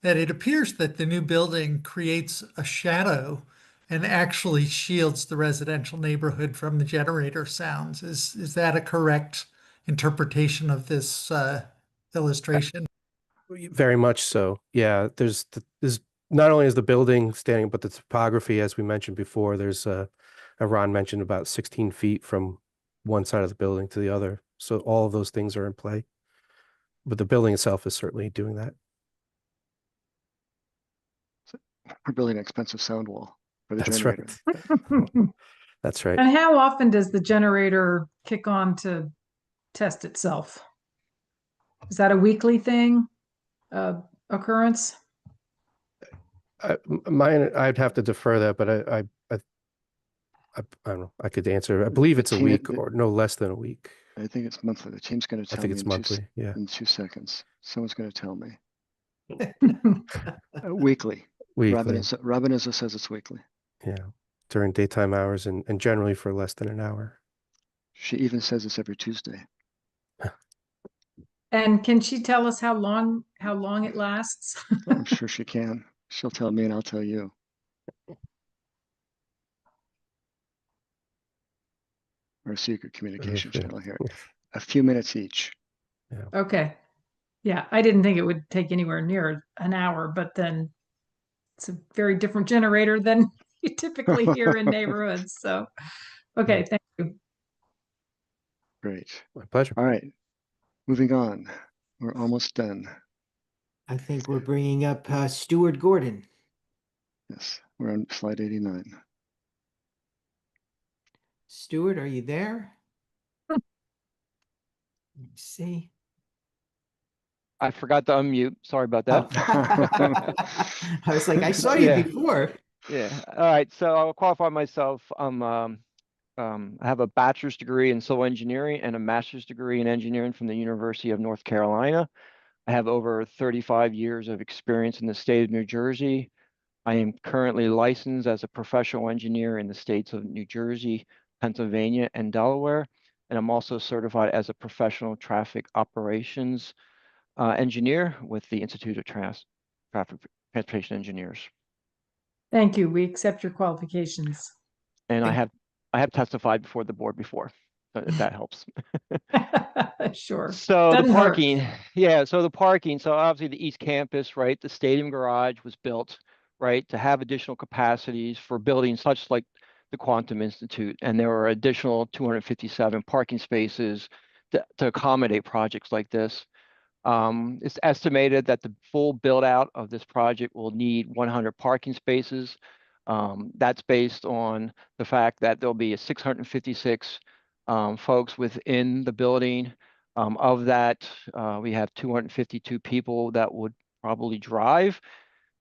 that it appears that the new building creates a shadow and actually shields the residential neighborhood from the generator sounds. Is that a correct interpretation of this illustration? Very much so. Yeah, there's not only is the building standing, but the topography, as we mentioned before, there's Ron mentioned about 16 feet from one side of the building to the other. So all of those things are in play. But the building itself is certainly doing that. We're building an expensive sound wall for the That's generator. Right. That's right. And how often does the generator kick on to test itself? Is that a weekly thing, occurrence? I'd have to defer that, but I don't know. I could answer. I believe it's a week or no less than a week. I think it's monthly. The team's going to tell me. I think it's monthly. Yeah. In 2 seconds. Someone's going to tell me. Weekly. Weekly. Robin Izzo says it's weekly. Yeah. During daytime hours and generally for less than an hour. She even says it's every Tuesday. And can she tell us how long how long it lasts? I'm sure she can. She'll tell me and I'll tell you. Our secret communication channel here. A few minutes each. Okay. Yeah, I didn't think it would take anywhere near an hour, but then it's a very different generator than you typically hear in neighborhoods. So, okay, thank you. Great. My pleasure. All right, moving on. We're almost done. I think we're bringing up Stuart Gordon. Yes, we're on slide 89. Stuart, are you there? Let me see. I forgot to unmute. Sorry about that. I was like, I saw you before. Yeah. All right. So I'll qualify myself. I have a bachelor's degree in civil engineering and a master's degree in engineering from the University of North Carolina. I have over 35 years of experience in the state of New Jersey. I am currently licensed as a professional engineer in the states of New Jersey, Pennsylvania, and Delaware. And I'm also certified as a professional traffic operations engineer with the Institute of Traffic Transportation Engineers. Thank you. We accept your qualifications. And I have testified before the board before, if that helps. Sure. So Doesn't the hurt. parking, so the parking, so obviously the East Campus, right? The stadium garage was built, right, to have additional capacities for buildings such like the Quantum Institute. And there were additional 257 parking spaces to accommodate projects like this. It's estimated that the full build out of this project will need 100 parking spaces. That's based on the fact that there'll be 656 folks within the building. Of that, we have 252 people that would probably drive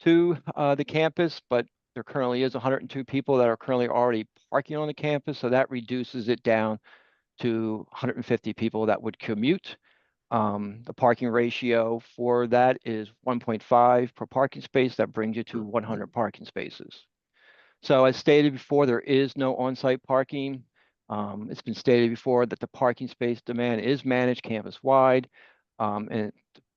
to the campus, but there currently is 102 people that are currently already parking on the campus. So that reduces it down to 150 people that would commute. The parking ratio for that is 1.5 per parking space. That brings you to 100 parking spaces. So as stated before, there is no on-site parking. It's been stated before that the parking space demand is managed campus-wide, and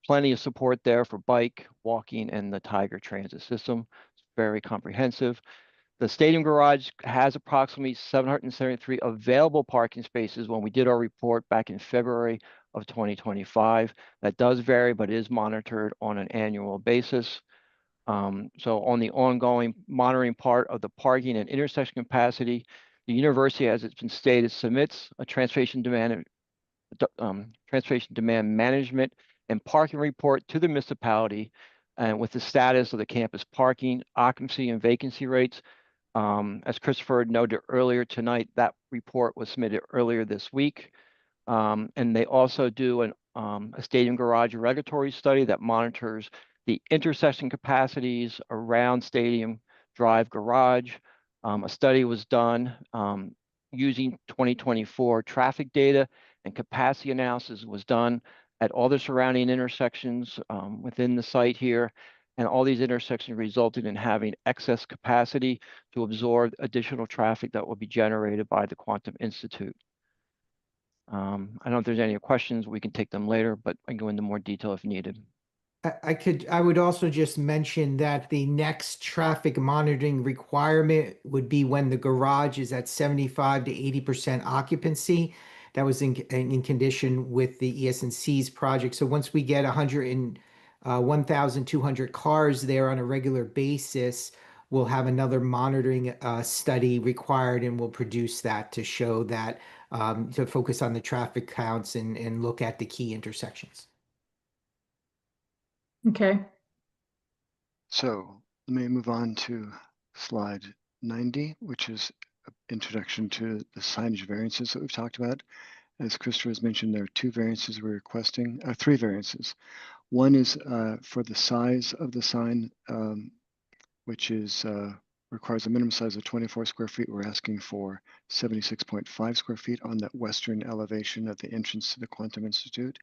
plenty of support there for bike, walking, and the Tiger transit system. It's very comprehensive. The stadium garage has approximately 773 available parking spaces when we did our report back in February of 2025. That does vary, but is monitored on an annual basis. So on the ongoing monitoring part of the parking and intersection capacity, the university, as it's been stated, submits a transportation demand management and parking report to the municipality, and with the status of the campus parking, occupancy, and vacancy rates. As Christopher noted earlier tonight, that report was submitted earlier this week. And they also do a stadium garage regulatory study that monitors the intersection capacities around Stadium Drive Garage. A study was done using 2024 traffic data, and capacity analysis was done at all the surrounding intersections within the site here. And all these intersections resulted in having excess capacity to absorb additional traffic that will be generated by the Quantum Institute. I don't know if there's any questions. We can take them later, but I can go into more detail if needed. I would also just mention that the next traffic monitoring requirement would be when the garage is at 75 to 80% occupancy. That was in condition with the ES&C's project. So once we get 1,200 cars there on a regular basis, we'll have another monitoring study required, and we'll produce that to show that, to focus on the traffic counts and look at the key intersections. Okay. So let me move on to slide 90, which is an introduction to the signage variances that we've talked about. As Christopher has mentioned, there are two variances we're requesting, three variances. One is for the size of the sign, which is requires a minimum size of 24 square feet. We're asking for 76.5 square feet on that western elevation of the entrance to the Quantum Institute.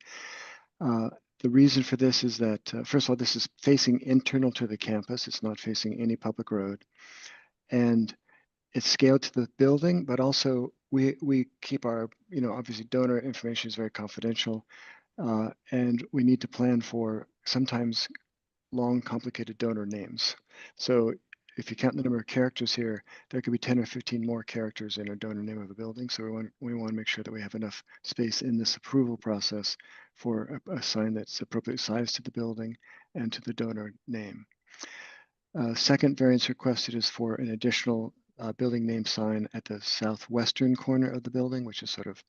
The reason for this is that, first of all, this is facing internal to the campus. It's not facing any public road. And it's scaled to the building, but also we keep our, obviously donor information is very confidential. And we need to plan for sometimes long, complicated donor names. So if you count the number of characters here, there could be 10 or 15 more characters in a donor name of a building. So we want to make sure that we have enough space in this approval process for a sign that's appropriately sized to the building and to the donor name. Second variance requested is for an additional building name sign at the southwestern corner of the building, which is sort of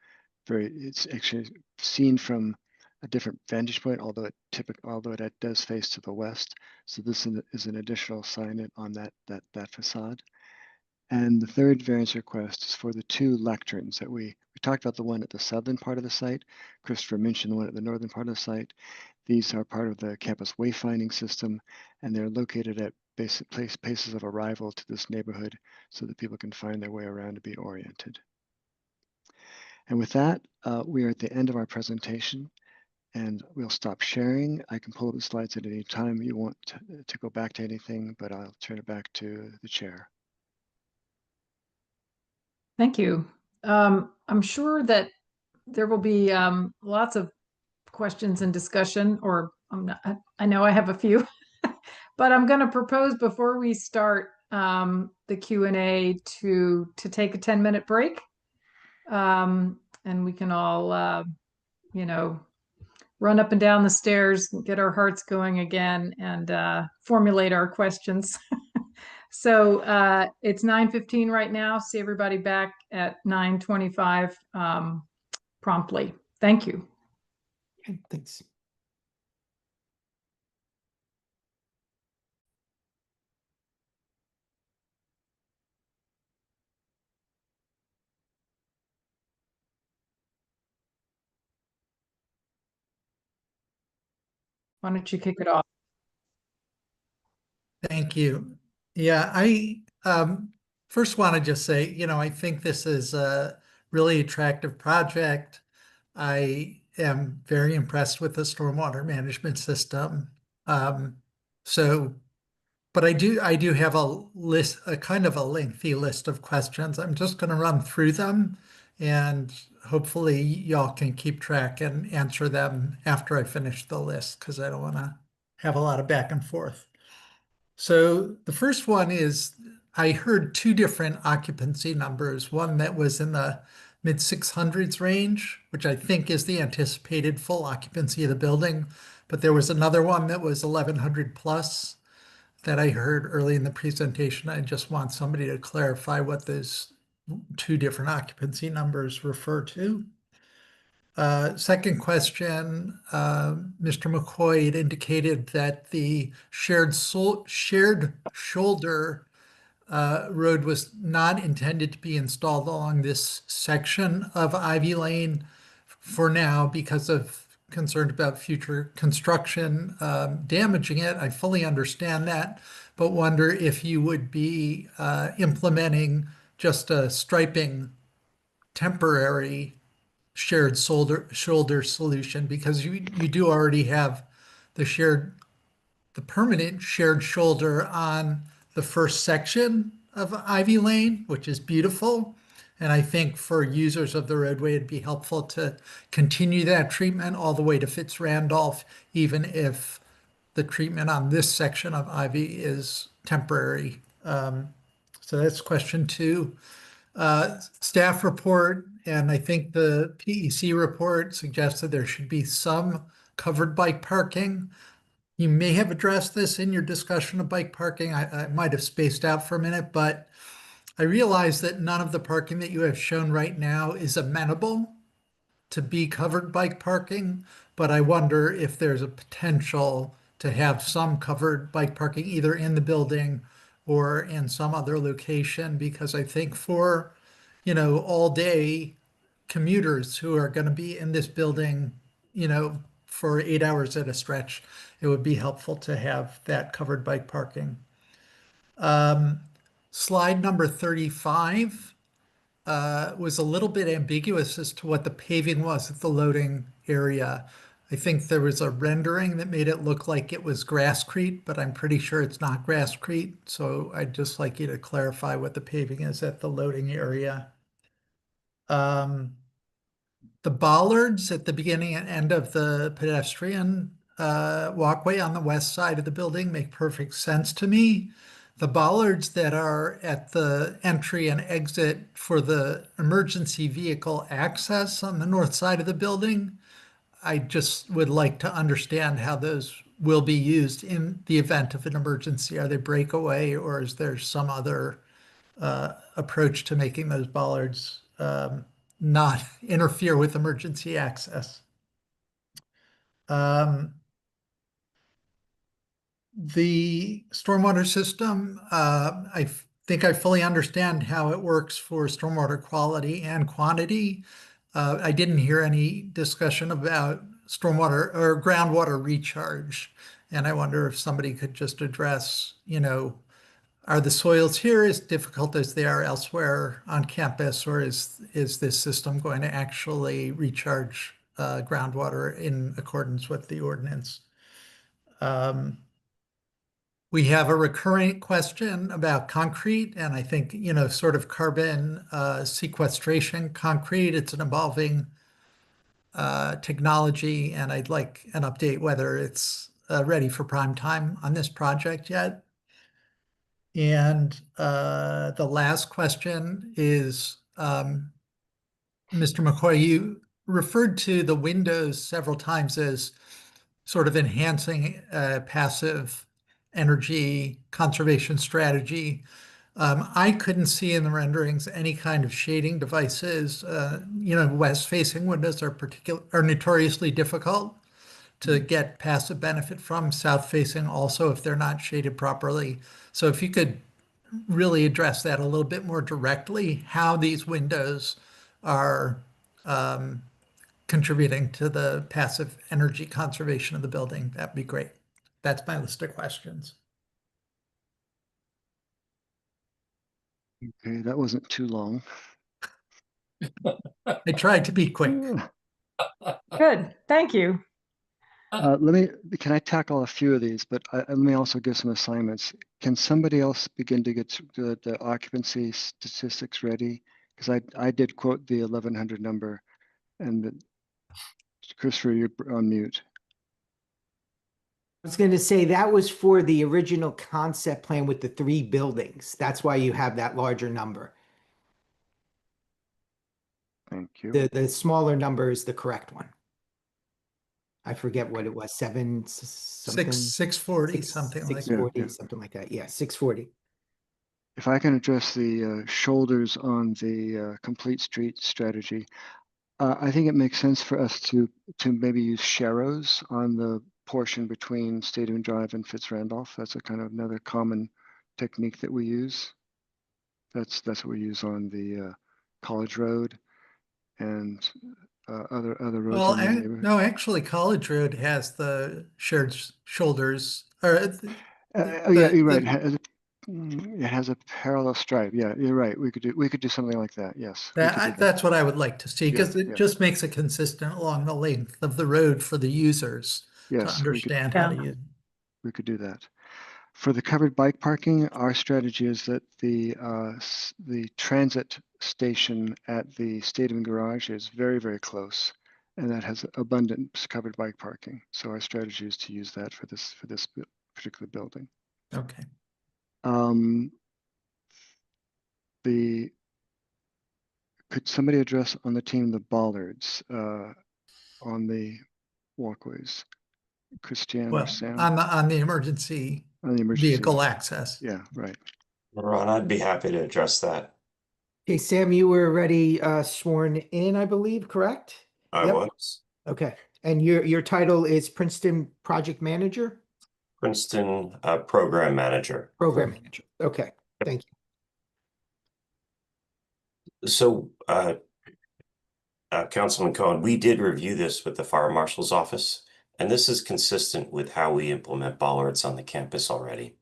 it's actually seen from a different vantage point, although it does face to the west. So this is an additional sign on that facade. And the third variance request is for the two lecterns that we talked about, the one at the southern part of the site. Christopher mentioned the one at the northern part of the site. These are part of the campus wayfinding system, and they're located at basic places of arrival to this neighborhood so that people can find their way around to be oriented. And with that, we are at the end of our presentation, and we'll stop sharing. I can pull up the slides at any time you want to go back to anything, but I'll turn it back to the chair. Thank you. I'm sure that there will be lots of questions and discussion, or I know I have a few, but I'm going to propose before we start the Q&A to take a 10-minute break. And we can all, run up and down the stairs, get our hearts going again, and formulate our questions. So it's 9:15 right now. See everybody back at 9:25 promptly. Thank you. Okay, thanks. Why don't you kick it off? Thank you. Yeah, I first want to just say, I think this is a really attractive project. I am very impressed with the stormwater management system. But I do have a kind of a lengthy list of questions. I'm just going to run through them, and hopefully y'all can keep track and answer them after I finish the list, because I don't want to have a lot of back and forth. So the first one is, I heard two different occupancy numbers, one that was in the mid 600s range, which I think is the anticipated full occupancy of the building, but there was another one that was 1100 plus that I heard early in the presentation. I just want somebody to clarify what those two different occupancy numbers refer to. Second question, Mr. McCoy had indicated that the shared shoulder road was not intended to be installed along this section of Ivy Lane for now because of concerned about future construction damaging it. I fully understand that, but wonder if you would be implementing just a striping temporary shared shoulder solution, because you do already have the permanent shared shoulder on the first section of Ivy Lane, which is beautiful. And I think for users of the roadway, it'd be helpful to continue that treatment all the way to Fitz-Randolph, even if the treatment on this section of Ivy is temporary. So that's question two. Staff report, and I think the PEC report suggested there should be some covered bike parking. You may have addressed this in your discussion of bike parking. I might have spaced out for a minute, but I realize that none of the parking that you have shown right now is amenable to be covered bike parking, but I wonder if there's a potential to have some covered bike parking either in the building or in some other location, because I think for, all day commuters who are going to be in this building, for 8 hours at a stretch, it would be helpful to have that covered bike parking. Slide number 35 was a little bit ambiguous as to what the paving was at the loading area. I think there was a rendering that made it look like it was grasscrete, but I'm pretty sure it's not grasscrete. So I'd just like you to clarify what the paving is at the loading area. The bollards at the beginning and end of the pedestrian walkway on the west side of the building make perfect sense to me. The bollards that are at the entry and exit for the emergency vehicle access on the north side of the building, I just would like to understand how those will be used in the event of an emergency. Are they breakaway, or is there some other approach to making those bollards not interfere with emergency access? The stormwater system, I think I fully understand how it works for stormwater quality and quantity. I didn't hear any discussion about stormwater or groundwater recharge. And I wonder if somebody could just address, are the soils here as difficult as they are elsewhere on campus, or is this system going to actually recharge groundwater in accordance with the ordinance? We have a recurring question about concrete, and I think, sort of carbon sequestration concrete. It's an evolving technology, and I'd like an update whether it's ready for prime time on this project yet. And the last question is, Mr. McCoy, you referred to the windows several times as sort of enhancing passive energy conservation strategy. I couldn't see in the renderings any kind of shading devices. West-facing windows are notoriously difficult to get passive benefit from. South-facing also, if they're not shaded properly. So if you could really address that a little bit more directly, how these windows are contributing to the passive energy conservation of the building, that'd be great. That's my list of questions. Okay, that wasn't too long. I tried to be quick. Good, thank you. Can I tackle a few of these, but let me also give some assignments. Can somebody else begin to get the occupancy statistics ready? Because I did quote the 1100 number, and Christopher, you're on mute. I was going to say that was for the original concept plan with the 3 buildings. That's why you have that larger number. Thank you. The smaller number is the correct one. I forget what it was, 7 something. 640, something like that. 640, something like that. Yeah, 640. If I can address the shoulders on the complete street strategy, I think it makes sense for us to maybe use sharrows on the portion between Stadium Drive and Fitz-Randolph. That's a kind of another common technique that we use. That's what we use on the College Road and other roads. Well, in the neighborhood. no, actually, College Road has the shared shoulders. Or Yeah, you're right. It has a parallel stripe. Yeah, you're right. We could do something like that. Yes. That's what I would like to see, because Yeah, it just makes it consistent along the length of the road for the users to understand how to use it. We could do that. For the covered bike parking, our strategy is that the transit station at the Stadium Garage is very, very close, and that has abundant covered bike parking. So our strategy is to use that for this particular building. Okay. Could somebody address on the team the bollards on the walkways? Christiane or Sam? On the emergency vehicle access. Yeah, right. Ron, I'd be happy to address that. Okay, Sam, you were already sworn in, I believe, correct? I was. Okay, and your title is Princeton Project Manager? Princeton Program Manager. Program Manager. Okay, thank you. So, Councilman Cohen, we did review this with the Fire Marshal's office, and this is consistent with how we implement bollards on the campus already.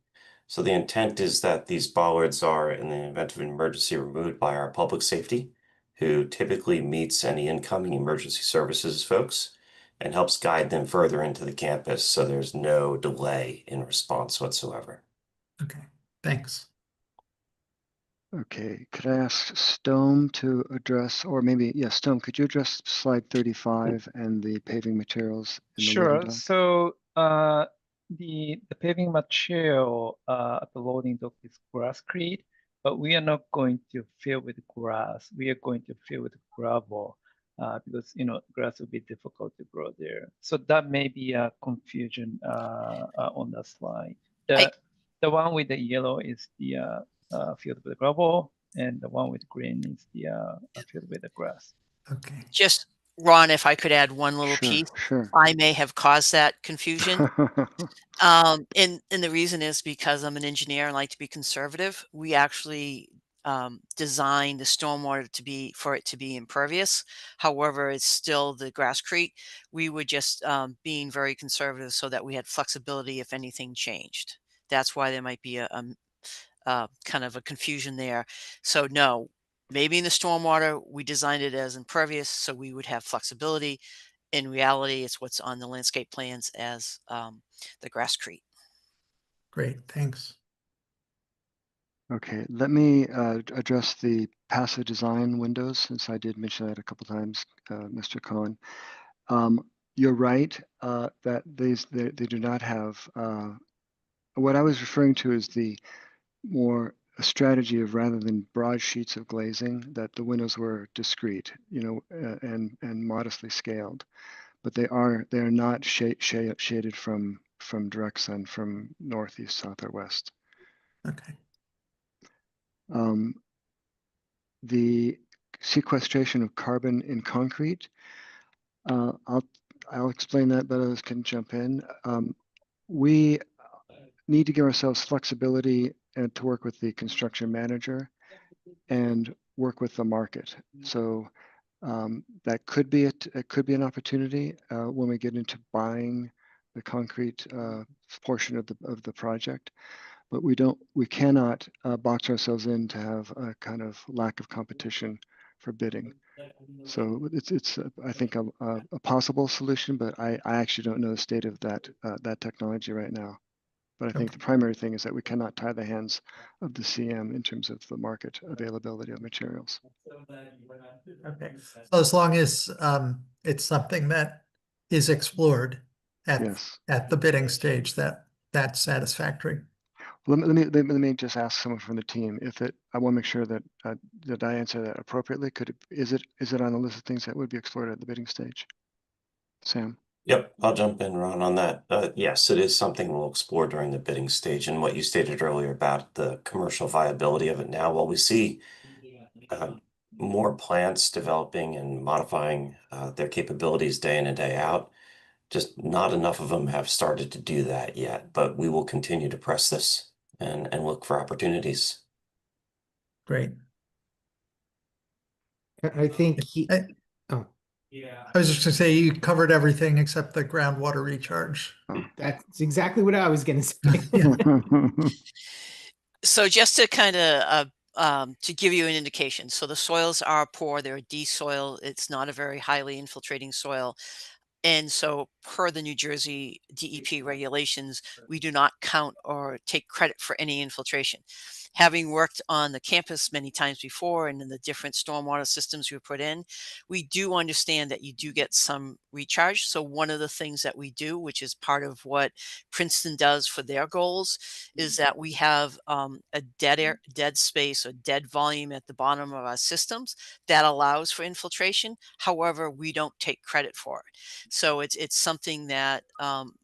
So the intent is that these bollards are, in the event of an emergency, removed by our public safety, who typically meets any incoming emergency services folks and helps guide them further into the campus, so there's no delay in response whatsoever. Okay, thanks. Okay, could I ask Stone to address, or maybe, Stone, could you address slide 35 and the paving materials in the Sure. leading dock? So The paving material at the loading dock is grasscrete, but we are not going to fill with grass. We are going to fill with gravel because grass will be difficult to grow there. So that may be a confusion on the slide. The one with the yellow is the field with gravel, and the one with green is the field with the grass. Okay. Just Ron, if I could add one little piece, Sure. I may have caused that confusion. And the reason is because I'm an engineer and like to be conservative. We actually designed the stormwater for it to be impervious. However, it's still the grasscrete. We were just being very conservative so that we had flexibility if anything changed. That's why there might be a kind of a confusion there. So no, maybe in the stormwater, we designed it as impervious so we would have flexibility. In reality, it's what's on the landscape plans as the grasscrete. Great, thanks. Okay, let me address the passive design windows, since I did mention that a couple times, Mr. Cohen. You're right that they do not have, what I was referring to is the more a strategy of, rather than broad sheets of glazing, that the windows were discrete, and modestly scaled, but they are not shaded from direct sun from north, east, south, or west. Okay. The sequestration of carbon in concrete, I'll explain that, but others can jump in. We need to give ourselves flexibility and to work with the construction manager and work with the market. So that could be an opportunity when we get into buying the concrete portion of the project. But we cannot box ourselves in to have a kind of lack of competition for bidding. So it's I think a possible solution, but I actually don't know the state of that technology right now. But I think the primary thing is that we cannot tie the hands of the CM in terms of the market availability of materials. Okay. So as long as it's something that is explored at the bidding stage, that's satisfactory. Let me just ask someone from the team if I want to make sure that that I answer that appropriately. Is it on the list of things that would be explored at the bidding stage? Sam? Yep, I'll jump in, Ron, on that. Yes, it is something we'll explore during the bidding stage. And what you stated earlier about the commercial viability of it now, well, we see more plants developing and modifying their capabilities day in and day out. Just not enough of them have started to do that yet, but we will continue to press this and look for opportunities. Great. I think I was just going to say you covered everything except the groundwater recharge. That's exactly what I was going to say. So just to kind of to give you an indication, so the soils are poor, they're a D soil, it's not a very highly infiltrating soil. And so per the New Jersey DEP regulations, we do not count or take credit for any infiltration. Having worked on the campus many times before and in the different stormwater systems we put in, we do understand that you do get some recharge. So one of the things that we do, which is part of what Princeton does for their goals, is that we have a dead space or dead volume at the bottom of our systems that allows for infiltration. However, we don't take credit for it. So it's something that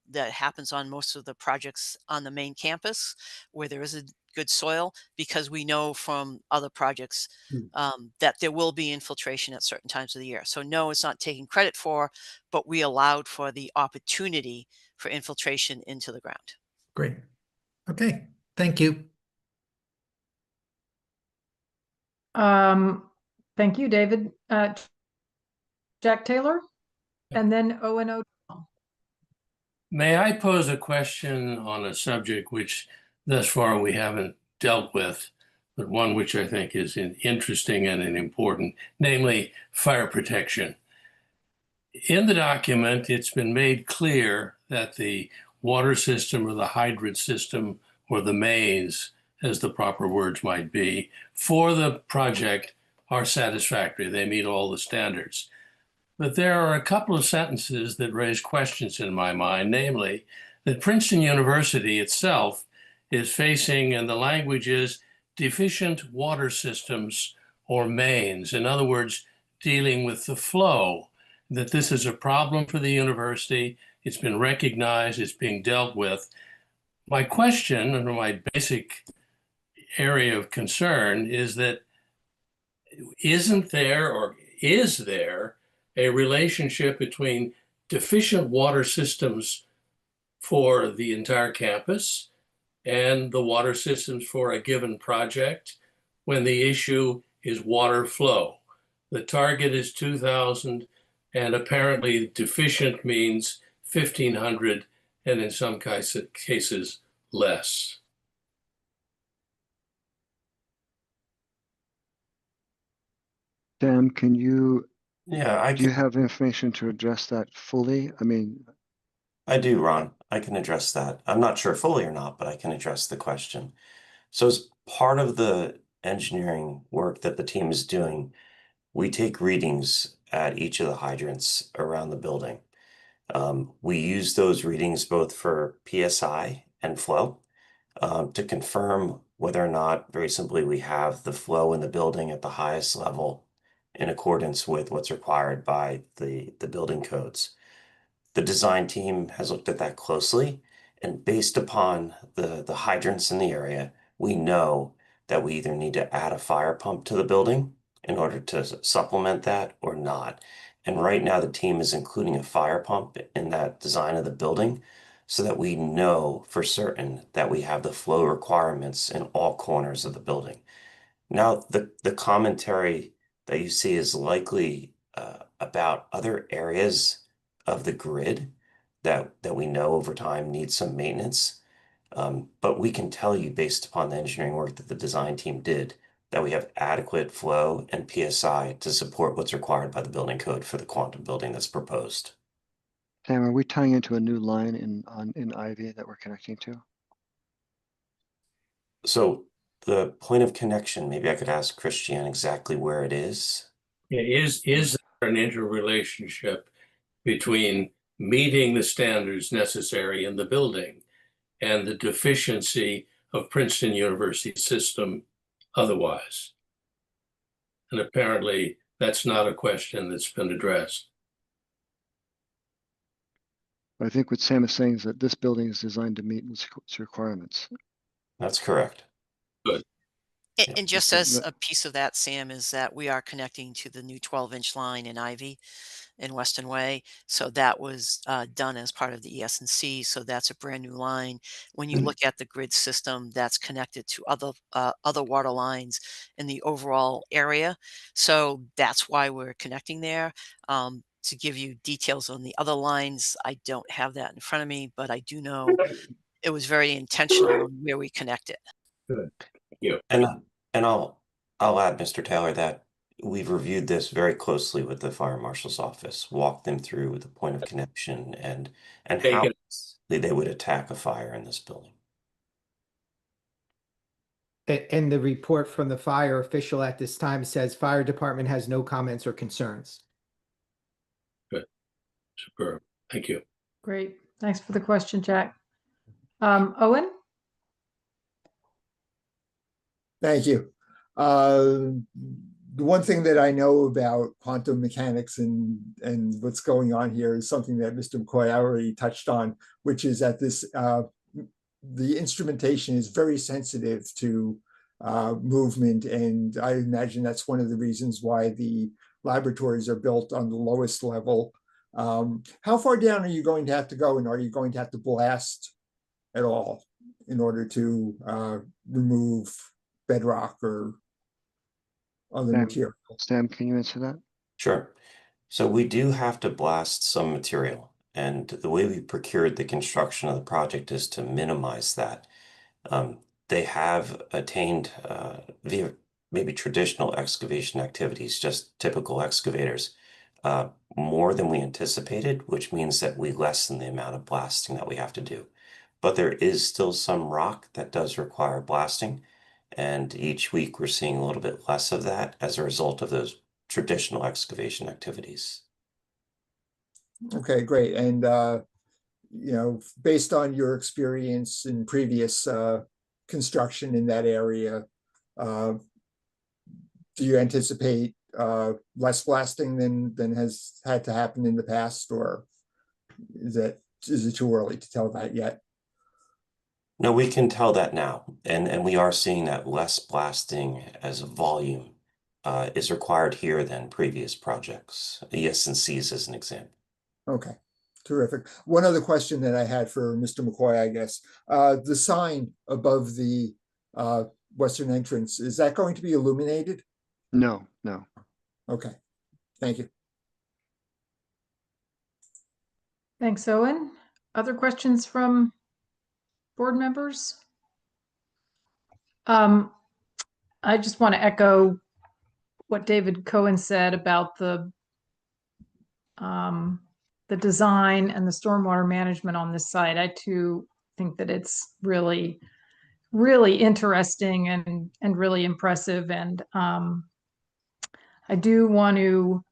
that happens on most of the projects on the main campus where there is a good soil, because we know from other projects that there will be infiltration at certain times of the year. So no, it's not taking credit for, but we allowed for the opportunity for infiltration into the ground. Great. Okay, thank you. Thank you, David. Jack Taylor, and then O&O. May I pose a question on a subject which thus far we haven't dealt with, but one which I think is interesting and important, namely fire protection. In the document, it's been made clear that the water system or the hydrant system or the mains, as the proper words might be, for the project are satisfactory. They meet all the standards. but there are a couple of sentences that raise questions in my mind, namely that Princeton University itself is facing, and the language is deficient water systems or mains. In other words, dealing with the flow, that this is a problem for the university. It's been recognized, it's being dealt with. My question and my basic area of concern is that isn't there or is there a relationship between deficient water systems for the entire campus and the water systems for a given project when the issue is water flow? The target is 2,000, and apparently deficient means 1,500, and in some cases less. Sam, can you, Yeah, do you have information to address that fully? I mean, I do, Ron. I can address that. I'm not sure fully or not, but I can address the question. So as part of the engineering work that the team is doing, we take readings at each of the hydrants around the building. We use those readings both for PSI and flow to confirm whether or not, very simply, we have the flow in the building at the highest level in accordance with what's required by the building codes. The design team has looked at that closely, and based upon the hydrants in the area, we know that we either need to add a fire pump to the building in order to supplement that or not. And right now, the team is including a fire pump in that design of the building so that we know for certain that we have the flow requirements in all corners of the building. Now, the commentary that you see is likely about other areas of the grid that we know over time need some maintenance. But we can tell you, based upon the engineering work that the design team did, that we have adequate flow and PSI to support what's required by the building code for the quantum building that's proposed. Sam, are we tying into a new line in Ivy that we're connecting to? So the point of connection, maybe I could ask Christian exactly where it is. Is there an interrelationship between meeting the standards necessary in the building and the deficiency of Princeton University system otherwise? And apparently that's not a question that's been addressed. I think what Sam is saying is that this building is designed to meet its requirements. That's correct. Good. And just as a piece of that, Sam, is that we are connecting to the new 12-inch line in Ivy in Weston Way. So that was done as part of the ES&C. So that's a brand new line. When you look at the grid system, that's connected to other water lines in the overall area. So that's why we're connecting there. To give you details on the other lines, I don't have that in front of me, but I do know it was very intentional on where we connect it. Good. Thank you. And I'll add, Mr. Taylor, that we've reviewed this very closely with the fire marshal's office, walked them through the point of connection and how they would attack a fire in this building. And the report from the fire official at this time says fire department has no comments or concerns. Good. Superb. Thank you. Great. Thanks for the question, Jack. Owen? Thank you. The one thing that I know about quantum mechanics and what's going on here is something that Mr. McCoy already touched on, which is that this the instrumentation is very sensitive to movement, and I imagine that's one of the reasons why the laboratories are built on the lowest level. How far down are you going to have to go, and are you going to have to blast at all in order to remove bedrock or other material? Sam, can you answer that? Sure. So we do have to blast some material, and the way we procured the construction of the project is to minimize that. They have attained via maybe traditional excavation activities, just typical excavators, more than we anticipated, which means that we lessen the amount of blasting that we have to do. But there is still some rock that does require blasting. And each week we're seeing a little bit less of that as a result of those traditional excavation activities. Okay, great. And, based on your experience in previous construction in that area, do you anticipate less blasting than has had to happen in the past, or is it too early to tell that yet? No, we can tell that now, and we are seeing that less blasting as a volume is required here than previous projects. ES&Cs as an example. Okay, terrific. One other question that I had for Mr. McCoy, I guess. The sign above the western entrance, is that going to be illuminated? No, no. Okay, thank you. Thanks, Owen. Other questions from board members? I just want to echo what David Cohen said about the design and the stormwater management on this site. I too think that it's really, really interesting and really impressive. And I do want to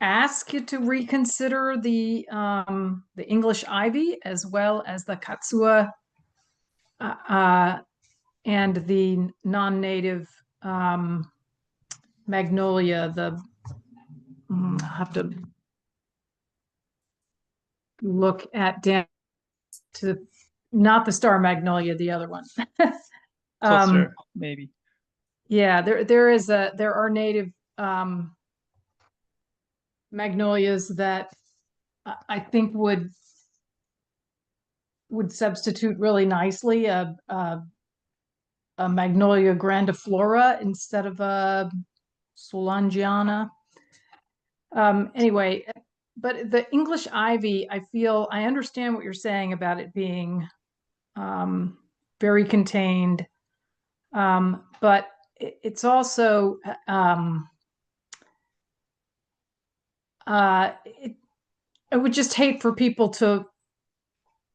ask you to reconsider the English ivy as well as the katsua and the non-native magnolia. I'll have to look at down to not the star magnolia, the other one. Cluster, maybe. Yeah, there are native magnolias that I think would substitute really nicely a Magnolia grandiflora instead of a Solangiana. Anyway, but the English ivy, I understand what you're saying about it being very contained, but it's also I would just hate for people to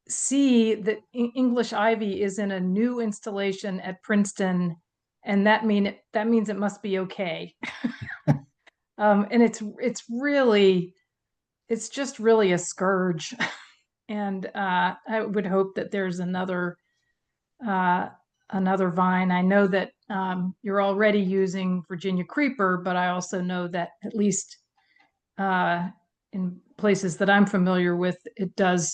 see that English ivy is in a new installation at Princeton, and that means it must be okay. And it's just really a scourge. And I would hope that there's another vine. I know that you're already using Virginia creeper, but I also know that at least in places that I'm familiar with, it does,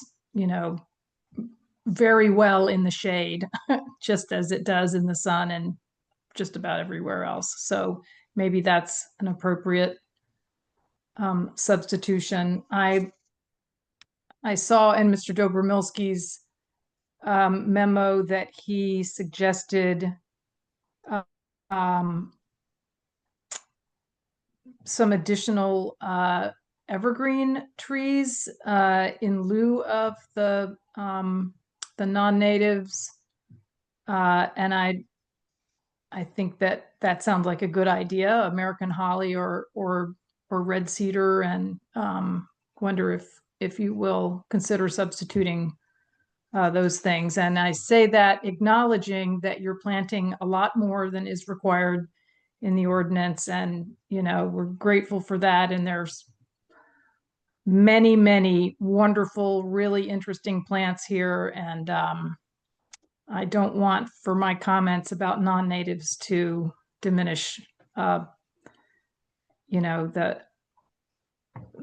very well in the shade, just as it does in the sun and just about everywhere else. So maybe that's an appropriate substitution. I saw in Mr. Dobromilski's memo that he suggested some additional evergreen trees in lieu of the non-natives, and I think that sounds like a good idea. American holly or red cedar, and wonder if you will consider substituting those things. And I say that acknowledging that you're planting a lot more than is required in the ordinance, and we're grateful for that. And there's many, many wonderful, really interesting plants here, and I don't want for my comments about non-natives to diminish the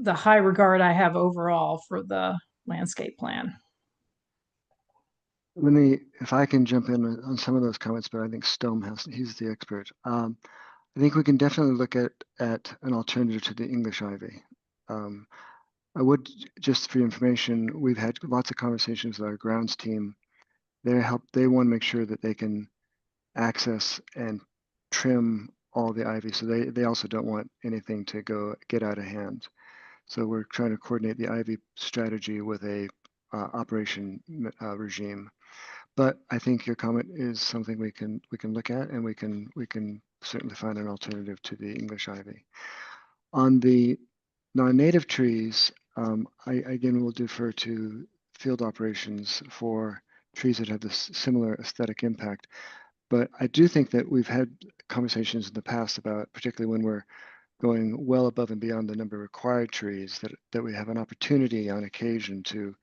high regard I have overall for the landscape plan. If I can jump in on some of those comments, but I think he's the expert. I think we can definitely look at an alternative to the English ivy. I would, just for your information, we've had lots of conversations with our grounds team. They want to make sure that they can access and trim all the ivy. So they also don't want anything to get out of hand. So we're trying to coordinate the ivy strategy with a operation regime. But I think your comment is something we can look at, and we can certainly find an alternative to the English ivy. On the non-native trees, I again will defer to field operations for trees that have this similar aesthetic impact. But I do think that we've had conversations in the past about, particularly when we're going well above and beyond the number of required trees, that we have an opportunity on occasion to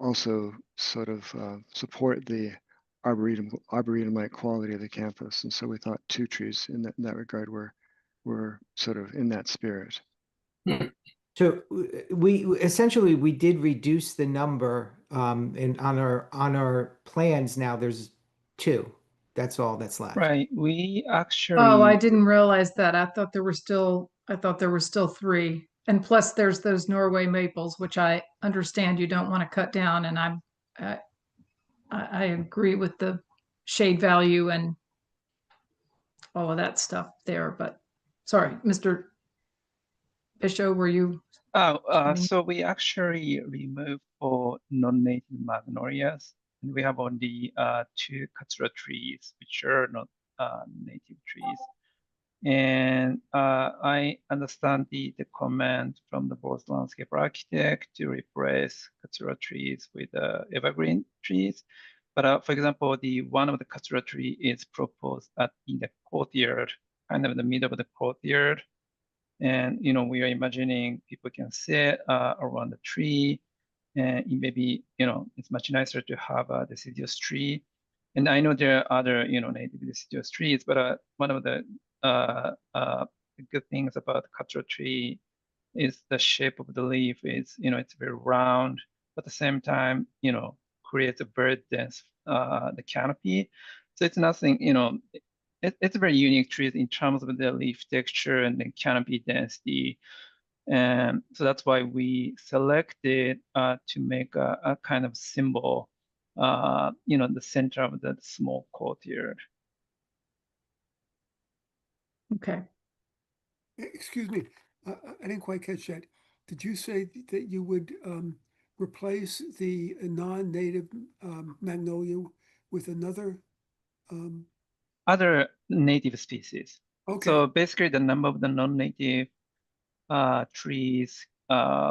also sort of support the arboretum-like quality of the campus. And so we thought 2 trees in that regard were sort of in that spirit. So we essentially, we did reduce the number, and on our plans now, there's 2. That's all that's left. Right. We actually. Oh, I didn't realize that. I thought there were still 3. And plus there's those Norway maples, which I understand you don't want to cut down. And I agree with the shade value and all of that stuff there, but sorry, Mr. Bishop, were you? So we actually removed all non-native magnolias, and we have only 2 katsura trees, which are not native trees. And I understand the comment from the board's landscape architect to replace katsura trees with evergreen trees. But for example, one of the katsura tree is proposed in the courtyard, kind of in the middle of the courtyard. And we are imagining people can sit around the tree, and maybe it's much nicer to have a deciduous tree. And I know there are other native deciduous trees, but one of the good things about katsura tree is the shape of the leaf is it's very round, but at the same time creates a very dense the canopy. So it's nothing it's a very unique tree in terms of the leaf texture and the canopy density. And so that's why we selected to make a kind of symbol, the center of the small courtyard. Okay. Excuse me, I didn't quite catch that. Did you say that you would replace the non-native magnolia with another? Other native species. Okay. So basically the number of the non-native trees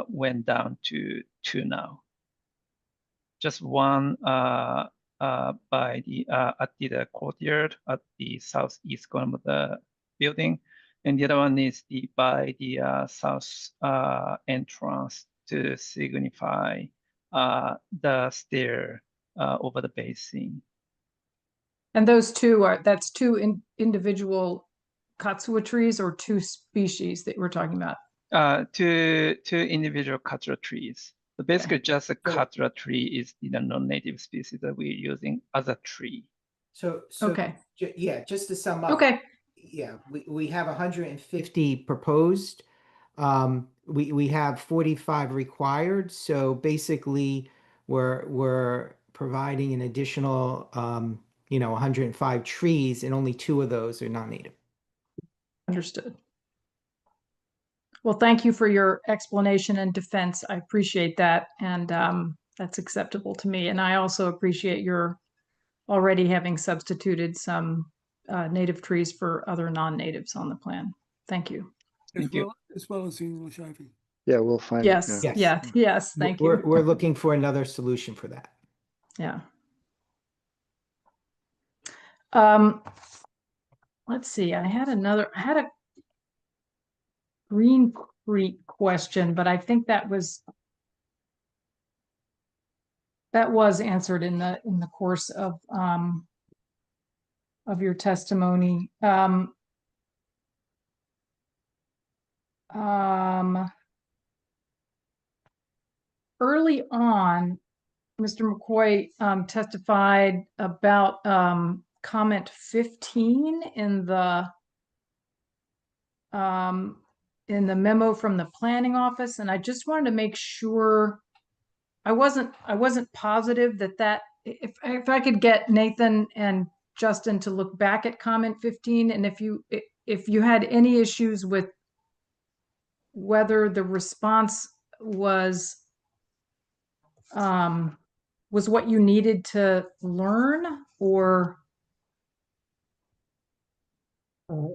went down to 2 now. Just one by the at the courtyard at the southeast corner of the building, and the other one is by the south entrance to signify the stair over the basin. And those 2 that's 2 individual katsura trees or 2 species that we're talking about? 2 individual katsura trees. So basically just a katsura tree is the non-native species that we're using as a tree. So okay. Yeah, just to sum up. Okay. Yeah, we have 150 proposed. We have 45 required. So basically we're providing an additional 105 trees, and only 2 of those are non-native. Understood. Well, thank you for your explanation and defense. I appreciate that. And that's acceptable to me. And I also appreciate your already having substituted some native trees for other non-natives on the plan. Thank you. As well as the English ivy. Yeah, we'll find. Yes, yes, thank you. We're looking for another solution for that. Yeah. Let's see, I had a Green Creek question, but I think that was answered in the course of your testimony. Early on, Mr. McCoy testified about comment 15 in the memo from the planning office, and I just wanted to make sure I wasn't positive that if I could get Nathan and Justin to look back at comment 15, and if you had any issues with whether the response was what you needed to learn, or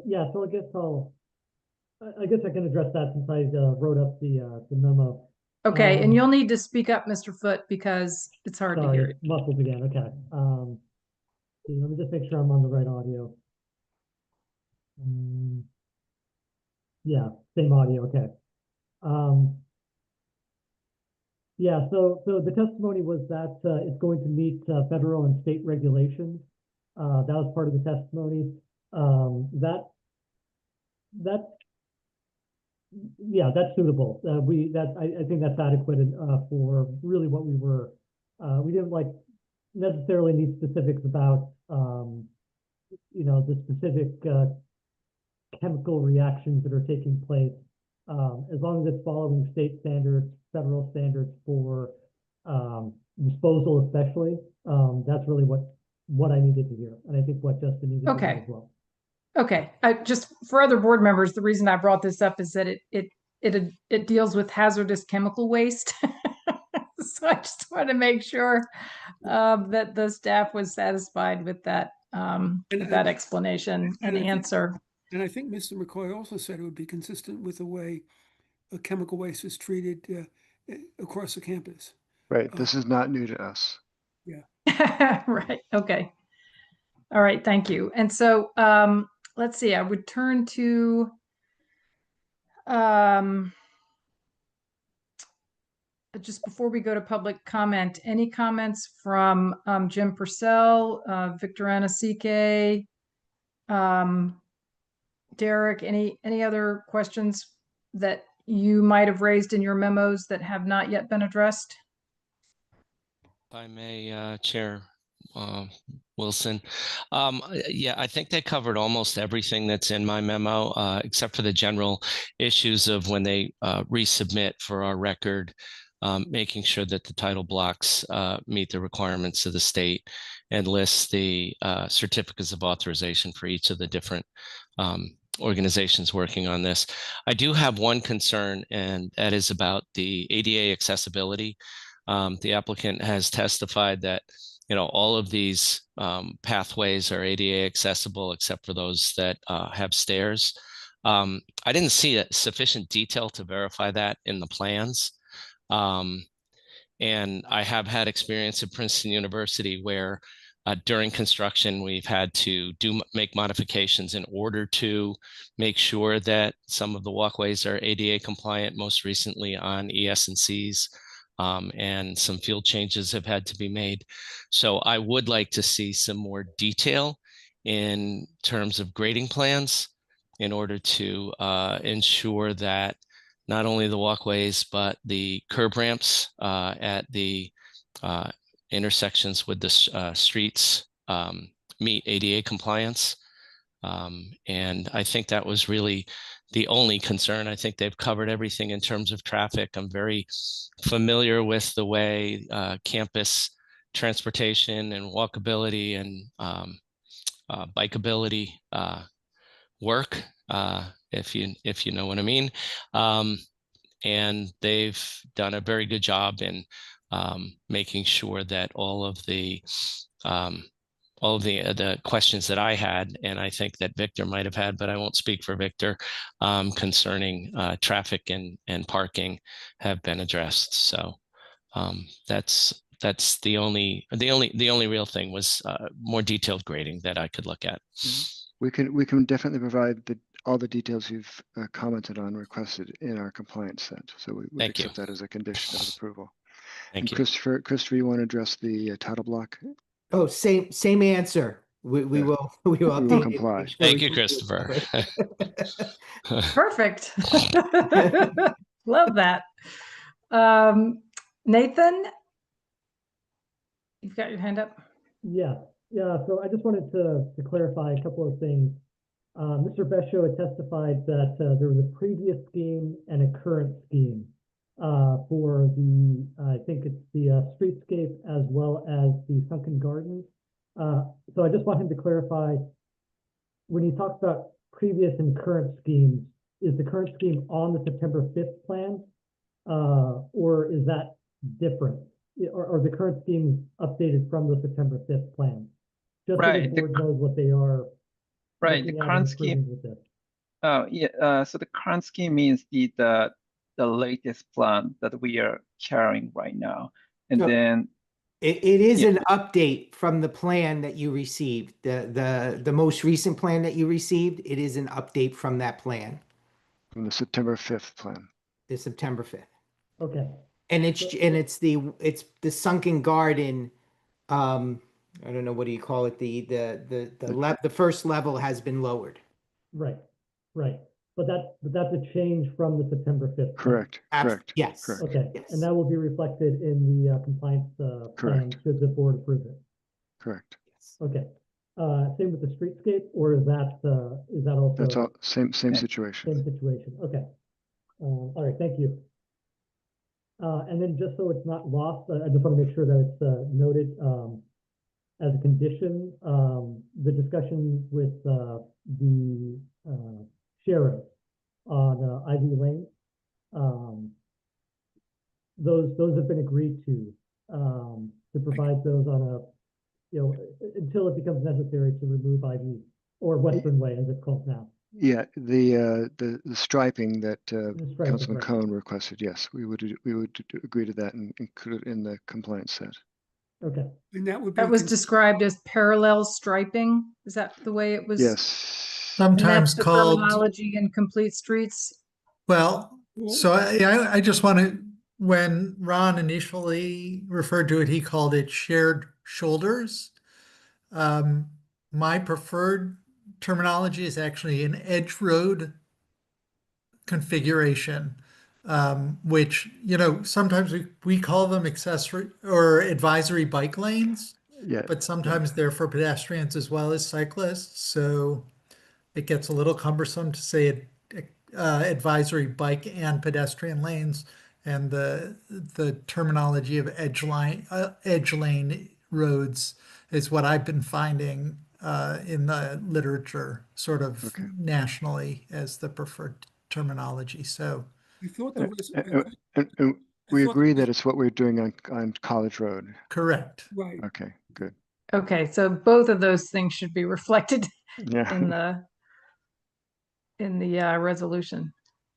yeah, so I guess I can address that since I wrote up the memo. Okay, and you'll need to speak up, Mr. Foote, because it's hard to hear you. Muffled again. Okay. Let me just make sure I'm on the right audio. Yeah, same audio, okay. Yeah, so the testimony was that it's going to meet federal and state regulations. That was part of the testimony. Yeah, that's suitable. I think that's adequate for really what we were. We didn't like necessarily need specifics about the specific chemical reactions that are taking place. As long as it's following state standards, federal standards for disposal, especially, that's really what I needed to hear, and I think what Justin needed to hear as well. Okay, just for other board members, the reason I brought this up is that it deals with hazardous chemical waste. So I just wanted to make sure that the staff was satisfied with that explanation and answer. And I think Mr. McCoy also said it would be consistent with the way a chemical waste is treated across the campus. Right. This is not new to us. Yeah. Right. Okay. All right. Thank you. And so let's see. I would turn to just before we go to public comment, any comments from Jim Purcell, Victor Anasike, Derek, any other questions that you might have raised in your memos that have not yet been addressed? If I may, Chair Wilson. Yeah, I think they covered almost everything that's in my memo, except for the general issues of when they resubmit for our record, making sure that the title blocks meet the requirements of the state and lists the certificates of authorization for each of the different organizations working on this. I do have one concern, and that is about the ADA accessibility. The applicant has testified that all of these pathways are ADA accessible except for those that have stairs. I didn't see sufficient detail to verify that in the plans. And I have had experience at Princeton University where during construction, we've had to make modifications in order to make sure that some of the walkways are ADA compliant, most recently on ES&Cs. And some field changes have had to be made. So I would like to see some more detail in terms of grading plans in order to ensure that not only the walkways, but the curb ramps at the intersections with the streets meet ADA compliance. And I think that was really the only concern. I think they've covered everything in terms of traffic. I'm very familiar with the way campus transportation and walkability and bikeability work, if you know what I mean. And they've done a very good job in making sure that all of the questions that I had, and I think that Victor might have had, but I won't speak for Victor, concerning traffic and parking have been addressed. So that's the only real thing was more detailed grading that I could look at. We can definitely provide all the details you've commented on, requested in our compliance set. So we would accept that as a condition of approval. Thank you. Christopher, you want to address the title block? Oh, same answer. We will update comply. it. Thank you, Christopher. Perfect. Love that. Nathan, you've got your hand up. Yeah. So I just wanted to clarify a couple of things. Mr. Besho had testified that there was a previous scheme and a current scheme for the, I think it's the streetscape as well as the sunken gardens. So I just want him to clarify, when he talks about previous and current schemes, is the current scheme on the September 5th plan, or is that different? Or the current schemes updated from the September 5th plan? Just so the board knows what they are. Right, the current scheme. So the current scheme means the latest plan that we are carrying right now, and then it is an update from the plan that you received. The most recent plan that you received, it is an update from that plan. From the September 5th plan. the September 5th. Okay, And it's the sunken garden. I don't know, what do you call it? The first level has been lowered. right, right. But that's a change from the September 5th. Correct, correct. Yes. Correct. Okay, Yes. and that will be reflected in the compliance plan Correct. should the board approve it. Correct. Okay. Same with the streetscape, or is that also? That's all same Okay. situation. Same situation, okay. All right, thank you. And then just so it's not lost, I just want to make sure that it's noted as a condition, the discussion with the sheriff on Ivy Lane, those have been agreed to provide those on a, until it becomes necessary to remove Ivy or Western Way as it's called now. Yeah, the striping that striping, Councilman right. Cohen requested, yes, we would agree to that and include it in the compliance set. Okay. And that would be. That was described as parallel striping. Is that the way it was? Yes. And Sometimes that's the called, terminology in complete streets. well, so I just want to, when Ron initially referred to it, he called it shared shoulders. My preferred terminology is actually an edge road configuration, which, sometimes we call them accessory or advisory bike lanes, Yeah. but sometimes they're for pedestrians as well as cyclists. So it gets a little cumbersome to say advisory bike and pedestrian lanes, and the terminology of edge lane roads is what I've been finding in the literature, sort of nationally, as the preferred terminology. So I thought there was. And we agree that it's what we're doing on College Road. correct. Right. Okay, good. Okay, so both of those things should be reflected Yeah. in the resolution.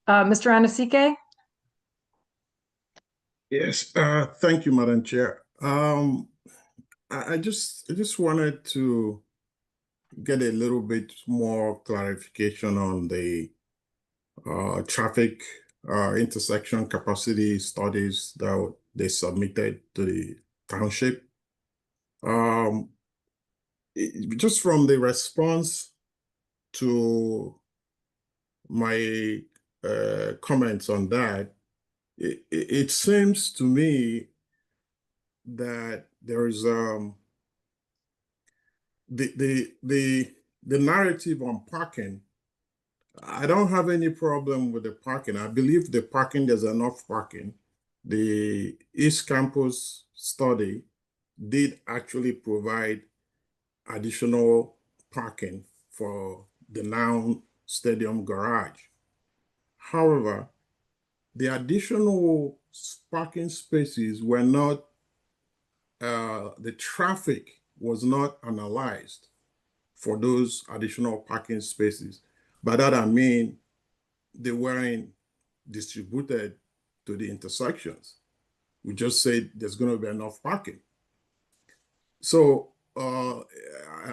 Mr. Anasike? Yes, thank you, Madam Chair. I just wanted to get a little bit more clarification on the traffic intersection capacity studies that they submitted to the township. Just from the response to my comments on that, it seems to me that there is the narrative on parking. I don't have any problem with the parking. I believe the parking, there's enough parking. The East Campus study did actually provide additional parking for the now stadium garage. However, the additional parking spaces were not, the traffic was not analyzed for those additional parking spaces. By that I mean they weren't distributed to the intersections. We just said there's going to be enough parking. So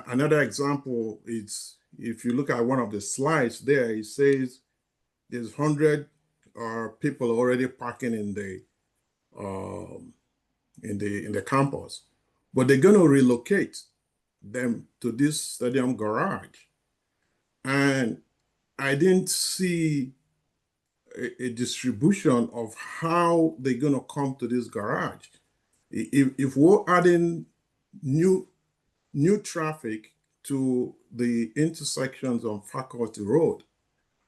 another example is, if you look at one of the slides there, it says there's 100 people already parking in the campus, but they're going to relocate them to this stadium garage. And I didn't see a distribution of how they're going to come to this garage. If we're adding new traffic to the intersections on Faculty Road,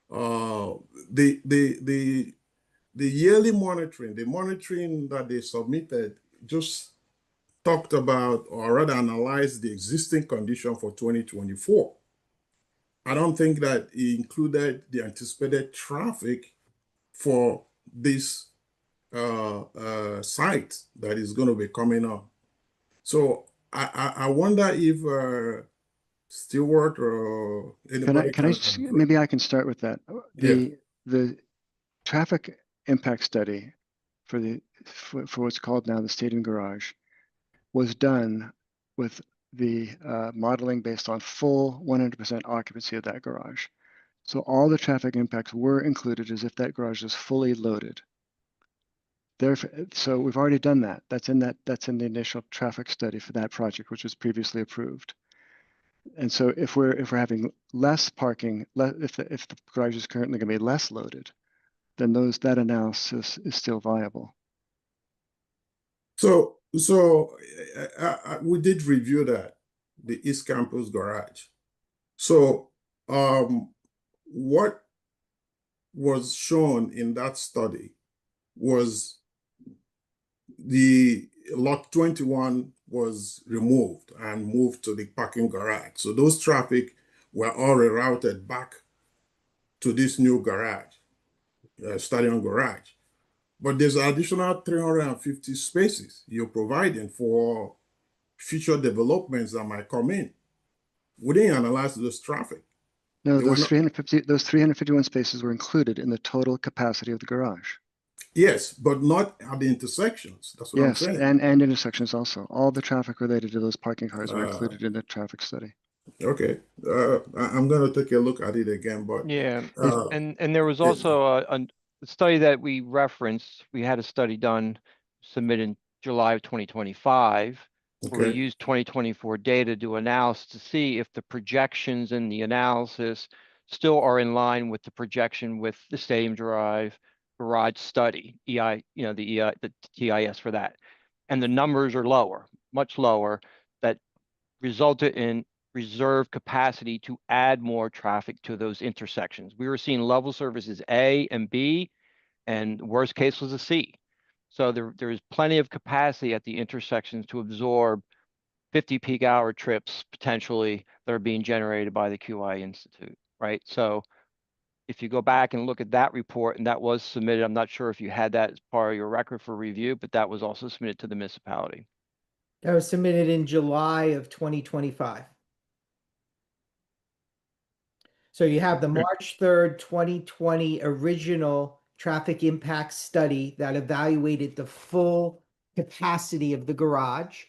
the yearly monitoring, the monitoring that they submitted just talked about, or rather analyzed, the existing condition for 2024. I don't think that it included the anticipated traffic for this site that is going to be coming up. So I wonder if Stewart or anybody Can I maybe I can start with that. The traffic impact study for what's called now the stadium garage was done with the modeling based on full 100% occupancy of that garage. So all the traffic impacts were included as if that garage is fully loaded. Therefore, so we've already done that. That's in the initial traffic study for that project, which was previously approved. And so if we're having less parking, if the garage is currently going to be less loaded, then that analysis is still viable. So we did review that, the East Campus garage. So what was shown in that study was the lot 21 was removed and moved to the parking garage. So those traffic were all rerouted back to this new garage, stadium garage. But there's additional 350 spaces you're providing for future developments that might come in. We didn't analyze this traffic. No, those 351 spaces were included in the total capacity of the garage. Yes, but not at the intersections. That's what I'm saying. Yes, and intersections also. All the traffic related to those parking cars were included in the traffic study. Okay, I'm going to take a look at it again, but yeah, and there was also a study that we referenced. We had a study done, submitted in July of 2025. Where we used 2024 data to do analysis to see if the projections in the analysis still are in line with the projection with the Stadium Drive garage study, the TIS for that. And the numbers are lower, much lower, that resulted in reserve capacity to add more traffic to those intersections. We were seeing level services A and B, and worst case was a C. So there's plenty of capacity at the intersections to absorb 50 peak hour trips potentially that are being generated by the QI Institute, right? So if you go back and look at that report, and that was submitted, I'm not sure if you had that as part of your record for review, but that was also submitted to the municipality. That was submitted in July of 2025. So you have the March 3rd, 2020 original traffic impact study that evaluated the full capacity of the garage.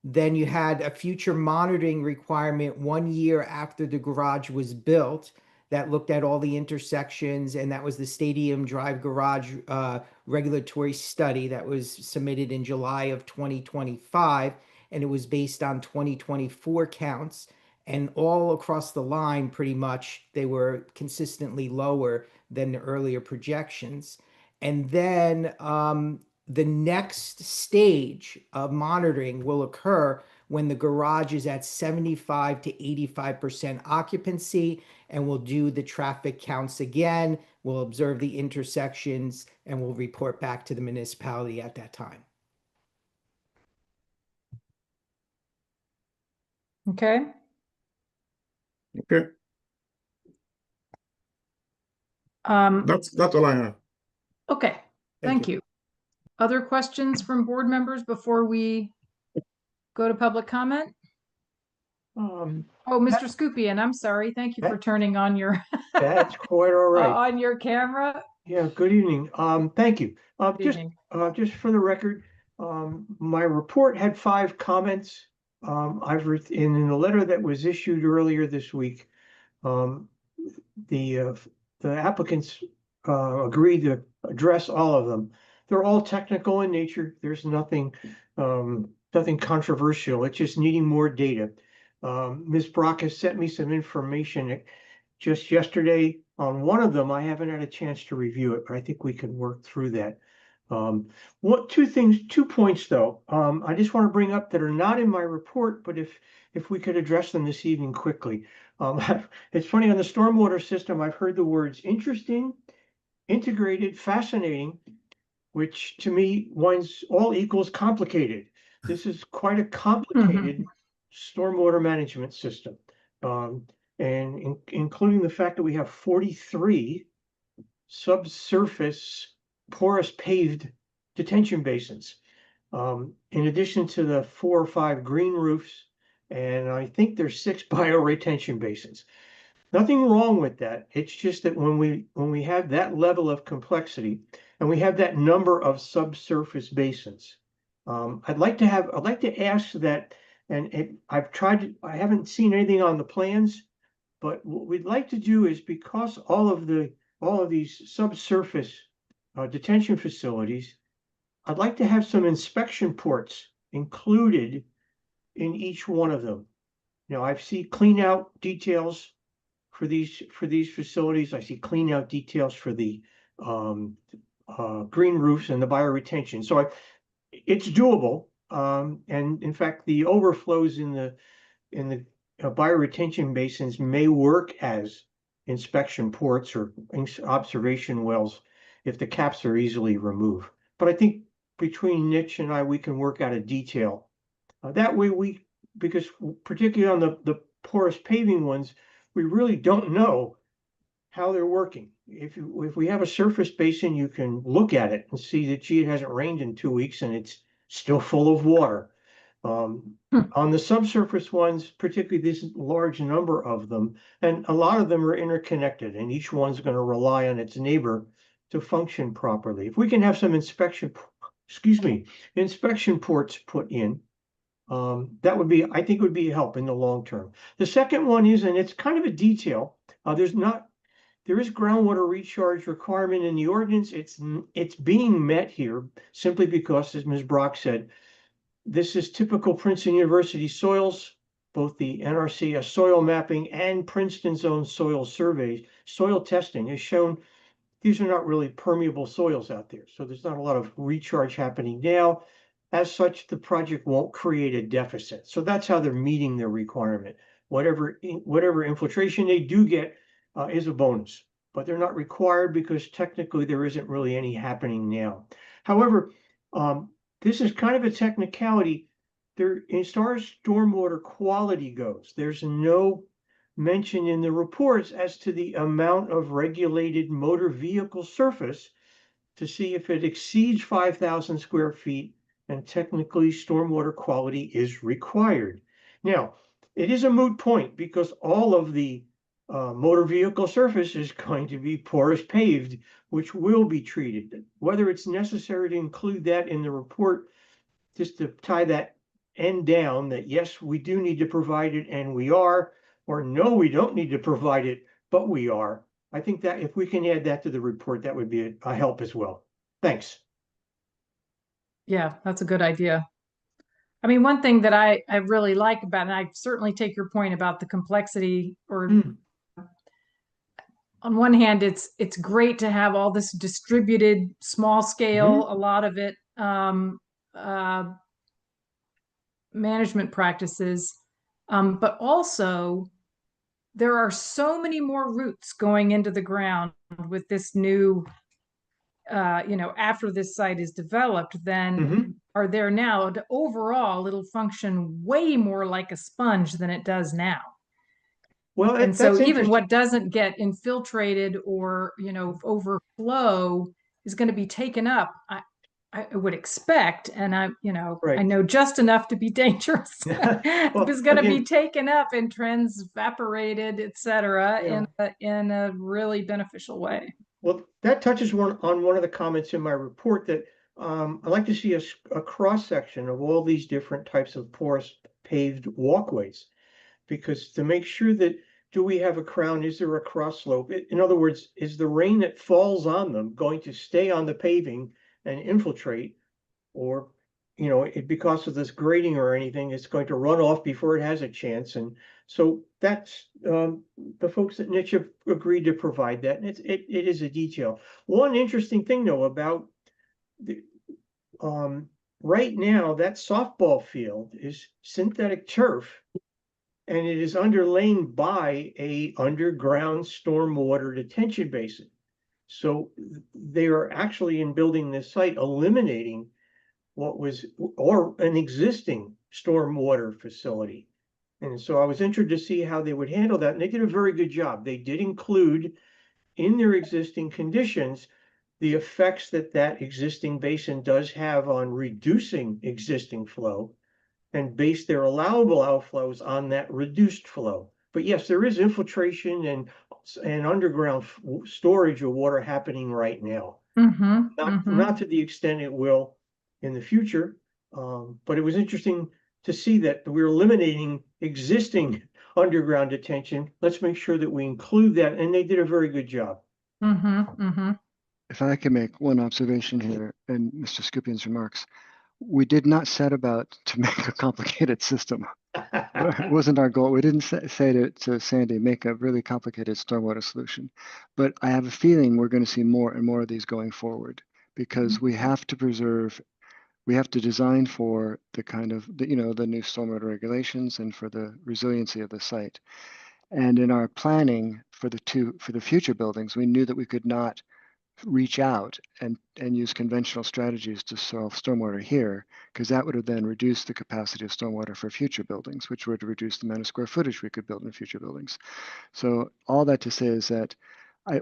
Then you had a future monitoring requirement 1 year after the garage was built that looked at all the intersections, and that was the Stadium Drive Garage regulatory study that was submitted in July of 2025, and it was based on 2024 counts. And all across the line, pretty much, they were consistently lower than the earlier projections. And then the next stage of monitoring will occur when the garage is at 75 to 85% occupancy, and we'll do the traffic counts again. We'll observe the intersections, and we'll report back to the municipality at that time. Okay. Okay. That's all I have. Okay, thank you. Other questions from board members before we go to public comment? Oh, Mr. Scoopian, I'm sorry. Thank you for turning on your That's quite all right. on your camera. Yeah, good evening. Thank you. Just evening. Just for the record, my report had 5 comments. I've written in the letter that was issued earlier this week. The applicants agreed to address all of them. They're all technical in nature. There's nothing controversial. It's just needing more data. Ms. Brock has sent me some information just yesterday on one of them. I haven't had a chance to review it, but I think we can work through that. 2 points though. I just want to bring up that are not in my report, but if we could address them this evening quickly. It's funny, on the stormwater system, I've heard the words interesting, integrated, fascinating, which to me all equals complicated. This is quite a complicated stormwater management system. And including the fact that we have 43 subsurface porous paved detention basins, in addition to the 4 or 5 green roofs, and I think there's 6 bioretention basins. Nothing wrong with that. It's just that when we have that level of complexity and we have that number of subsurface basins, I'd like to ask that, and I haven't seen anything on the plans, But what we'd like to do is, because all of these subsurface detention facilities, I'd like to have some inspection ports included in each one of them. Now, I see clean out details for these facilities. I see clean out details for the green roofs and the bioretention. So it's doable. And in fact, the overflows in the bioretention basins may work as inspection ports or observation wells if the caps are easily removed. But I think between Niche and I, we can work out a detail. That way because particularly on the porous paving ones, we really don't know how they're working. If we have a surface basin, you can look at it and see that, gee, it hasn't rained in 2 weeks and it's still full of water. On the subsurface ones, particularly this large number of them, and a lot of them are interconnected, and each one's going to rely on its neighbor to function properly. If we can have some inspection ports put in, that would be, I think, would be a help in the long term. The second one is, and it's kind of a detail, there is groundwater recharge requirement in the ordinance. It's being met here simply because, as Ms. Brock said, this is typical Princeton University soils. Both the NRCS soil mapping and Princeton's own soil surveys, soil testing has shown these are not really permeable soils out there. So there's not a lot of recharge happening now. As such, the project won't create a deficit. So that's how they're meeting their requirement. Whatever infiltration they do get is a bonus, but they're not required because technically there isn't really any happening now. However, this is kind of a technicality. There, as far as stormwater quality goes, there's no mention in the reports as to the amount of regulated motor vehicle surface to see if it exceeds 5,000 square feet, and technically stormwater quality is required. Now, it is a moot point because all of the motor vehicle surface is going to be porous paved, which will be treated. Whether it's necessary to include that in the report, just to tie that end down, that yes, we do need to provide it and we are, or no, we don't need to provide it, but we are. I think that if we can add that to the report, that would be a help as well. Thanks. Yeah, that's a good idea. I mean, one thing that I really like about it, and I certainly take your point about the complexity, or on one hand, it's great to have all this distributed small scale, a lot of it management practices, but also there are so many more roots going into the ground with this new after this site is developed than are there now. Overall, it'll function way more like a sponge than it does now. Well, and so even what doesn't get infiltrated or, overflow is going to be taken up, I would expect, and I know just enough to be dangerous. It's going to be taken up and transevaporated, et cetera, in a really beneficial way. Well, that touches on one of the comments in my report that I'd like to see a cross-section of all these different types of porous paved walkways, because to make sure that, do we have a crown? Is there a cross slope? In other words, is the rain that falls on them going to stay on the paving and infiltrate, or, because of this grading or anything, it's going to run off before it has a chance? And so that's the folks at Niche have agreed to provide that, and it is a detail. One interesting thing, though, about the right now, that softball field is synthetic turf, and it is underlain by a underground stormwater detention basin. So they are actually, in building this site, eliminating what was or an existing stormwater facility. And so I was interested to see how they would handle that, and they did a very good job. They did include in their existing conditions the effects that existing basin does have on reducing existing flow, and base their allowable outflows on that reduced flow. But yes, there is infiltration and underground storage of water happening right now. Not to the extent it will in the future, but it was interesting to see that we're eliminating existing underground detention. Let's make sure that we include that, and they did a very good job. If I can make one observation here in Mr. Scupian's remarks, we did not set about to make a complicated system. It wasn't our goal. We didn't say to Sandy, make a really complicated stormwater solution. But I have a feeling we're going to see more and more of these going forward, because we have to preserve, we have to design for the kind of, the new stormwater regulations and for the resiliency of the site. And in our planning for the future buildings, we knew that we could not reach out and use conventional strategies to solve stormwater here, because that would have then reduced the capacity of stormwater for future buildings, which would reduce the amount of square footage we could build in future buildings. So all that to say is that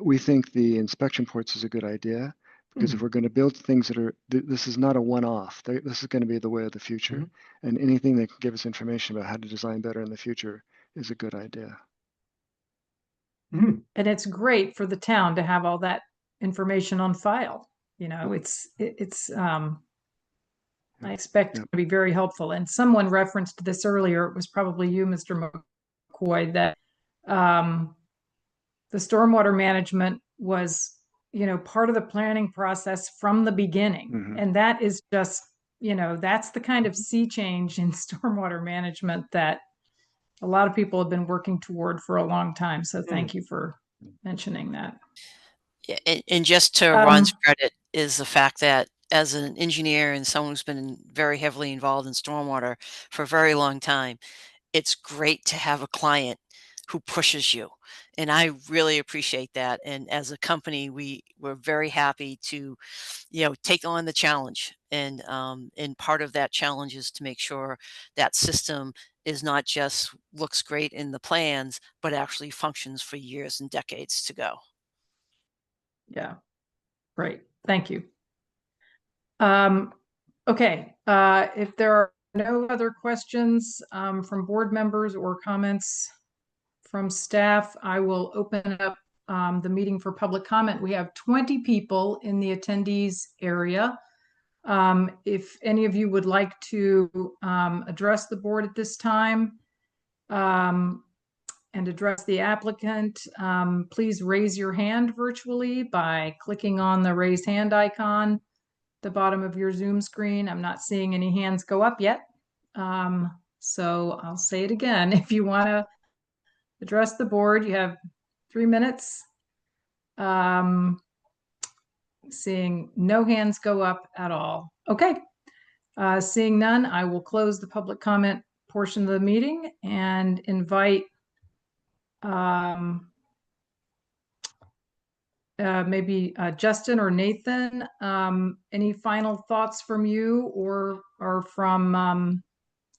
we think the inspection ports is a good idea, because if we're going to build things that are, this is not a one-off, this is going to be the way of the future. And anything that can give us information about how to design better in the future is a good idea. And it's great for the town to have all that information on file. It's I expect it to be very helpful. And someone referenced this earlier, it was probably you, Mr. McCoy, that the stormwater management was, part of the planning process from the beginning. And that is just, that's the kind of sea change in stormwater management that a lot of people have been working toward for a long time. So thank you for mentioning that. And just to Ron's credit is the fact that as an engineer and someone who's been very heavily involved in stormwater for a very long time, it's great to have a client who pushes you. And I really appreciate that. And as a company, we're very happy to, take on the challenge. And part of that challenge is to make sure that system is not just looks great in the plans, but actually functions for years and decades to go. Yeah, great. Thank you. Okay, if there are no other questions from board members or comments from staff, I will open up the meeting for public comment. We have 20 people in the attendees area. If any of you would like to address the board at this time and address the applicant, please raise your hand virtually by clicking on the raise hand icon at the bottom of your Zoom screen. I'm not seeing any hands go up yet. So I'll say it again. If you want to address the board, you have 3 minutes. Seeing no hands go up at all. Okay. Seeing none, I will close the public comment portion of the meeting and invite maybe Justin or Nathan, any final thoughts from you or from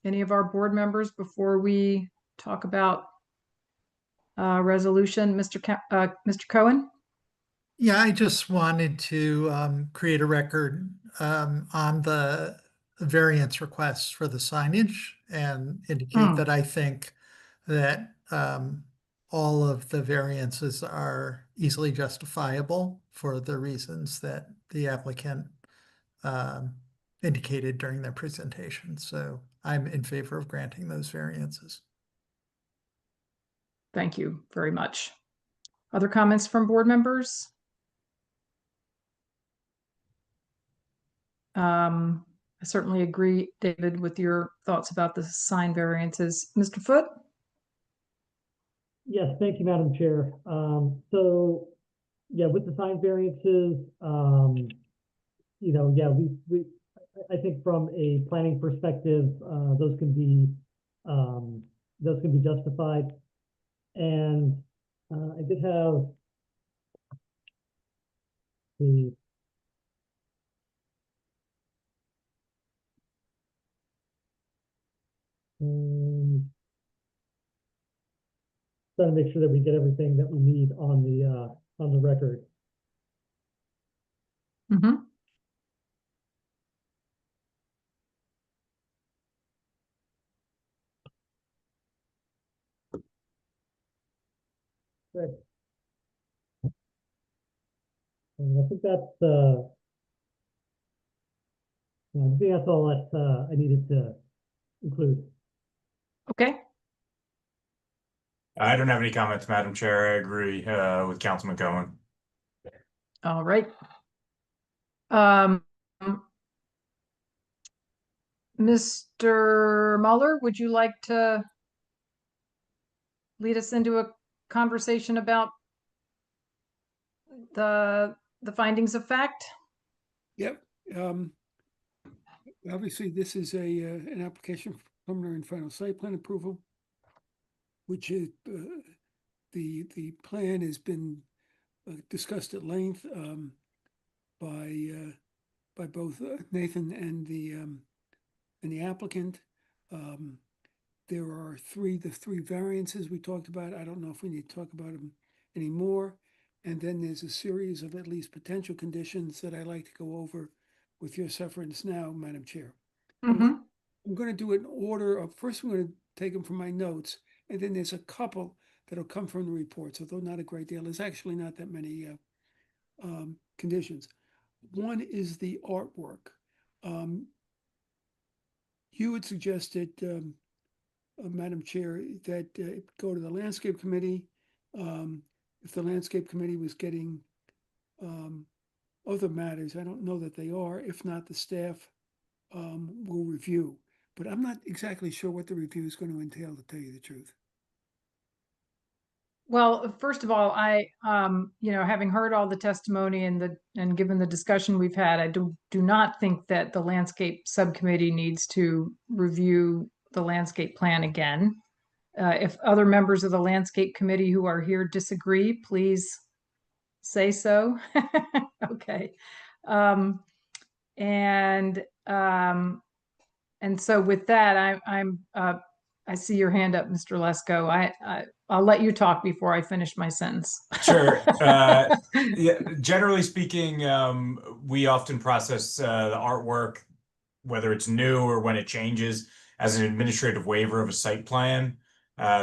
any of our board members before we talk about resolution? Mr. Cohen? Yeah, I just wanted to create a record on the variance requests for the signage and indicate that I think that all of the variances are easily justifiable for the reasons that the applicant indicated during their presentation. So I'm in favor of granting those variances. Thank you very much. Other comments from board members? I certainly agree, David, with your thoughts about the sign variances. Mr. Foote? Yes, thank you, Madam Chair. So, yeah, with the sign variances, I think from a planning perspective, those can be justified. And I did have the trying to make sure that we get everything that we need on the record. Good. And I think that's all that I needed to include. Okay. I don't have any comments, Madam Chair. I agree with Councilman Cohen. All right. Um, Mr. Muller, would you like to lead us into a conversation about the findings of fact? Yep. Obviously, this is an application for preliminary and final site plan approval, which is the plan has been discussed at length by both Nathan and the applicant. There are the three variances we talked about. I don't know if we need to talk about them anymore. And then there's a series of at least potential conditions that I'd like to go over with your sufferance now, Madam Chair. I'm going to do it in order of, first I'm going to take them from my notes, and then there's a couple that'll come from the reports, although not a great deal. There's actually not that many conditions. One is the artwork. You had suggested, Madam Chair, that go to the landscape committee. If the landscape committee was getting other matters, I don't know that they are. If not, the staff will review. But I'm not exactly sure what the review is going to entail, to tell you the truth. Well, first of all, I, having heard all the testimony and given the discussion we've had, I do not think that the landscape subcommittee needs to review the landscape plan again. If other members of the landscape committee who are here disagree, please say so. Okay. And so with that, I see your hand up, Mr. Lesko. I'll let you talk before I finish my sentence. Sure. Yeah, generally speaking, we often process the artwork, whether it's new or when it changes, as an administrative waiver of a site plan.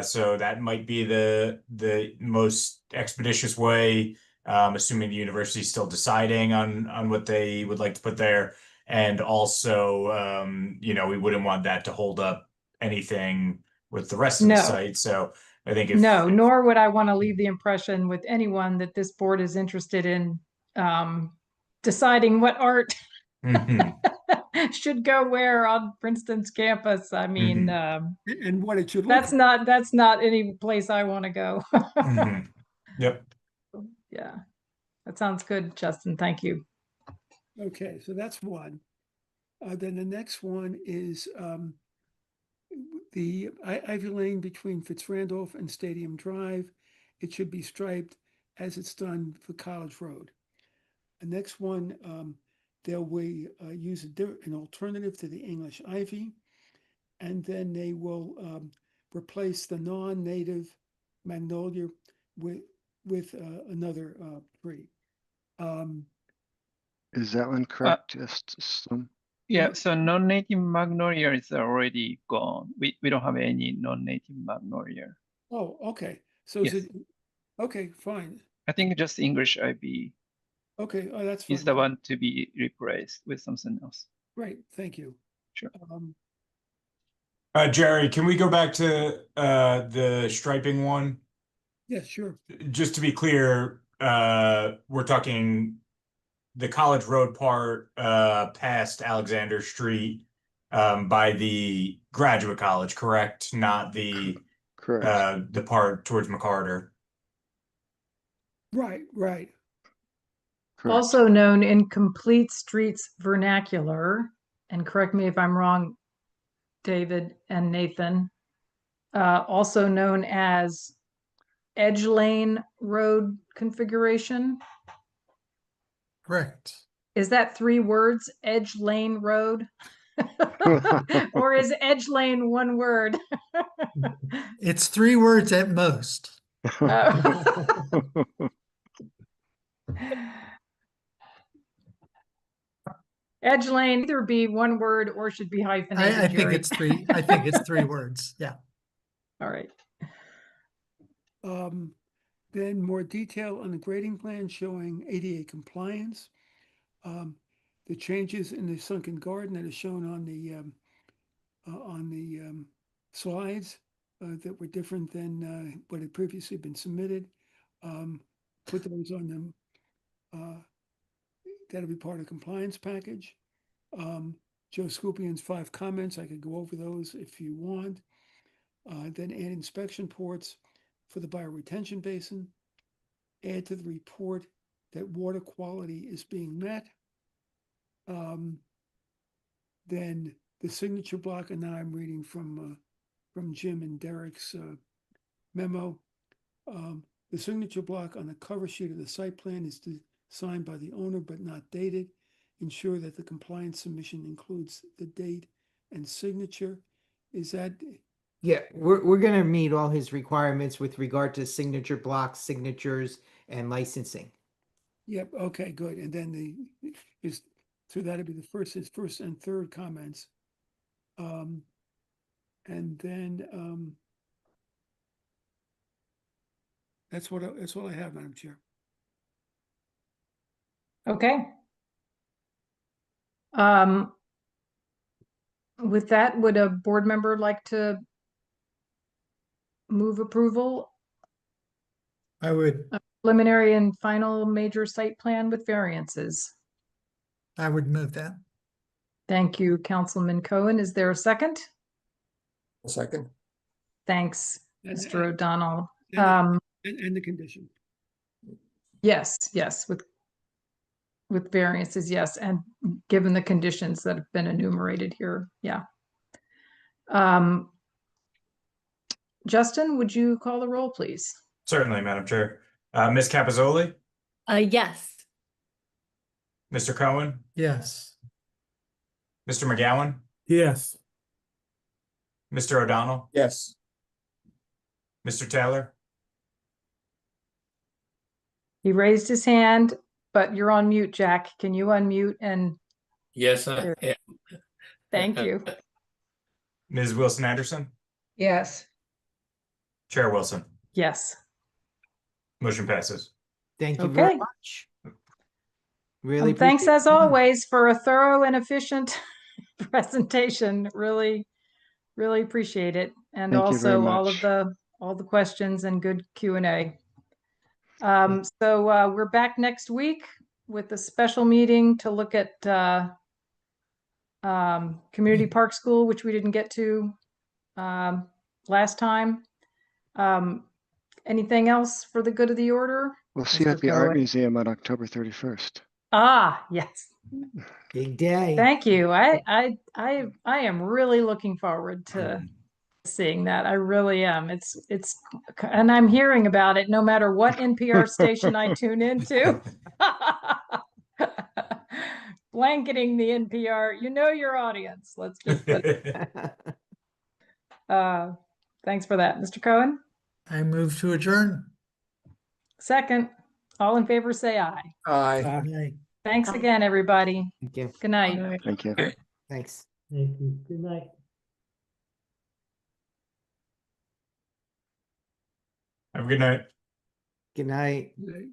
So that might be the most expeditious way, assuming the university is still deciding on what they would like to put there. And also, we wouldn't want that to hold up anything with the rest of the site. So I think nor would I want to leave the impression with anyone that this board is interested in deciding what art should go where on Princeton's campus. I mean, and what it should look like. That's not any place I want to go. Yep. Yeah, that sounds good, Justin. Thank you. Okay, so that's one. Then the next one is the Ivy Lane between Fitzrandolph and Stadium Drive. It should be striped as it's done for College Road. The next one, they'll use an alternative to the English ivy, and then they will replace the non-native magnolia with another tree. Is that one correct? Just some. Yeah, so non-native magnolia is already gone. We don't have any non-native magnolia. Oh, okay. So yes. is it okay? Fine. I think just English ivy. Okay, oh, that's fine. Is the one to be replaced with something else. Great, thank you. Sure. Jerry, can we go back to the striping one? Yeah, sure. Just to be clear, we're talking the College Road part past Alexander Street by the Graduate College, correct? Not the the part towards McCarter. Right. Correct. Also known in Complete Streets vernacular, and correct me if I'm wrong, David and Nathan, also known as Edge Lane Road configuration. Correct. Is that 3 words, Edge Lane Road? Or is Edge Lane one word? It's 3 words at most. Edge Lane either be one word or should be hyphenated. I think it's 3. I think it's 3 words. Yeah. All right. Then more detail on the grading plan showing ADA compliance. The changes in the sunken garden that is shown on the slides that were different than what had previously been submitted. Put those on them. That'll be part of compliance package. Joe Scoopion's 5 comments, I could go over those if you want. Then add inspection ports for the bioretention basin. Add to the report that water quality is being met. Then the signature block, and now I'm reading from Jim and Derek's memo. The signature block on the cover sheet of the site plan is signed by the owner but not dated. Ensure that the compliance submission includes the date and signature. Is that? Yeah, we're gonna meet all his requirements with regard to signature blocks, signatures, and licensing. Yep, okay, good. And then so that'd be his first and third comments. And then that's all I have, Madam Chair. Okay. With that, would a board member like to move approval? I would, Preliminary and final major site plan with variances. I would move that. Thank you, Councilman Cohen. Is there a second? A second. Thanks, And- Mr. O'Donnell. And the condition. Yes, with variances, yes, and given the conditions that have been enumerated here, yeah. Justin, would you call the roll, please? Certainly, Madam Chair. Ms. Capizoli, Yes. Mr. Cohen, Yes. Mr. McGowan, Yes. Mr. O'Donnell, Yes. Mr. Taylor. He raised his hand, but you're on mute, Jack. Can you unmute and Yes, I am. thank you. Ms. Wilson Anderson, Yes. Chair Wilson. Yes. Motion passes. Thank you very Okay. much. Really Thanks appreciate as your time. always for a thorough and efficient presentation. Really appreciate it. And Thank you very also all the questions and good Q&A. So we're back next week with a special meeting to look at Community Park School, which we didn't get to last time. Anything else for the good of the order? We'll see you at Mr. the Art Cohen? Museum on October 31st. Ah, yes. Big day. Thank you. I am really looking forward to seeing that. I really am. It's and I'm hearing about it no matter what NPR station I tune into. Blanketing the NPR, you know your audience. Let's just put it. Thanks for that. Mr. Cohen? I move to adjourn. Second. All in favor, say aye. Aye. Aye. Thanks again, everybody. Thank you. Good night. Thank you. Thanks. Thank you. Good night. Have a good night. Good night. Right.